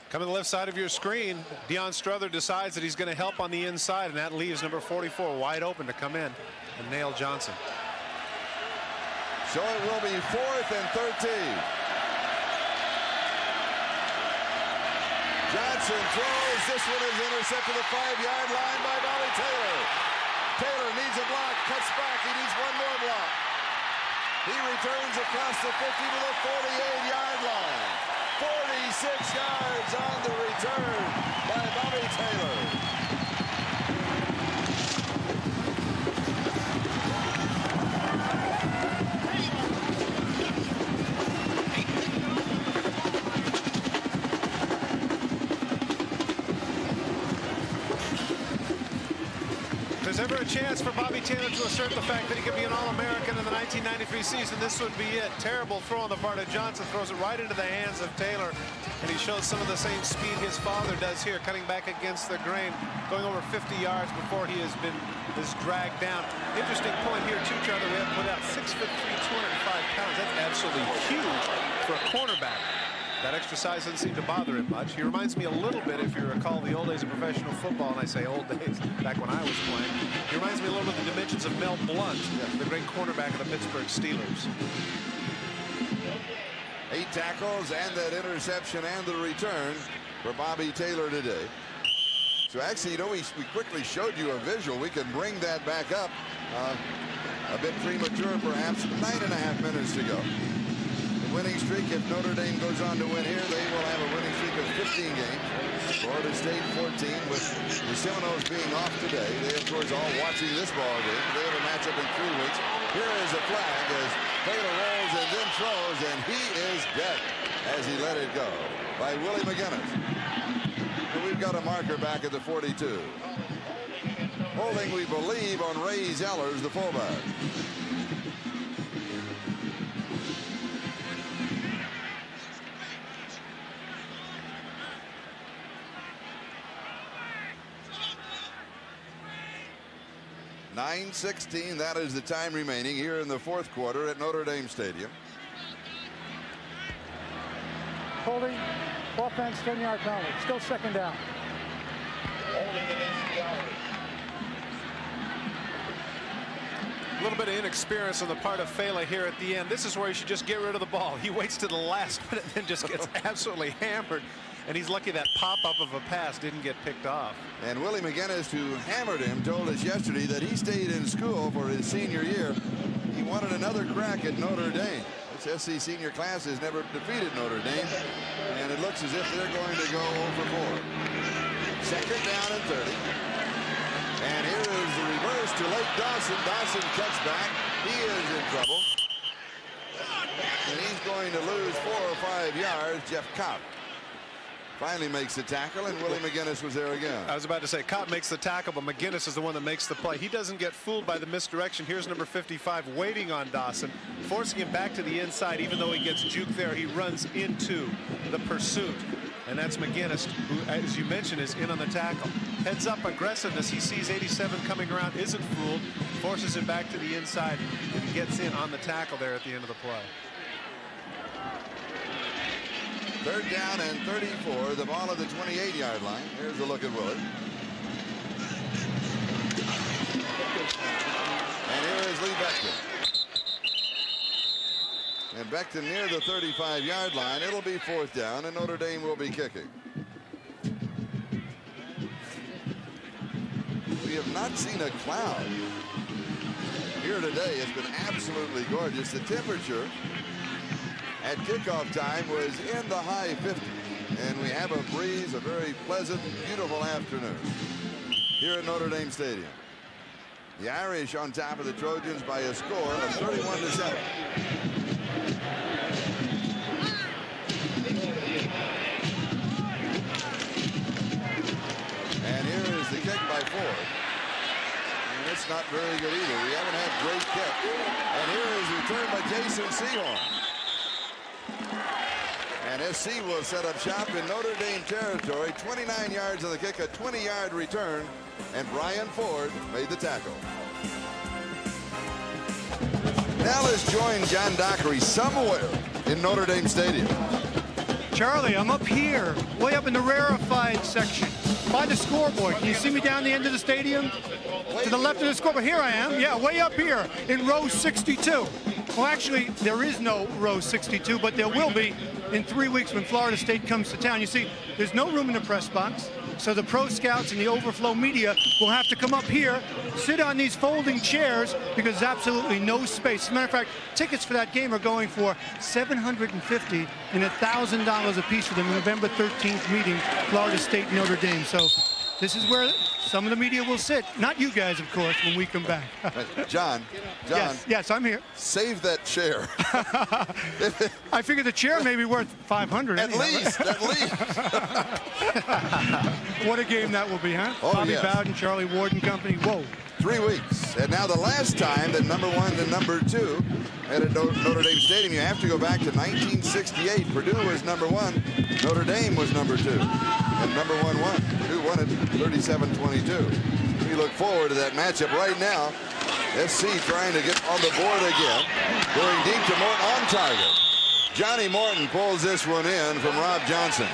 Coming to the left side of your screen, Deion Strother decides that he's going to help on the inside, and that leaves number 44 wide open to come in and nail Johnson. So it will be 4th and 13. Johnson throws. This one is intercepted at the 5-yard line by Bobby Taylor. Taylor needs a block, cuts back. He needs one more block. He returns across the 50 to the 48-yard line. 46 yards on the return by Bobby Taylor. If there's ever a chance for Bobby Taylor to assert the fact that he could be an All-American in the 1993 season, this would be it. Terrible throw on the part of Johnson, throws it right into the hands of Taylor, and he shows some of the same speed his father does here, cutting back against the grain, going over 50 yards before he is dragged down. Interesting point here too, Charlie. We have put out 6'3", 205 pounds. That's absolutely huge for a cornerback. That extra size doesn't seem to bother him much. He reminds me a little bit, if you recall the old days of professional football, and I say old days, back when I was playing, he reminds me a little bit of the dimensions of Mel Blount, the great cornerback of the Pittsburgh Steelers. 8 tackles and that interception and the return for Bobby Taylor today. So actually, you know, we quickly showed you a visual. We can bring that back up a bit premature, perhaps. 9.5 minutes to go. Winning streak, if Notre Dame goes on to win here, they will have a winning streak of 15 games. Florida State 14, with the Seminoles being off today. They, of course, all watching this ball game. They have a matchup in 3 weeks. Here is a flag as Taylor rolls and then throws, and he is dead as he let it go by Willie McGinnis. And we've got a marker back at the 42. Holding, we believe, on Ray Zellers, the fullback. .9:16, that is the time remaining here in the 4th quarter at Notre Dame Stadium. Holding, offense, 10-yard penalty. Still 2nd down. A little bit of inexperience on the part of Fela here at the end. This is where he should just get rid of the ball. He waits to the last minute and then just gets absolutely hammered. And he's lucky that pop-up of a pass didn't get picked off. And Willie McGinnis, who hammered him, told us yesterday that he stayed in school for his senior year. He wanted another crack at Notre Dame. This SC senior class has never defeated Notre Dame, and it looks as if they're going to go over 4. 2nd down and 30. And here is the reverse to Lake Dawson. Dawson cuts back. He is in trouble. And he's going to lose 4 or 5 yards. Jeff Kopp finally makes the tackle, and Willie McGinnis was there again. I was about to say, Kopp makes the tackle, but McGinnis is the one that makes the play. He doesn't get fooled by the misdirection. Here's number 55 waiting on Dawson, forcing him back to the inside. Even though he gets juked there, he runs into the pursuit. And that's McGinnis, who, as you mentioned, is in on the tackle. Heads up aggressiveness. He sees 87 coming around, isn't fooled, forces him back to the inside, and he gets in on the tackle there at the end of the play. 3rd down and 34. The ball at the 28-yard line. Here's a look at Willard. And here is Lee Beckton. And Beckton near the 35-yard line. It'll be 4th down, and Notre Dame will be kicking. We have not seen a cloud here today. It's been absolutely gorgeous. The temperature at kickoff time was in the high 50s, and we have a breeze, a very pleasant, beautiful afternoon here at Notre Dame Stadium. The Irish on top of the Trojans by a score of 31-7. And here is the kick by Ford. And it's not very good either. We haven't had great kick. And here is returned by Jason Sehorn. And SC will set up shop in Notre Dame territory. 29 yards on the kick, a 20-yard return, and Brian Ford made the tackle. Now let's join John Dockery somewhere in Notre Dame Stadium. Charlie, I'm up here, way up in the rarefied section, by the scoreboard. Can you see me down the end of the stadium? To the left of the scoreboard. Here I am, yeah, way up here in row 62. Well, actually, there is no row 62, but there will be in 3 weeks when Florida State comes to town. You see, there's no room in the press box, so the pro scouts and the overflow media will have to come up here, sit on these folding chairs, because there's absolutely no space. As a matter of fact, tickets for that game are going for $750 and $1,000 a piece for the November 13th meeting, Florida State Notre Dame. So this is where some of the media will sit. Not you guys, of course, when we come back. John. Yes, I'm here. Save that chair. I figure the chair may be worth $500. At least. What a game that will be, huh? Oh, Bobby yes. Bowden, Charlie Ward Company. Whoa. 3 weeks. And now the last time that number 1 and number 2 at a Notre Dame Stadium, you have to go back to 1968. Purdue was number 1. Notre Dame was number 2. And number 1 won. Purdue won it 37-22. We look forward to that matchup right now. SC trying to get on the board again. Going deep to Morton on target. Johnny Morton pulls this one in from Rob Johnson.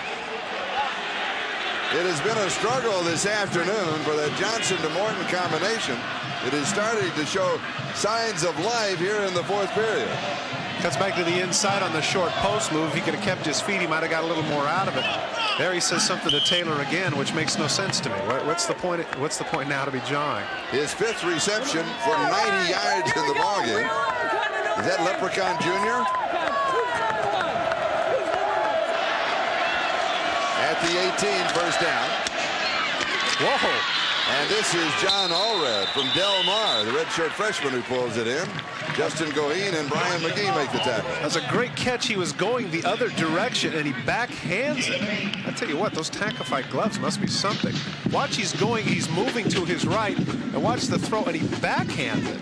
It has been a struggle this afternoon for that Johnson to Morton combination. It is starting to show signs of life here in the 4th period. Cuts back to the inside on the short post move. He could have kept his feet. He might have got a little more out of it. There he says something to Taylor again, which makes no sense to me. What's the point? What's the point now to be jawing? His 5th reception for 90 yards in the ballgame. Is that Leprechaun Jr.? At the 18, first down. Whoa. And this is John Allred from Del Mar, the redshirt freshman who pulls it in. Justin Goheen and Brian McGee make the tackle. That's a great catch. He was going the other direction, and he backhands it. I tell you what, those Tackify gloves must be something. Watch, he's moving to his right, and watch the throw, and he backhands it.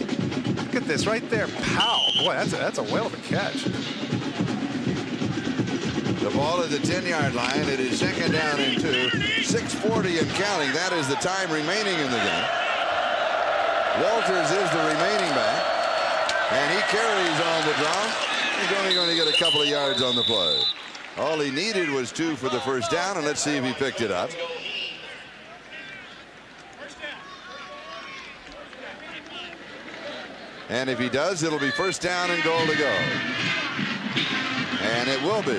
Look at this right there. Pow. Boy, that's a whale of a catch. The ball at the 10-yard line. It is 2nd down and 2. 6:40 and counting. That is the time remaining in the game. Walters is the remaining back. And he carries on the draw. He's only going to get a couple of yards on the play. All he needed was 2 for the first down, and let's see if he picked it up. And if he does, it'll be first down and goal to go. And it will be.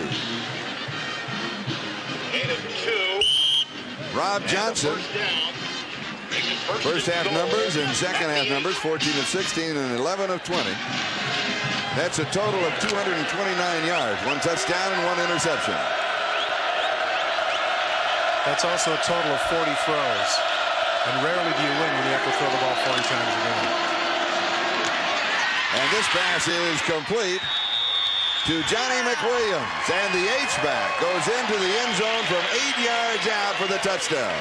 Rob Johnson. First half numbers and second half numbers, 14 of 16 and 11 of 20. That's a total of 229 yards, 1 touchdown and 1 interception. That's also a total of 40 throws. And rarely do you win when you have to throw the ball 40 times a game. And this pass is complete to Johnny McWilliams, and the H-back goes into the end zone from 8 yards out for the touchdown.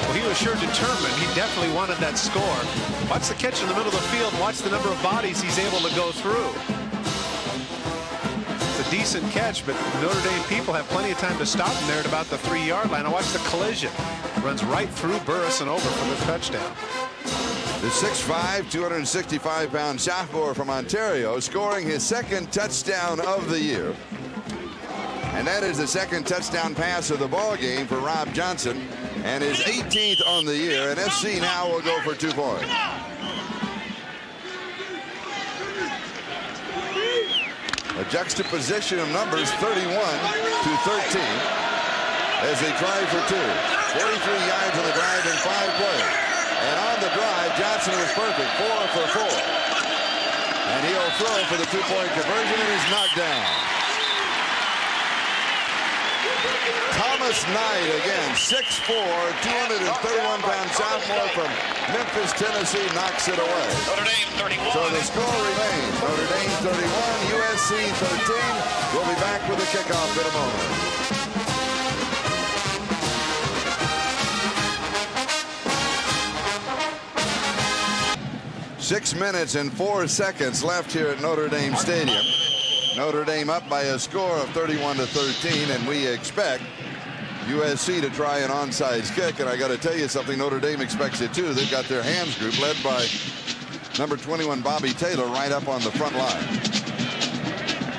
Well, he was sure determined. He definitely wanted that score. Watch the catch in the middle of the field. Watch the number of bodies he's able to go through. It's a decent catch, but Notre Dame people have plenty of time to stop him there at about the 3-yard line. Now watch the collision. Runs right through Burris and over for the touchdown. The 6'5", 265-pound sophomore from Ontario, scoring his second touchdown of the year. And that is the second touchdown pass of the ball game for Rob Johnson, and his 18th on the year. And SC now will go for 2 points. A juxtaposition of numbers, 31 to 13, as they try for 2. 43 yards on the drive in 5 plays. And on the drive, Johnson was perfect, 4 for 4. And he'll throw for the 2-point conversion, and he's knocked down. Thomas Knight again, 6'4", 231-pound sophomore from Memphis, Tennessee, knocks it away. Notre Dame 31. So the score remains Notre Dame 31, USC 13. We'll be back with the kickoff in a moment. 6 minutes and 4 seconds left here at Notre Dame Stadium. Notre Dame up by a score of 31 to 13, and we expect USC to try an onside kick. And I got to tell you something, Notre Dame expects it too. They've got their hands group led by number 21 Bobby Taylor right up on the front line.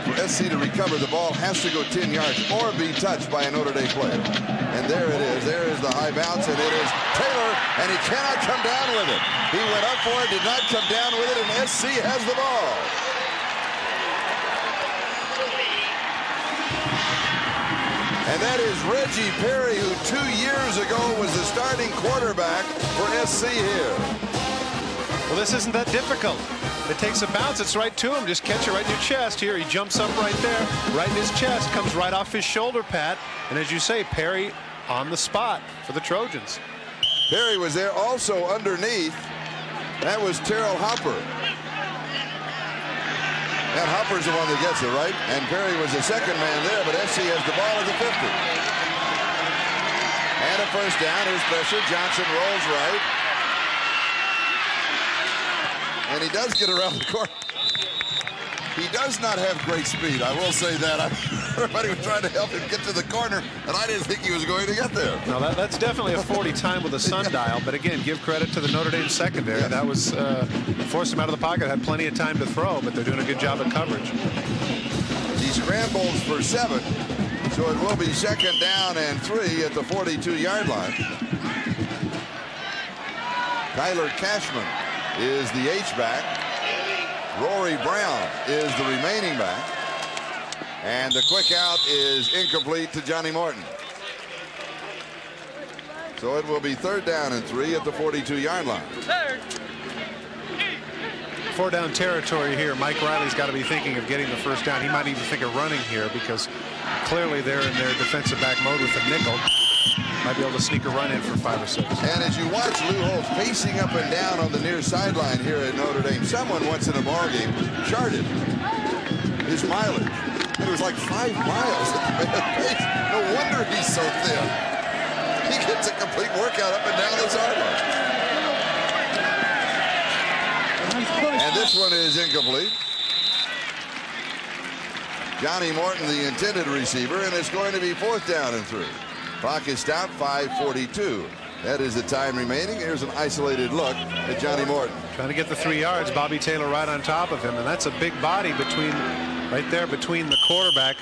For SC to recover, the ball has to go 10 yards or be touched by a Notre Dame player. And there it is. There is the high bounce, and it is Taylor, and he cannot come down with it. He went up for it, did not come down with it, and SC has the ball. And that is Reggie Perry, who 2 years ago was the starting quarterback for SC here. Well, this isn't that difficult. It takes a bounce. It's right to him. Just catch it right in your chest. Here, he jumps up right there, right in his chest, comes right off his shoulder pad. And as you say, Perry on the spot for the Trojans. Perry was there also underneath. That was Terrell Hopper. And Hopper's the one that gets it, right? And Perry was the second man there, but SC has the ball at the 50. And a first down. Here's pressure. Johnson rolls right. And he does get around the corner. He does not have great speed, I will say that. Everybody was trying to help him get to the corner, and I didn't think he was going to get there. No, that's definitely a 40 time with a sundial. But again, give credit to the Notre Dame secondary. That was forced him out of the pocket. Had plenty of time to throw, but they're doing a good job of coverage. He scrambles for 7, so it will be second down and 3 at the 42-yard line. Tyler Cashman is the H-back. Rory Brown is the remaining back. And the quick out is incomplete to Johnny Morton. So it will be third down and 3 at the 42-yard line. 4-down territory here. Mike Riley's got to be thinking of getting the first down. He might even think of running here because clearly they're in their defensive back mode with the nickel. Might be able to sneak a run in for 5 or 6. And as you watch Lou Holtz pacing up and down on the near sideline here at Notre Dame, someone once in a ball game charted his mileage. It was like 5 miles at the pace. No wonder he's so thin. He gets a complete workout up and down the sideline. And this one is incomplete. Johnny Morton, the intended receiver, and it's going to be 4th down and 3. Clock is stopped, 5:42. That is the time remaining. Here's an isolated look at Johnny Morton. Trying to get the 3 yards. Bobby Taylor right on top of him, and that's a big body right there between the quarterback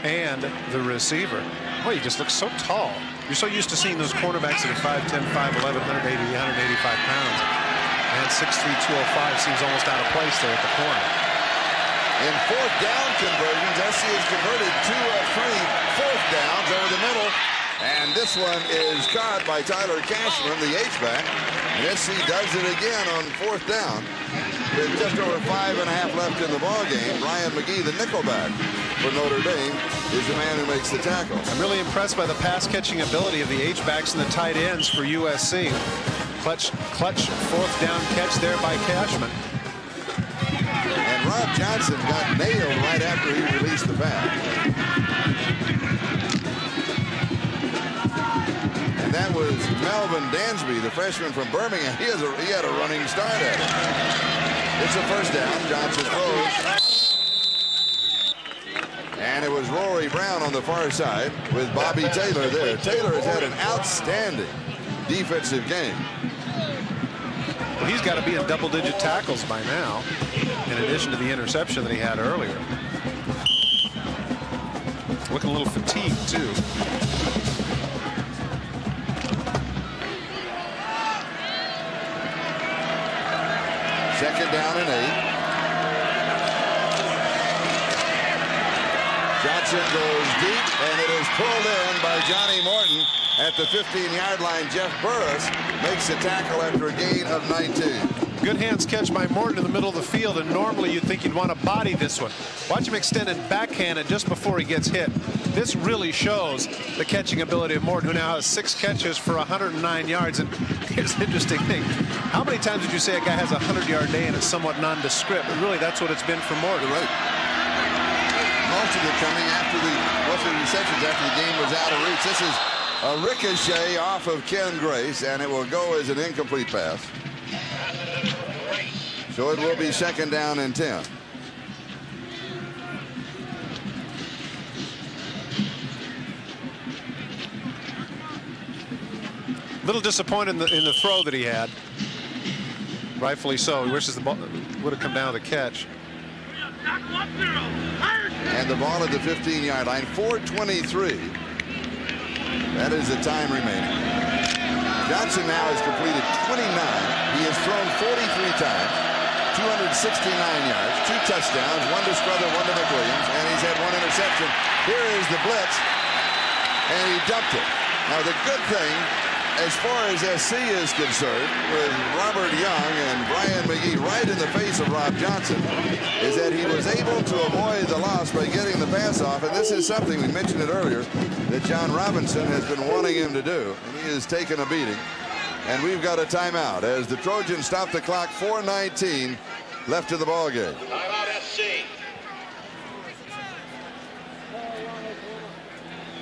and the receiver. Boy, he just looks so tall. You're so used to seeing those quarterbacks that are 5'10", 5'11", 180, 185 pounds. And 6'3", 205 seems almost out of place there at the corner. In 4th down conversions, SC has converted 2 of 3 4th downs over the middle. And this one is caught by Tyler Cashman, the H-back. And SC does it again on 4th down. With just over 5.5 left in the ball game, Ryan McGee, the nickelback for Notre Dame, is the man who makes the tackle. I'm really impressed by the pass-catching ability of the H-backs and the tight ends for USC. Clutch 4th down catch there by Cashman. And Rob Johnson got nailed right after he released the pass. And that was Melvin Dansby, the freshman from Birmingham. He had a running start at it. It's a first down. Johnson throws. And it was Rory Brown on the far side with Bobby Taylor there. Taylor has had an outstanding defensive game. Well, he's got to be in double-digit tackles by now, in addition to the interception that he had earlier. Looking a little fatigued, too. Second down and 8. Johnson goes deep, and it is pulled in by Johnny Morton at the 15-yard line. Jeff Burris makes the tackle after a gain of 19. Good hands catch by Morton in the middle of the field, and normally you'd think you'd want to body this one. Watch him extend and backhand it just before he gets hit. This really shows the catching ability of Morton, who now has 6 catches for 109 yards. And here's the interesting thing. How many times would you say a guy has a 100-yard day and it's somewhat nondescript? But really, that's what it's been for Morton. Right. Most of it coming after most of the receptions after the game was out of reach. This is a ricochet off of Ken Grace, and it will go as an incomplete pass. So it will be second down and 10. Little disappointed in the throw that he had. Rightfully so. He wishes the ball would have come down to the catch. And the ball at the 15-yard line. 4:23. That is the time remaining. Johnson now has completed 29. He has thrown 43 times. 269 yards, 2 touchdowns, 1 to Strother, 1 to McWilliams, and he's had 1 interception. Here is the blitz, and he dumped it. Now the good thing, as far as SC is concerned, with Robert Young and Brian McGee right in the face of Rob Johnson, is that he was able to avoid the loss by getting the pass off. And this is something, we mentioned it earlier, that John Robinson has been wanting him to do. And he has taken a beating. And we've got a timeout as the Trojans stop the clock. 4:19 left in the ball game. Timeout SC.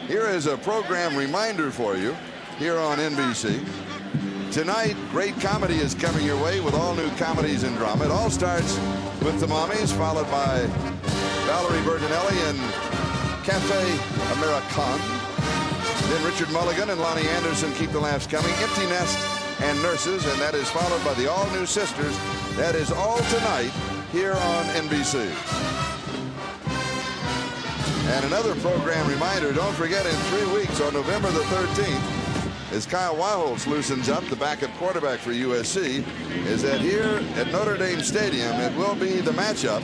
Here is a program reminder for you here on NBC. Tonight, great comedy is coming your way with all new comedies and drama. It all starts with The Mommies, followed by Valerie Bertinelli and Cafe American. Then Richard Mulligan and Lonnie Anderson keep the laughs coming. Empty Nest and Nurses, and that is followed by the all-new Sisters. That is all tonight here on NBC. And another program reminder, don't forget in 3 weeks on November the 13th, as Kyle Wildholz loosens up, the backup quarterback for USC, is that here at Notre Dame Stadium, it will be the matchup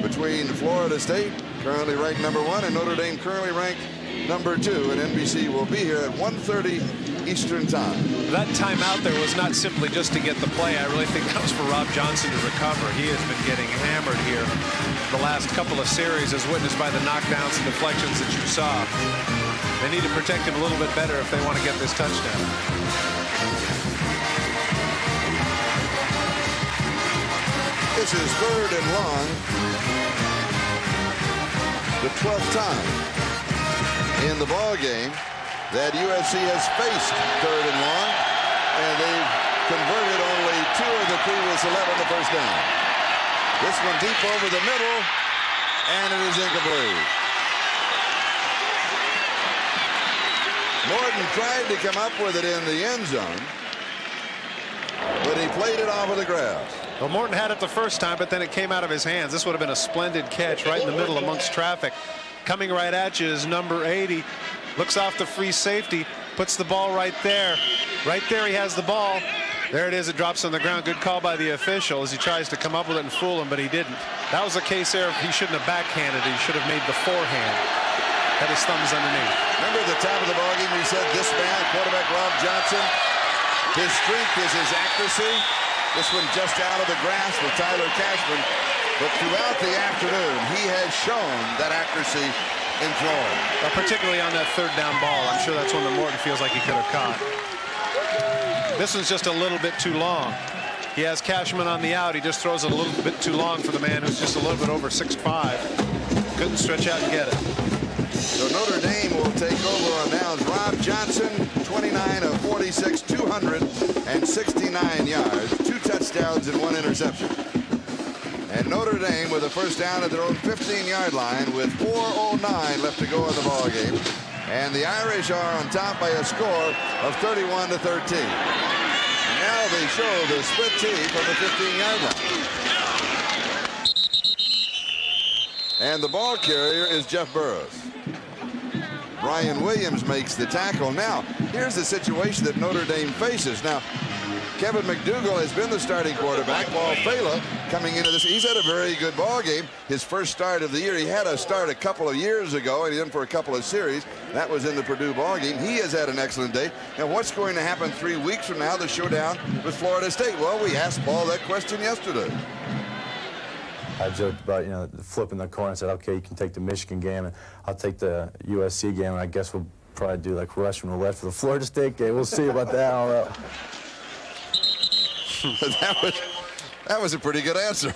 between Florida State, currently ranked #1, and Notre Dame, currently ranked #2, and NBC will be here at 1:30 Eastern Time. That timeout there was not simply just to get the play. I really think that was for Rob Johnson to recover. He has been getting hammered here the last couple of series, as witnessed by the knockdowns and deflections that you saw. They need to protect him a little bit better if they want to get this touchdown. This is 3rd and long. The 12th time in the ball game that USC has faced 3rd and long, and they've converted only 2 of the previous 11 to first down. This one deep over the middle, and it is incomplete. Morton tried to come up with it in the end zone, but he played it off of the grass. Well, Morton had it the first time, but then it came out of his hands. This would have been a splendid catch right in the middle amongst traffic. Coming right at you is number 80. Looks off the free safety, puts the ball right there. Right there he has the ball. There it is, it drops on the ground. Good call by the official as he tries to come up with it and fool him, but he didn't. That was a case there. He shouldn't have backhanded it. He should have made the forehand. Had his thumbs underneath. Remember at the top of the ballgame we said this man, quarterback Rob Johnson, his strength is his accuracy. This one just out of the grass with Tyler Cashman. But throughout the afternoon, he has shown that accuracy in throwing. Particularly on that 3rd down ball. I'm sure that's one that Morton feels like he could have caught. This one's just a little bit too long. He has Cashman on the out. He just throws it a little bit too long for the man who's just a little bit over 6'5". Couldn't stretch out and get it. So Notre Dame will take over on downs. Rob Johnson, 29 of 46, 269 yards, 2 touchdowns and 1 interception. And Notre Dame with a first down at their own 15-yard line with 4:09 left to go in the ball game. And the Irish are on top by a score of 31-13. Now they show the split tee from the 15-yard line. And the ball carrier is Jeff Burris. Brian Williams makes the tackle. Now, here's the situation that Notre Dame faces. Now, Kevin McDougal has been the starting quarterback. Paul Fela coming into this. He's had a very good ball game. His first start of the year. He had a start a couple of years ago, and he did for a couple of series. That was in the Purdue ball game. He has had an excellent day. Now, what's going to happen 3 weeks from now, the showdown with Florida State? Well, we asked Paul that question yesterday. I joked about, you know, flipping the coin. I said, okay, you can take the Michigan game, and I'll take the USC game, and I guess we'll probably do like Russian roulette for the Florida State game. We'll see about that. I don't know. That was a pretty good answer.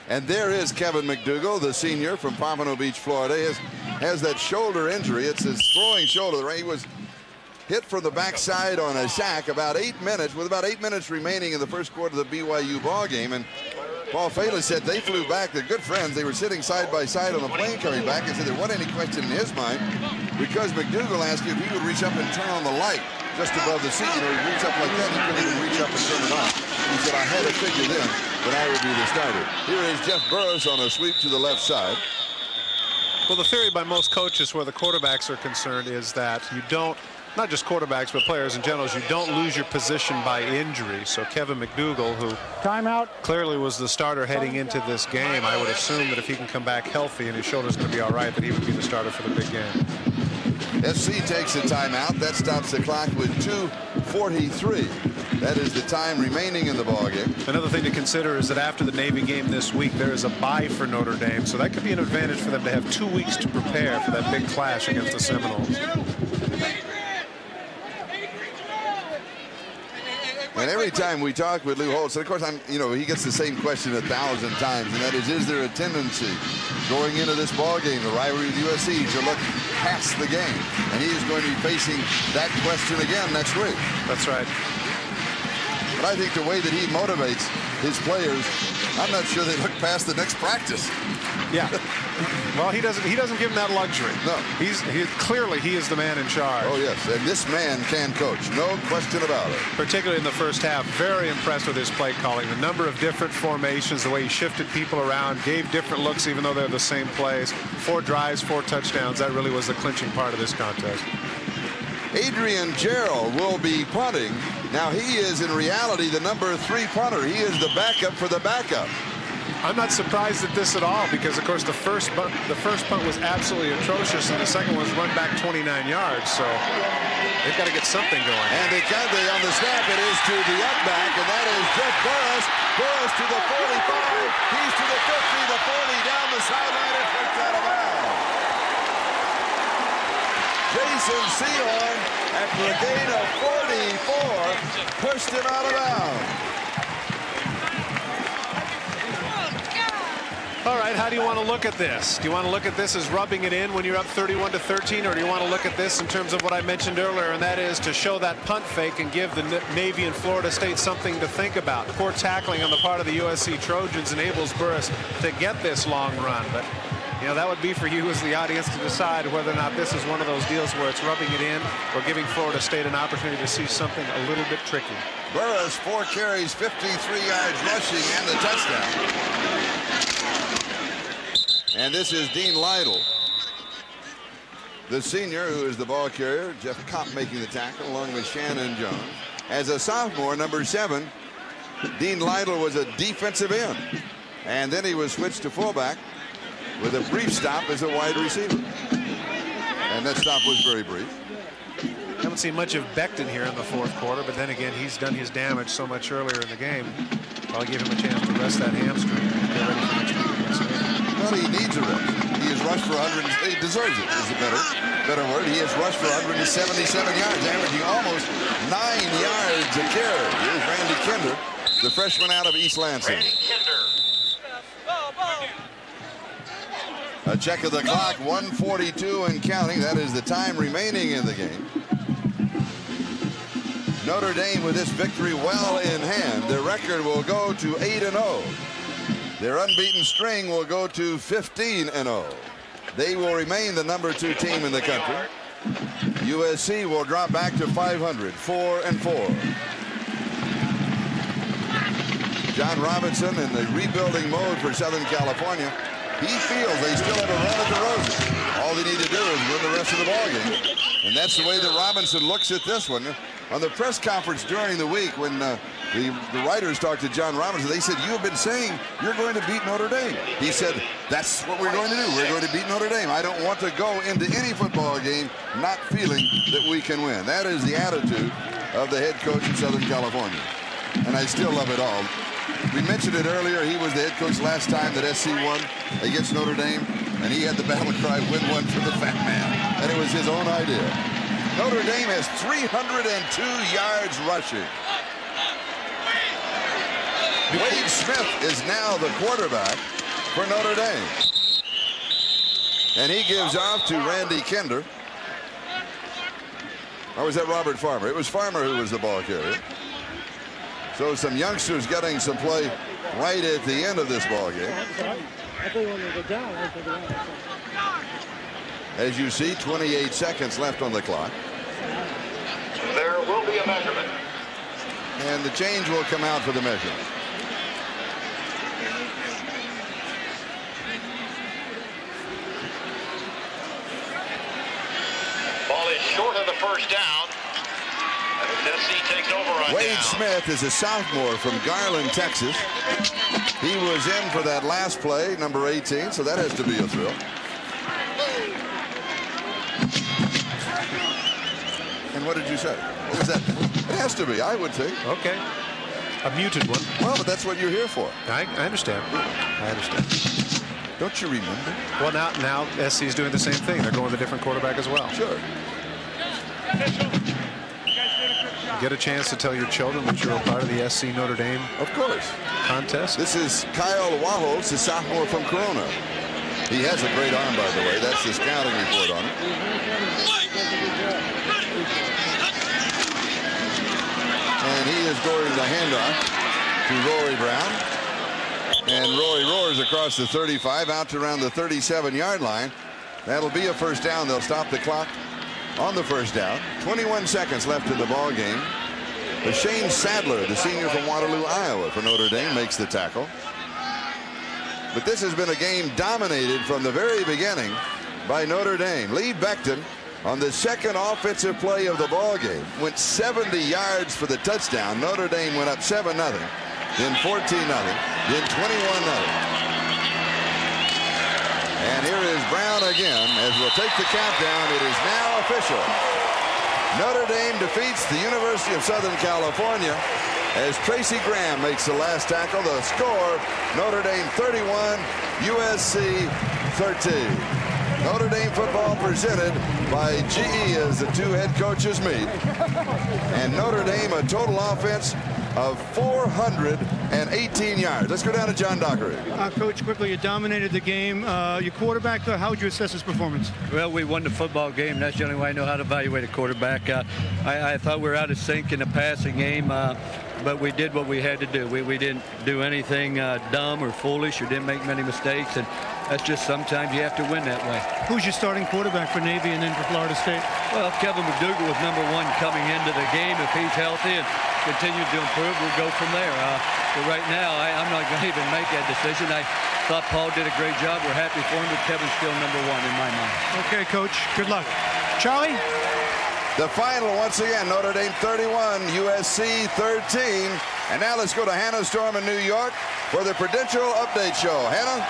And there is Kevin McDougal, the senior from Pompano Beach, Florida. Has that shoulder injury. It's his throwing shoulder. He was hit from the backside on a sack with about 8 minutes remaining in the first quarter of the BYU ball game. And Paul Fela said they flew back. They're good friends. They were sitting side by side on the plane coming back, and said there wasn't any question in his mind, because McDougal asked if he would reach up and turn on the light just above the seat. You know, he'd reach up like that. He couldn't even reach up and turn it on. He said, I had to figure then that I would be the starter. Here is Jeff Burris on a sweep to the left side. Well, the theory by most coaches where the quarterbacks are concerned is that you don't, not just quarterbacks, but players in general, you don't lose your position by injury. So Kevin McDougal, who timeout clearly was the starter heading into this game, I would assume that if he can come back healthy and his shoulder's going to be all right, that he would be the starter for the big game. SC takes a timeout. That stops the clock with 2:43. That is the time remaining in the ballgame. Another thing to consider is that after the Navy game this week, there is a bye for Notre Dame, so that could be an advantage for them to have 2 weeks to prepare for that big clash against the Seminoles. And every time we talk with Lou Holtz, and of course, he gets the same question 1,000 times, and that is there a tendency going into this ball game, the rivalry with USC, to look past the game? And he is going to be facing that question again next week. That's right. But I think the way that he motivates his players, I'm not sure they look past the next practice. Yeah. Well, he doesn't give them that luxury. No. Clearly he is the man in charge. Oh, yes. And this man can coach. No question about it. Particularly in the first half. Very impressed with his play calling. The number of different formations, the way he shifted people around, gave different looks even though they're the same plays. 4 drives, 4 touchdowns. That really was the clinching part of this contest. Adrian Gerald will be punting. Now, he is in reality the number 3 punter. He is the backup for the backup. I'm not surprised at this at all, because of course the first punt was absolutely atrocious, and the second was run back 29 yards. So they've got to get something going. And on the snap, it is to the up back, and that is Jeff Burris. Burris to the 45. He's to the 50, the 40, down the sideline, and pushed out of bounds. Jason Sehorn, after a gain of 44, pushed him out of bounds. All right, how do you want to look at this? Do you want to look at this as rubbing it in when you're up 31-13, or do you want to look at this in terms of what I mentioned earlier, and that is to show that punt fake and give the Navy and Florida State something to think about? Poor tackling on the part of the USC Trojans enables Burris to get this long run, but you know, that would be for you as the audience to decide whether or not this is one of those deals where it's rubbing it in or giving Florida State an opportunity to see something a little bit tricky. Burris, 4 carries, 53 yards rushing, and the touchdown. And this is Dean Lytle, the senior, who is the ball carrier. Jeff Kopp making the tackle along with Shannon Jones. As a sophomore, number 7, Dean Lytle was a defensive end. And then he was switched to fullback with a brief stop as a wide receiver. And that stop was very brief. Haven't seen much of Becton here in the 4th quarter, but then again, he's done his damage so much earlier in the game. I'll give him a chance to rest that hamstring and get ready for next week. Well, he needs a rest. He has rushed for 100. He deserves it, is a better word. He has rushed for 177 yards, averaging almost 9 yards a carry. Here's Randy Kinder, the freshman out of East Lansing. A check of the clock, 1:42 and counting. That is the time remaining in the game. Notre Dame with this victory well in hand. Their record will go to 8-0. Their unbeaten string will go to 15-0. They will remain the number 2 team in the country. USC will drop back to 500, 4-4. John Robinson in the rebuilding mode for Southern California. He feels they still have a run at the Roses. All they need to do is win the rest of the ballgame. And that's the way that Robinson looks at this one. On the press conference during the week when the writers talked to John Robinson, they said, you have been saying you're going to beat Notre Dame. He said, that's what we're going to do. We're going to beat Notre Dame. I don't want to go into any football game not feeling that we can win. That is the attitude of the head coach in Southern California. And I still love it all. We mentioned it earlier. He was the head coach last time that SC won against Notre Dame, and he had the battle cry, win one for the fat man. And it was his own idea. Notre Dame has 302 yards rushing. Wade Smith is now the quarterback for Notre Dame. And he gives off to Randy Kinder. Or was that Robert Farmer? It was Farmer who was the ball carrier. So some youngsters getting some play right at the end of this ball game. As you see, 28 seconds left on the clock. There will be a measurement. And the change will come out for the measurement. Ball is short of the first down. SC takes over on Wade down. Smith is a sophomore from Garland, Texas. He was in for that last play, number 18, so that has to be a thrill. And what did you say? What was that? It has to be, I would think. Okay. A muted one. Well, but that's what you're here for. I understand. I understand. Don't you remember? Well, now SC is doing the same thing. They're going with a different quarterback as well. Sure. Get a chance to tell your children that you're a part of the SC Notre Dame, of course, contest. This is Kyle Wahos, a sophomore from Corona. He has a great arm, by the way. That's the scouting report on it. And he is going to handoff to Rory Brown. And Rory roars across the 35 out to around the 37-yard line. That'll be a first down. They'll stop the clock on the first down. 21 seconds left in the ball game. Shane Sadler, the senior from Waterloo, Iowa, for Notre Dame, makes the tackle. But this has been a game dominated from the very beginning by Notre Dame. Lee Becton, on the second offensive play of the ball game, went 70 yards for the touchdown. Notre Dame went up 7-0, then 14-0, then 21-0. And here is Brown again as we'll take the countdown. It is now official. Notre Dame defeats the University of Southern California as Tracy Graham makes the last tackle. The score, Notre Dame 31, USC 13. Notre Dame football presented by GE as the two head coaches meet. And Notre Dame a total offense of 418 yards. Let's go down to John Dockery. Coach, quickly, you dominated the game. Your quarterback, how would you assess his performance? Well, we won the football game. That's the only way I know how to evaluate a quarterback. I thought we were out of sync in the passing game, but we did what we had to do. We didn't do anything dumb or foolish or didn't make many mistakes, and that's just sometimes you have to win that way. Who's your starting quarterback for Navy and then for Florida State? Well, Kevin McDougal was #1 coming into the game. If he's healthy and continues to improve, we'll go from there. But right now, I'm not going to even make that decision. I thought Paul did a great job. We're happy for him, but Kevin's still #1 in my mind. Okay, Coach. Good luck. Charlie? The final, once again, Notre Dame 31, USC 13. And now let's go to Hannah Storm in New York for the Prudential Update Show. Hannah?